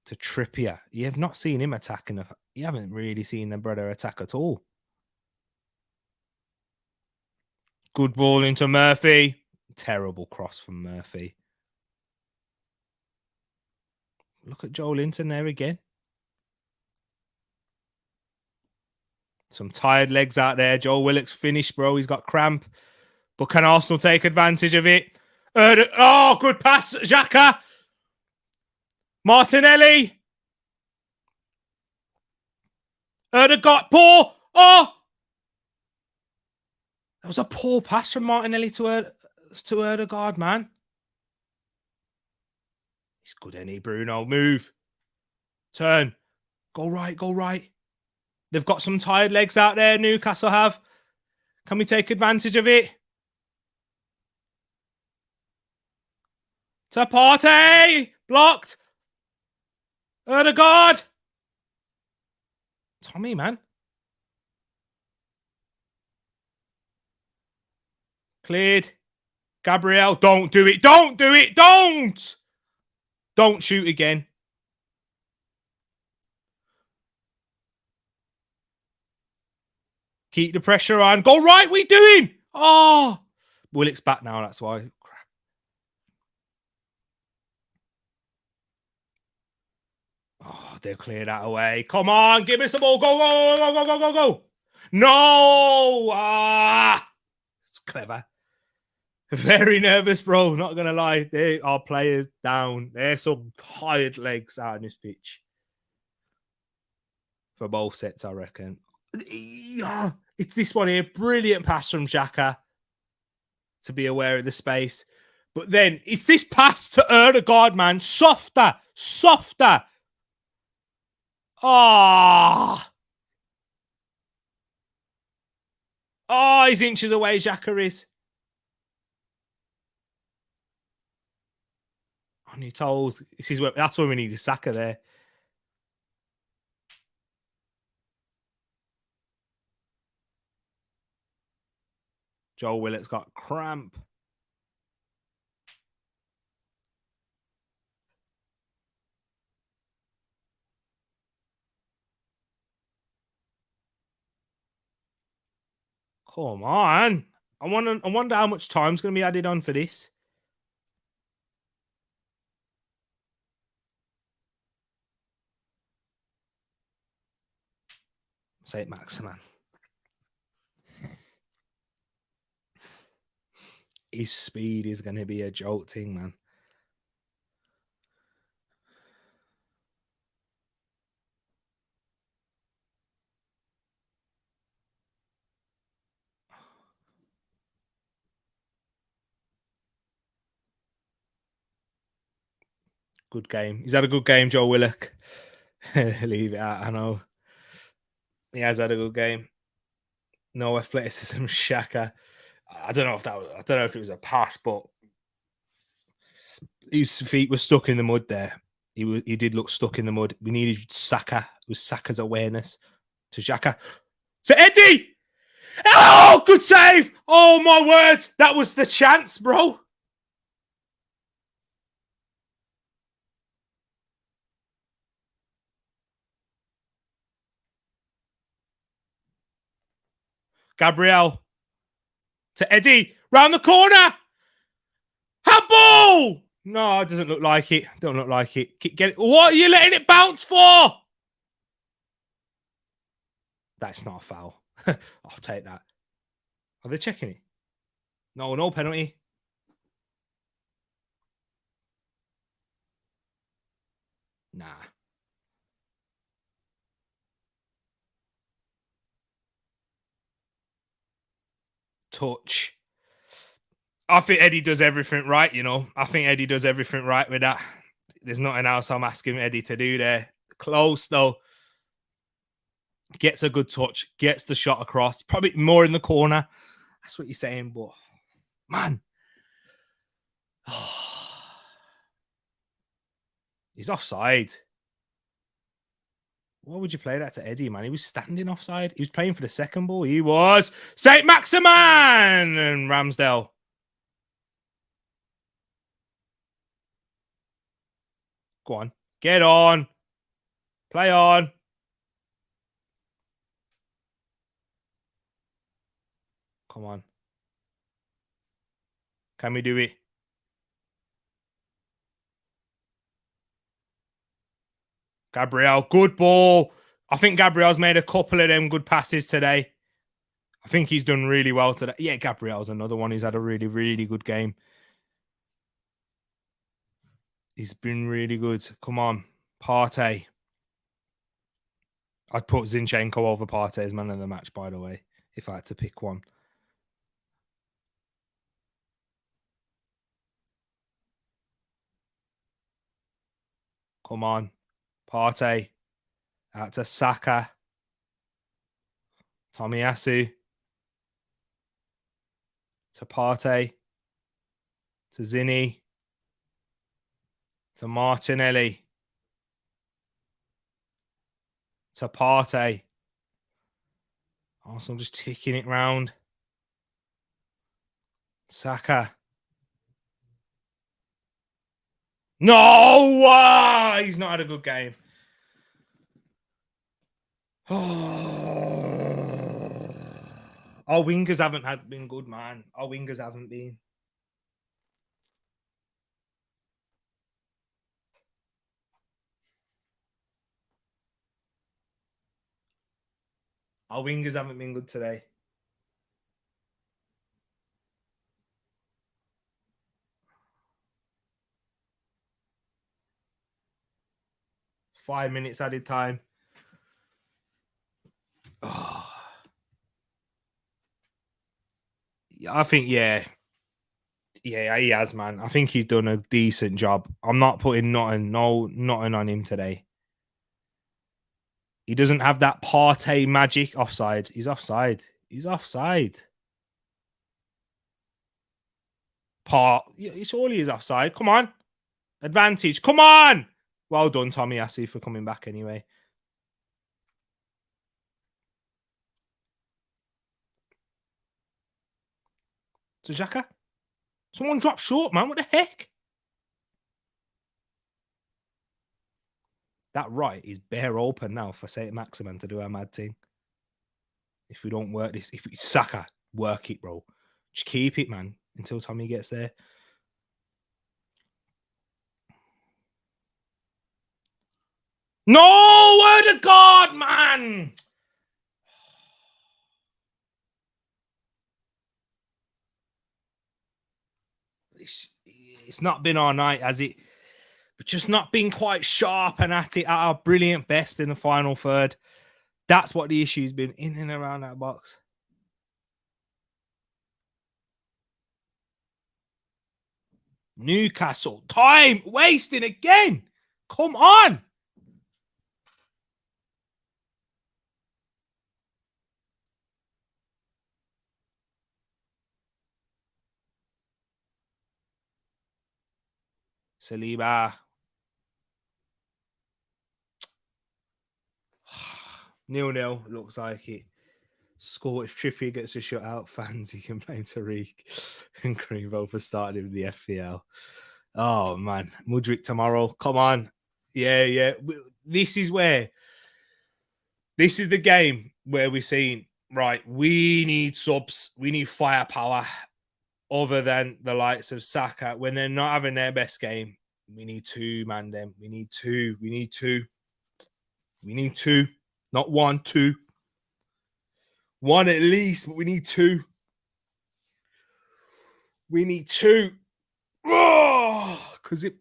to Trippier. You have not seen him attacking. You haven't really seen the brother attack at all. Good ball into Murphy. Terrible cross from Murphy. Look at Joel Linton there again. Some tired legs out there. Joel Willock's finished, bro. He's got cramp. But can Arsenal take advantage of it? Oh, good pass. Xhaka. Martinelli. got poor. Oh! That was a poor pass from Martinelli to Ødegaard, man. He's good, ain't he, Bruno? Move. Turn. Go right. They've got some tired legs out there, Newcastle have. Can we take advantage of it? To Partey! Blocked! Ødegaard! Tommy, man. Cleared. Gabriel, don't do it. Don't do it. Don't! Don't shoot again. Keep the pressure on. Go right, what are you doing? Oh! Willock's back now, that's why. Crap. Oh, they'll clear that away. Come on, give me some ball. Go. No! Ah! It's clever. Very nervous, bro. Not going to lie. They are players down. There's some tired legs out on this pitch. For both sets, I reckon. It's this one here. Brilliant pass from Xhaka to be aware of the space. But then it's this pass to Ødegaard, man. Softer. Oh, he's inches away, Xhaka is. On your toes. That's where we need a Saka there. Joel Willock's got cramp. Come on. I wonder how much time's going to be added on for this. St. Maximan. His speed is going to be a jolting, man. Good game. He's had a good game, Joe Willock. Leave it out. I know. He has had a good game. No athleticism, Xhaka. I don't know if it was a pass, but his feet were stuck in the mud there. He did look stuck in the mud. We needed Saka. It was Saka's awareness to Xhaka. To Eddie! Oh, good save! Oh, my word. That was the chance, bro. Gabriel. To Eddie. Round the corner. Handball! No, it doesn't look like it. Don't look like it. Get it. What are you letting it bounce for? That's not a foul. I'll take that. Are they checking it? No penalty. Nah. Touch. I think Eddie does everything right, you know. I think Eddie does everything right with that. There's nothing else I'm asking Eddie to do there. Close, though. Gets a good touch, gets the shot across, probably more in the corner. That's what you're saying, but man. He's offside. Why would you play that to Eddie, man? He was standing offside. He was playing for the second ball. He was. St. Maximan and Ramsdale. Go on. Get on. Play on. Come on. Can we do it? Gabriel, good ball. I think Gabriel's made a couple of them good passes today. I think he's done really well today. Yeah, Gabriel's another one. He's had a really, really good game. He's been really good. Come on. Partey. I'd put Zinchenko over Partey as man of the match, by the way, if I had to pick one. Come on. Partey. Out to Saka. Tomiyasu. To Partey. To Zinni. To Martinelli. To Partey. Arsenal just ticking it round. Saka. No! He's not had a good game. Our wingers haven't been good, man. Our wingers haven't been. Our wingers haven't been good today. Five minutes added time. Oh. I think, yeah, he has, man. I think he's done a decent job. I'm not putting nothing on him today. He doesn't have that Partey magic. Offside. He's offside. He's offside. It's all he is offside. Come on. Advantage. Come on. Well done, Tomiyasu, for coming back anyway. To Xhaka. Someone dropped short, man. What the heck? That right is bare open now for St. Maximan to do a mad thing. If we don't work this, if we Saka, work it, bro. Just keep it, man, until Tommy gets there. No, word of God, man. It's not been our night, has it? But just not been quite sharp and at it at our brilliant best in the final third. That's what the issue's been, in and around that box. Newcastle, time wasting again. Come on. Saliba. 0-0 looks like it. Score if Trippier gets a shutout, fans, you can blame Tereak and Greenville for starting with the FPL. Oh man, Mudryk tomorrow. Come on. Yeah. This is the game where we're saying, right, we need subs, we need firepower other than the likes of Saka. When they're not having their best game, we need two, man. Them. We need two. Not one, two. One at least, but we need two. We need two. Oh, because it.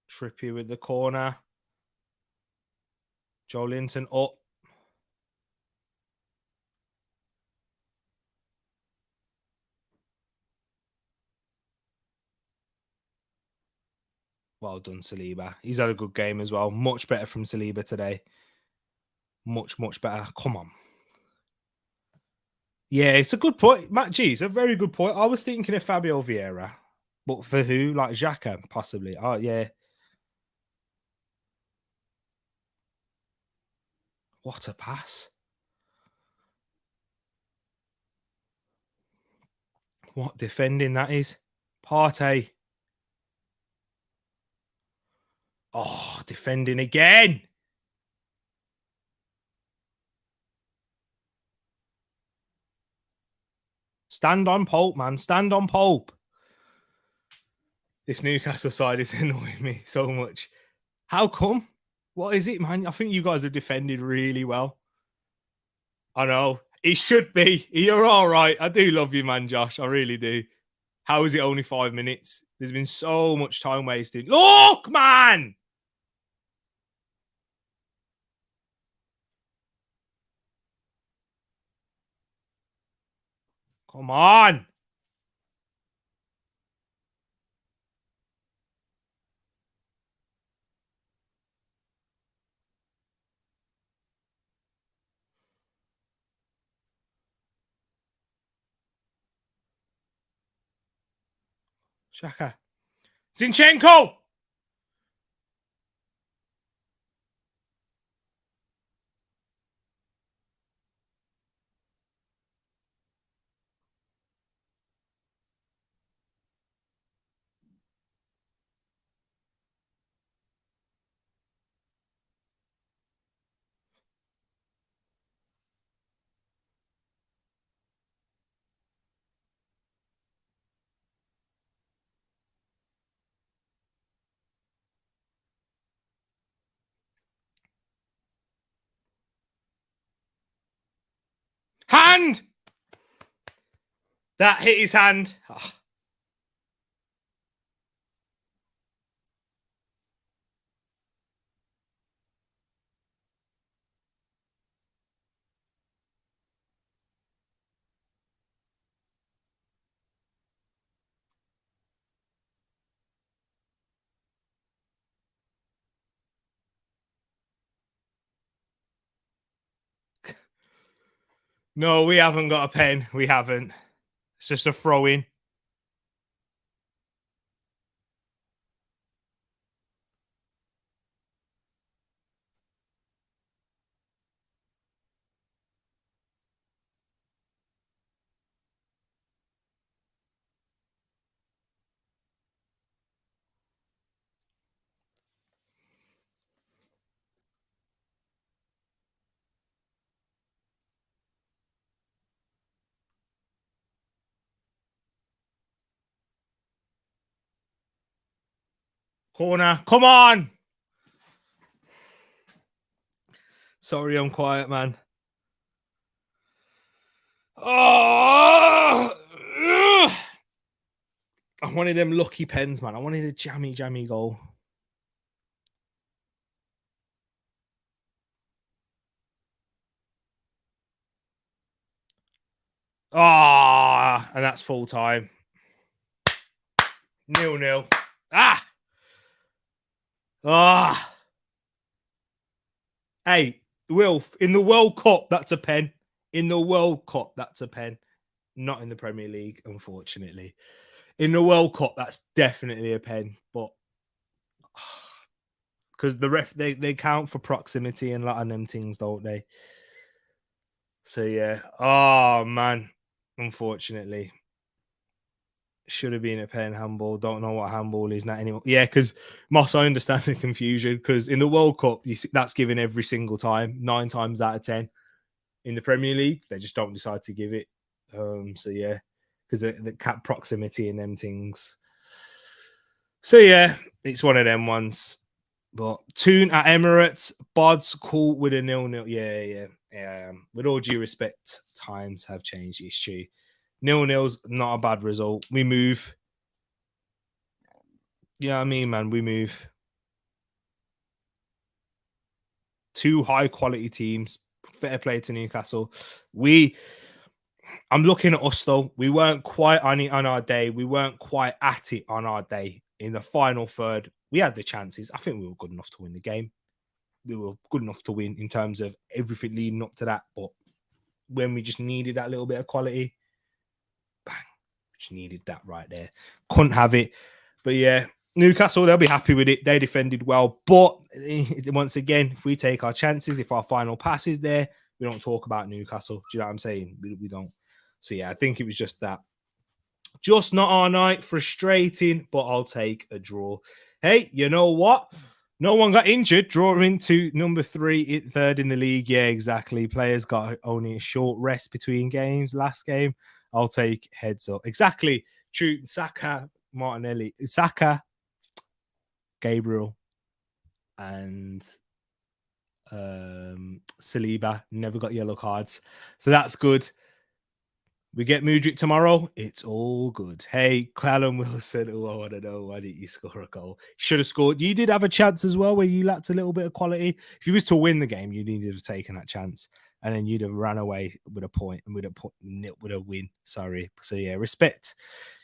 Trippier with the corner. Joe Linton up. Well done, Saliba. He's had a good game as well. Much better from Saliba today. Much, much better. Come on. Yeah, it's a good point. Matt G, it's a very good point. I was thinking of Fabio Vieira. But for who? Like Xhaka, possibly. Oh, yeah. What a pass. What defending that is. Partey. Oh, defending again. Stand on Pope, man. Stand on Pope. This Newcastle side is annoying me so much. How come? What is it, man? I think you guys have defended really well. I know. It should be. You're all right. I do love you, man, Josh. I really do. How is it only 5 minutes? There's been so much time wasted. Look, man! Come on. Shaka. Zinchenko! Hand! That hit his hand. Oh. No, we haven't got a pen. We haven't. It's just a throw in. Corner. Come on. Sorry, I'm quiet, man. Oh! I wanted them lucky pens, man. I wanted a jammy goal. Ah, and that's full time. 0-0. Ah! Ah! Hey, Wilf, in the World Cup, that's a pen. In the World Cup, that's a pen. Not in the Premier League, unfortunately. In the World Cup, that's definitely a pen. But because the ref, they count for proximity and a lot of them things, don't they? So yeah. Oh man. Unfortunately. Should have been a pen handball. Don't know what handball is now anymore. Yeah, because Moss, I understand the confusion because in the World Cup, you see, that's given every single time, 9 times out of 10. In the Premier League, they just don't decide to give it. So yeah, because the cap proximity and them things. So yeah, it's one of them ones. But Toon at Emirates, Bod's cool with a 0-0. Yeah. With all due respect, times have changed. It's true. 0-0's not a bad result. We move. Yeah, I mean, man, we move. Two high-quality teams. Fair play to Newcastle. I'm looking at us, though. We weren't quite on it on our day. We weren't quite at it on our day. In the final third, we had the chances. I think we were good enough to win the game. We were good enough to win in terms of everything leading up to that. But when we just needed that little bit of quality, bang, just needed that right there. Couldn't have it. But yeah, Newcastle, they'll be happy with it. They defended well. But once again, if we take our chances, if our final pass is there, we don't talk about Newcastle. Do you know what I'm saying? We don't. So yeah, I think it was just that. Just not our night. Frustrating, but I'll take a draw. Hey, you know what? No one got injured. Draw into number 3, third in the league. Yeah, exactly. Players got only a short rest between games. Last game, I'll take heads up. Exactly. True. Saka, Martinelli, Saka, Gabriel, and Saliba never got yellow cards. So that's good. We get Mudryk tomorrow. It's all good. Hey, Callum Wilson. Oh, I want to know, why didn't you score a goal? Should have scored. You did have a chance as well where you lacked a little bit of quality. If you was to win the game, you needed to have taken that chance. And then you'd have ran away with a point and with a win. Sorry. So, yeah, respect.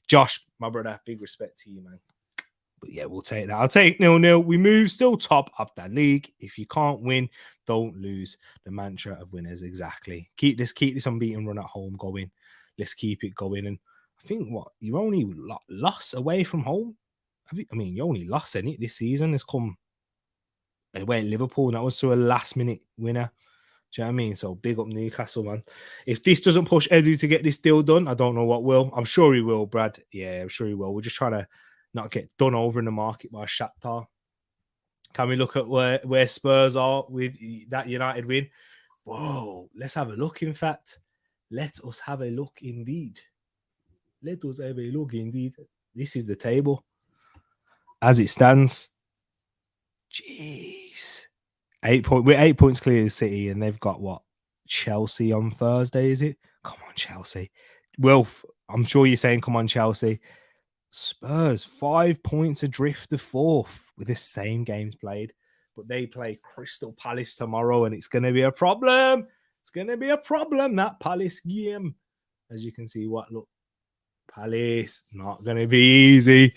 Josh, my brother, big respect to you, man. But, yeah, we'll take that. I'll take 0-0. We move still top of that league. If you can't win, don't lose. The mantra of winners, exactly. Keep this unbeaten run at home going. Let's keep it going. And I think you only lost away from home. You only lost in it this season. It's come away at Liverpool, and that was to a last-minute winner. Do you know what I mean? So big up Newcastle, man. If this doesn't push Edu to get this deal done, I don't know what will. I'm sure he will, Brad. Yeah, I'm sure he will. We're just trying to not get done over in the market by Shakhtar. Can we look at where Spurs are with that United win? Whoa, let's have a look, in fact. Let us have a look indeed. Let us have a look indeed. This is the table as it stands. Jeez. We're 8 points clear of City, and they've got what? Chelsea on Thursday, is it? Come on, Chelsea. Wilf, I'm sure you're saying, come on, Chelsea. Spurs, 5 points adrift of 4th with the same games played. But they play Crystal Palace tomorrow, and it's going to be a problem. It's going to be a problem, that Palace game. As you can see, Palace, not going to be easy.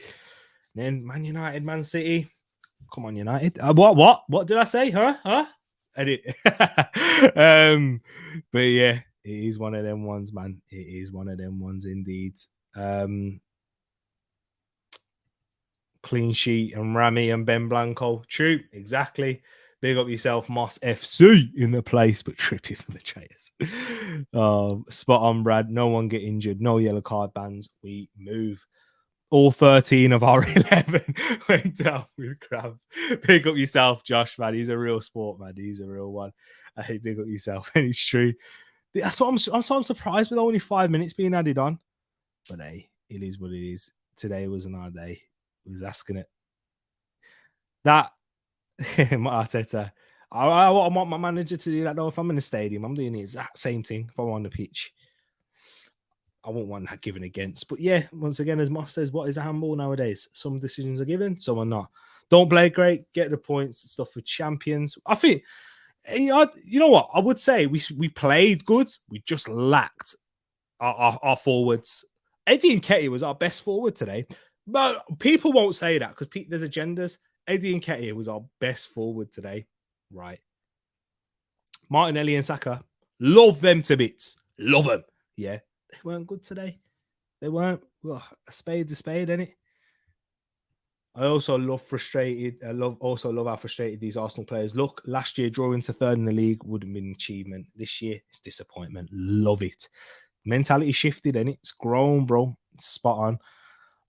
Then Man United, Man City. Come on, United. What did I say? Huh? Edit. But yeah, it is one of them ones, man. It is one of them ones indeed. Clean sheet and Rami and Ben Blanco. True, exactly. Big up yourself, Moss FC in the place, but trippy for the traitors. Spot on, Brad. No one get injured. No yellow card bans. We move. All 13 of our 11 went down with crab. Big up yourself, Josh, man. He's a real sport, man. He's a real one. Hey, big up yourself. And it's true. That's what I'm surprised with only 5 minutes being added on. But hey, it is what it is. Today wasn't our day. I was asking it. That Arteta. I want my manager to do that though. If I'm in the stadium, I'm doing the exact same thing. If I'm on the pitch, I won't want that given against. But yeah, once again, as Moss says, what is a handball nowadays? Some decisions are given, some are not. Don't play great, get the points and stuff with champions. I think, you know what? I would say we played good. We just lacked our forwards. Eddie Nketiah was our best forward today. But people won't say that because there's agendas. Eddie Nketiah was our best forward today. Right. Martinelli and Saka, love them to bits. Love them. Yeah. They weren't good today. They weren't. Well, a spade's a spade, innit? I also love how frustrated these Arsenal players look. Last year, drawing to third in the league would have been an achievement. This year, it's disappointment. Love it. Mentality shifted, and it's grown, bro. It's spot on.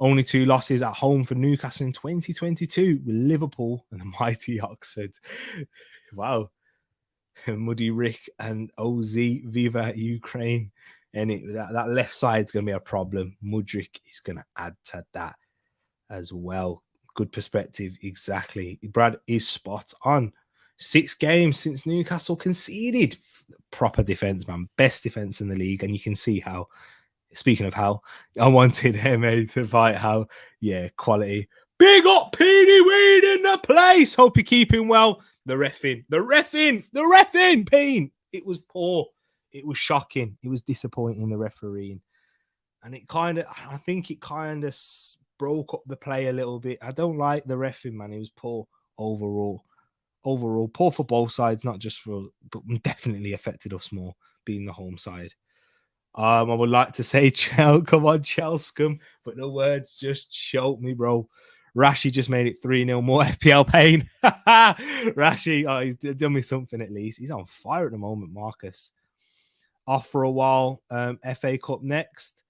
Only 2 losses at home for Newcastle in 2022 with Liverpool and the mighty Oxford. Wow. Muddy Rick and OZ Viva Ukraine. And that left side's going to be a problem. Mudryk is going to add to that as well. Good perspective. Exactly. Brad is spot on. 6 games since Newcastle conceded. Proper defense, man. Best defense in the league. And you can see how, speaking of how, I wanted MA to fight how, yeah, quality. Big up Petey Weed in the place. Hope you're keeping well. the reffing, Payne. It was poor. It was shocking. It was disappointing, the refereeing. And I think it kind of broke up the play a little bit. I don't like the reffing, man. It was poor overall. Overall, poor for both sides, not just for, but definitely affected us more being the home side. I would like to say, come on, Chelscombe, but the words just choked me, bro. Rashi just made it 3-0, more FPL pain. Rashi, he's done me something at least. He's on fire at the moment, Marcus. Off for a while. FA Cup next.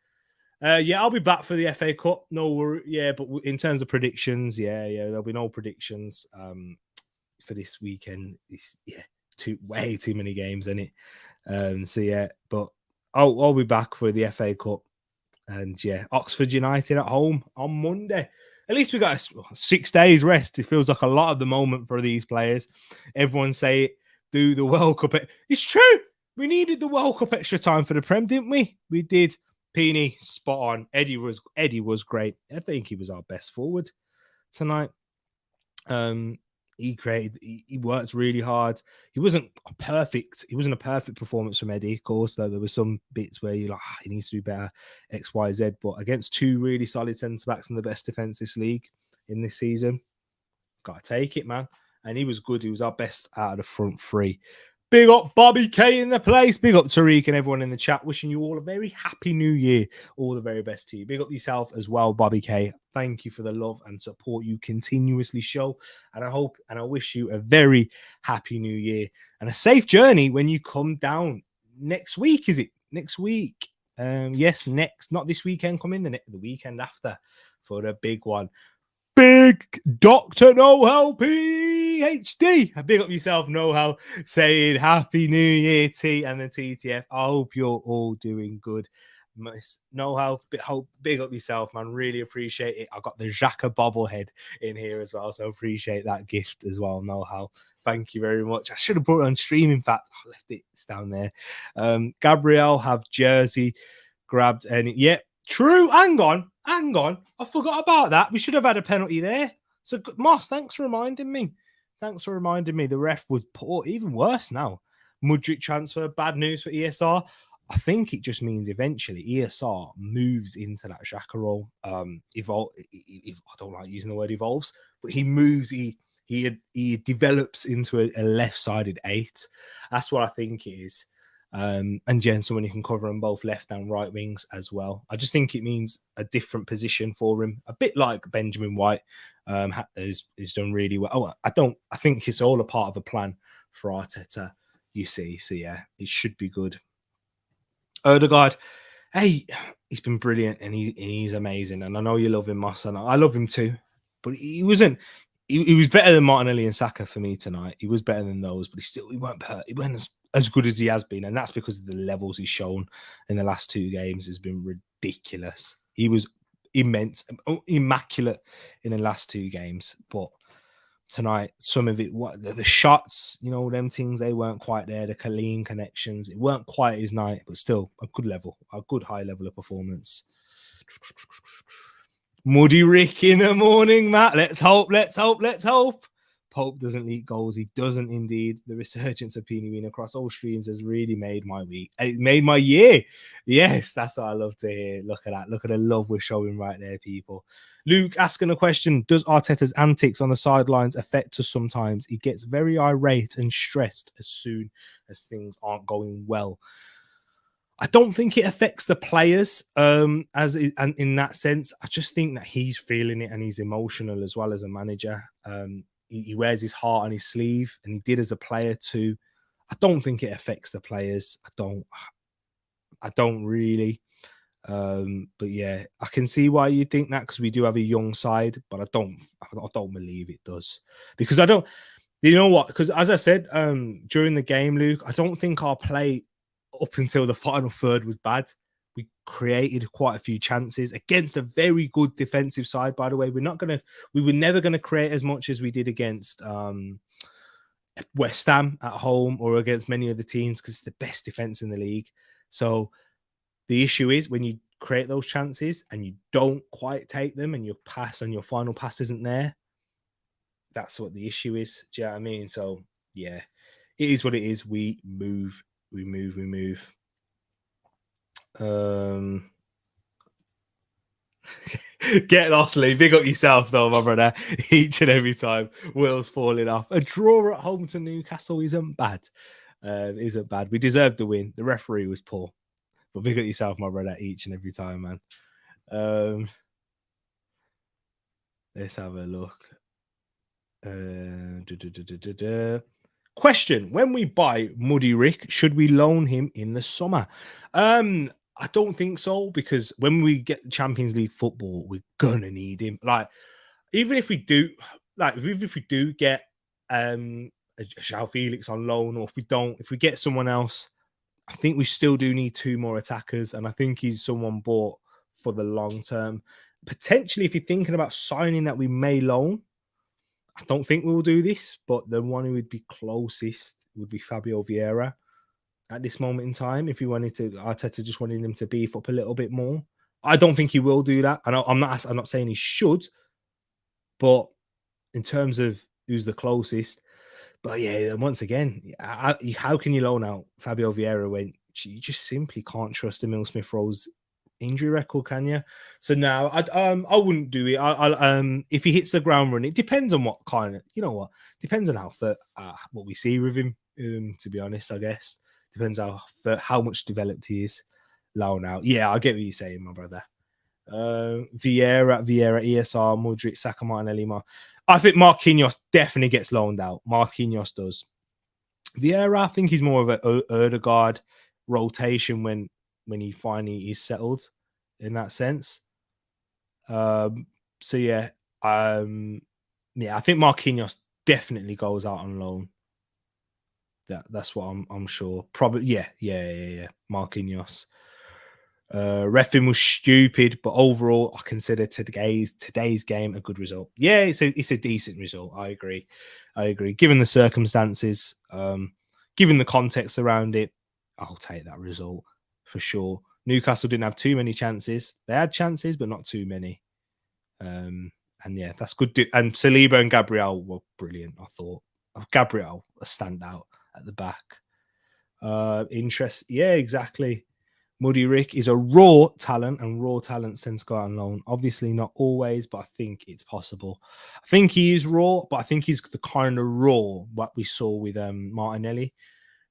Yeah, I'll be back for the FA Cup. No worry. Yeah, but in terms of predictions, yeah, there'll be no predictions for this weekend. It's, way too many games, isn't it? So yeah, but I'll be back for the FA Cup. And yeah, Oxford United at home on Monday. At least we got 6 days rest. It feels like a lot at the moment for these players. Everyone say it, do the World Cup. It's true. We needed the World Cup extra time for the Prem, didn't we? We did. Peeny, spot on. Eddie was great. I think he was our best forward tonight. He worked really hard. He wasn't a perfect performance from Eddie, of course, though there were some bits where you're like, he needs to do better, X, Y, Z. But against 2 really solid centre-backs in the best defence this league in this season, gotta take it, man. And he was good. He was our best out of the front 3. Big up Bobby K in the place. Big up Tereak and everyone in the chat. Wishing you all a very happy new year. All the very best to you. Big up yourself as well, Bobby K. Thank you for the love and support you continuously show. And I hope and I wish you a very happy new year and a safe journey when you come down next week. Is it next week? Yes, next. Not this weekend coming, the weekend after for the big one. Big Dr. Know-How PhD. Big up yourself, Know-How, saying Happy New Year, T and the TTF. I hope you're all doing good. Know-How, big up yourself, man. Really appreciate it. I got the Xhaka bobblehead in here as well, so appreciate that gift as well, Know-How. Thank you very much. I should have put it on stream, in fact. I left it. It's down there. Gabrielle have jersey grabbed any. Yep. True. Hang on. I forgot about that. We should have had a penalty there. So, Moss, thanks for reminding me. The ref was poor. Even worse now. Mudryk transfer. Bad news for ESR. I think it just means eventually ESR moves into that Xhaka role. I don't like using the word evolves, but he moves. He develops into a left-sided 8. That's what I think it is. And Jen, someone who can cover on both left and right wings as well. I just think it means a different position for him, a bit like Benjamin White has done really well. I think it's all a part of a plan for Arteta, you see. So yeah, it should be good. Odegaard, hey, he's been brilliant and he's amazing. And I know you love him, Moss, and I love him too. But he wasn't. He was better than Martinelli and Saka for me tonight. He was better than those, but he weren't as good as he has been, and that's because of the levels he's shown in the last 2 games has been ridiculous. He was immaculate in the last 2 games, but tonight, some of it, the shots, them things, they weren't quite there. The clean connections, it weren't quite his night, but still a good high level of performance. Muddy Rick in the morning, Matt. Let's hope. Pope doesn't leak goals. He doesn't indeed. The resurgence of Peeny Ween across all streams has really made my week. It made my year. Yes, that's what I love to hear. Look at that. Look at the love we're showing right there, people. Luke asking a question. Does Arteta's antics on the sidelines affect us sometimes? He gets very irate and stressed as soon as things aren't going well. I don't think it affects the players and in that sense. I just think that he's feeling it and he's emotional as well as a manager. He wears his heart on his sleeve, and he did as a player too. I don't think it affects the players. I don't really. But yeah, I can see why you think that because we do have a young side, but I don't believe it does because I don't. You know what? Because as I said during the game, Luke, I don't think our play up until the final third was bad. We created quite a few chances against a very good defensive side, by the way. We were never going to create as much as we did against West Ham at home or against many other teams because it's the best defense in the league. So the issue is when you create those chances and you don't quite take them and your final pass isn't there, that's what the issue is. Do you know what I mean? So yeah, it is what it is. We move. Get lost, Lee. Big up yourself, though, my brother. Each and every time, Will's falling off. A draw at home to Newcastle isn't bad. Isn't bad. We deserved the win. The referee was poor, but big up yourself, my brother. Each and every time, man. Let's have a look. Question: when we buy Muddy Rick, should we loan him in the summer? I don't think so, because when we get the Champions League football, we're gonna need him. Like, even if we do, get a João Felix on loan, or if we get someone else, I think we still do need 2 more attackers, and I think he's someone bought for the long term. Potentially, if you're thinking about signing that we may loan, I don't think we'll do this, but the one who would be closest would be Fabio Vieira at this moment in time. If you wanted to, Arteta just wanted him to beef up a little bit more. I don't think he will do that. I'm not saying he should, but in terms of who's the closest, but yeah, once again, how can you loan out Fabio Vieira when you just simply can't trust Emile Smith-Rowe's injury record, can you? So now I wouldn't do it. If he hits the ground running, it depends on what kind of, depends on what we see with him. To be honest, I guess depends how much developed he is. Loan out, yeah, I get what you're saying, my brother. Vieira, ESR, Mudryk, Saka, Martinelli. I think Marquinhos definitely gets loaned out. Marquinhos does. Vieira, I think he's more of an Odegaard rotation when he finally is settled in that sense. So yeah, I think Marquinhos definitely goes out on loan. That's what I'm sure. Probably, yeah. Marquinhos. Reffing was stupid, but overall, I consider today's game a good result. Yeah, it's a decent result. I agree. Given the circumstances, given the context around it, I'll take that result for sure. Newcastle didn't have too many chances. They had chances, but not too many. And yeah, that's good. And Saliba and Gabriel were brilliant, I thought. Gabriel, a standout at the back. Interest. Yeah, exactly. Muddy Rick is a raw talent, and raw talent tends to go out on loan. Obviously, not always, but I think it's possible. I think he is raw, but I think he's the kind of raw what we saw with Martinelli.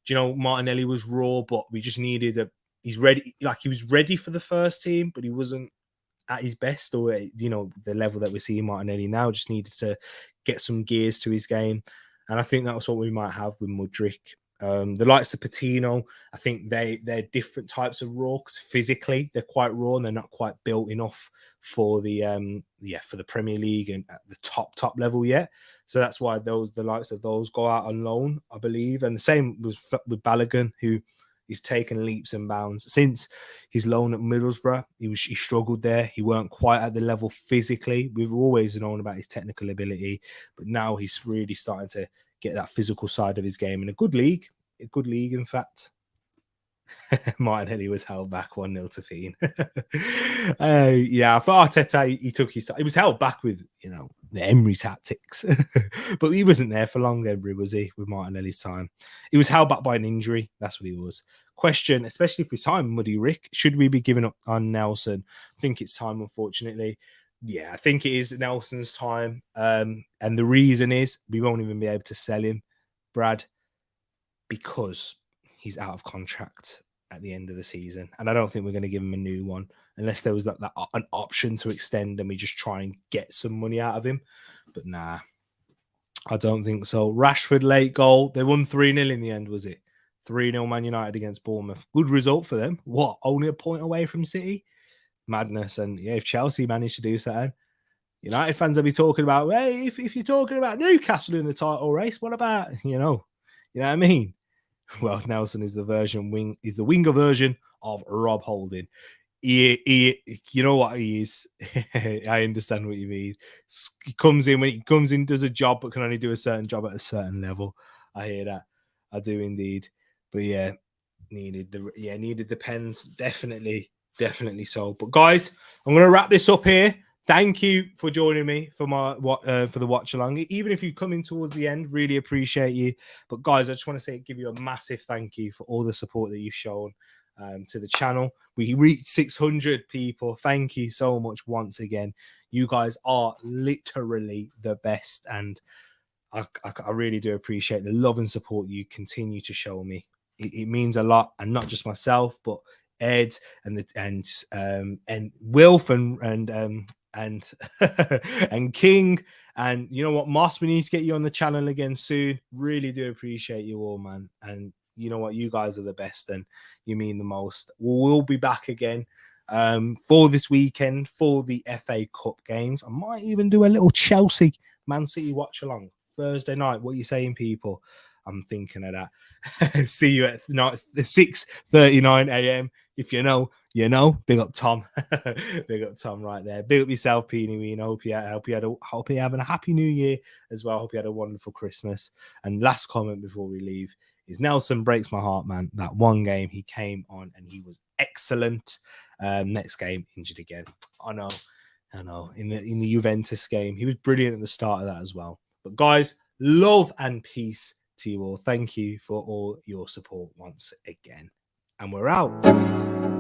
Do you know, Martinelli was raw, but we just needed he's ready. Like, he was ready for the first team, but he wasn't at his best, or the level that we're seeing Martinelli now. Just needed to get some gears to his game, and I think that's what we might have with Mudryk. The likes of Patino, I think they're different types of raw, because physically they're quite raw and they're not quite built enough for the for the Premier League and at the top level yet. So that's why the likes of those go out on loan, I believe. And the same with Balogun, who is taken leaps and bounds since his loan at Middlesbrough. He struggled there. He weren't quite at the level physically. We've always known about his technical ability, but now he's really starting to get that physical side of his game in a good league, in fact. Martinelli was held back 1-0 to Fiend. Yeah, for Arteta, he took his time. He was held back with, the Emery tactics. But he wasn't there for long, Emery, was he, with Martinelli's time? He was held back by an injury. That's what he was. Question, especially if we sign Muddy Rick, should we be giving up on Nelson? I think it's time, unfortunately. Yeah, I think it is Nelson's time. And the reason is we won't even be able to sell him, Brad, because he's out of contract at the end of the season. And I don't think we're going to give him a new one unless there was an option to extend and we just try and get some money out of him. But nah, I don't think so. Rashford late goal. They won 3-0 in the end, was it? 3-0 Man United against Bournemouth. Good result for them. What? Only a point away from City? Madness. And yeah, if Chelsea managed to do something, United fans will be talking about, hey, if you're talking about Newcastle in the title race, what about, you know what I mean? Well, Nelson is the winger version of Rob Holding. He you know what he is. I understand what you mean. When he comes in, does a job, but can only do a certain job at a certain level. I hear that. I do indeed. But yeah, needed the pens. Definitely so. But guys, I'm going to wrap this up here. thank you for joining me for for the watch along. Even if you come in towards the end, really appreciate you. But guys, I just want to give you a massive thank you for all the support that you've shown to the channel. We reached 600 people. Thank you so much once again. You guys are literally the best, and I really do appreciate the love and support you continue to show me. It means a lot, and not just myself, but Ed and Wilf and and King, and you know what, Moss, we need to get you on the channel again soon. Really do appreciate you all, man. And you know what, you guys are the best, and you mean the most. We'll be back again for this weekend for the FA Cup games. I might even do a little Chelsea Man City watch along Thursday night. What are you saying, people? I'm thinking of that. See you at 6:39 a.m. If you know, you know. Big up Tom. Big up Tom right there. Big up yourself, Peony Ween. Hope you're having a happy new year as well. Hope you had a wonderful Christmas. And last comment before we leave is Nelson breaks my heart, man. That one game he came on and he was excellent. Next game injured again. I know. In the Juventus game, he was brilliant at the start of that as well. But guys, love and peace to you all. Thank you for all your support once again. And we're out.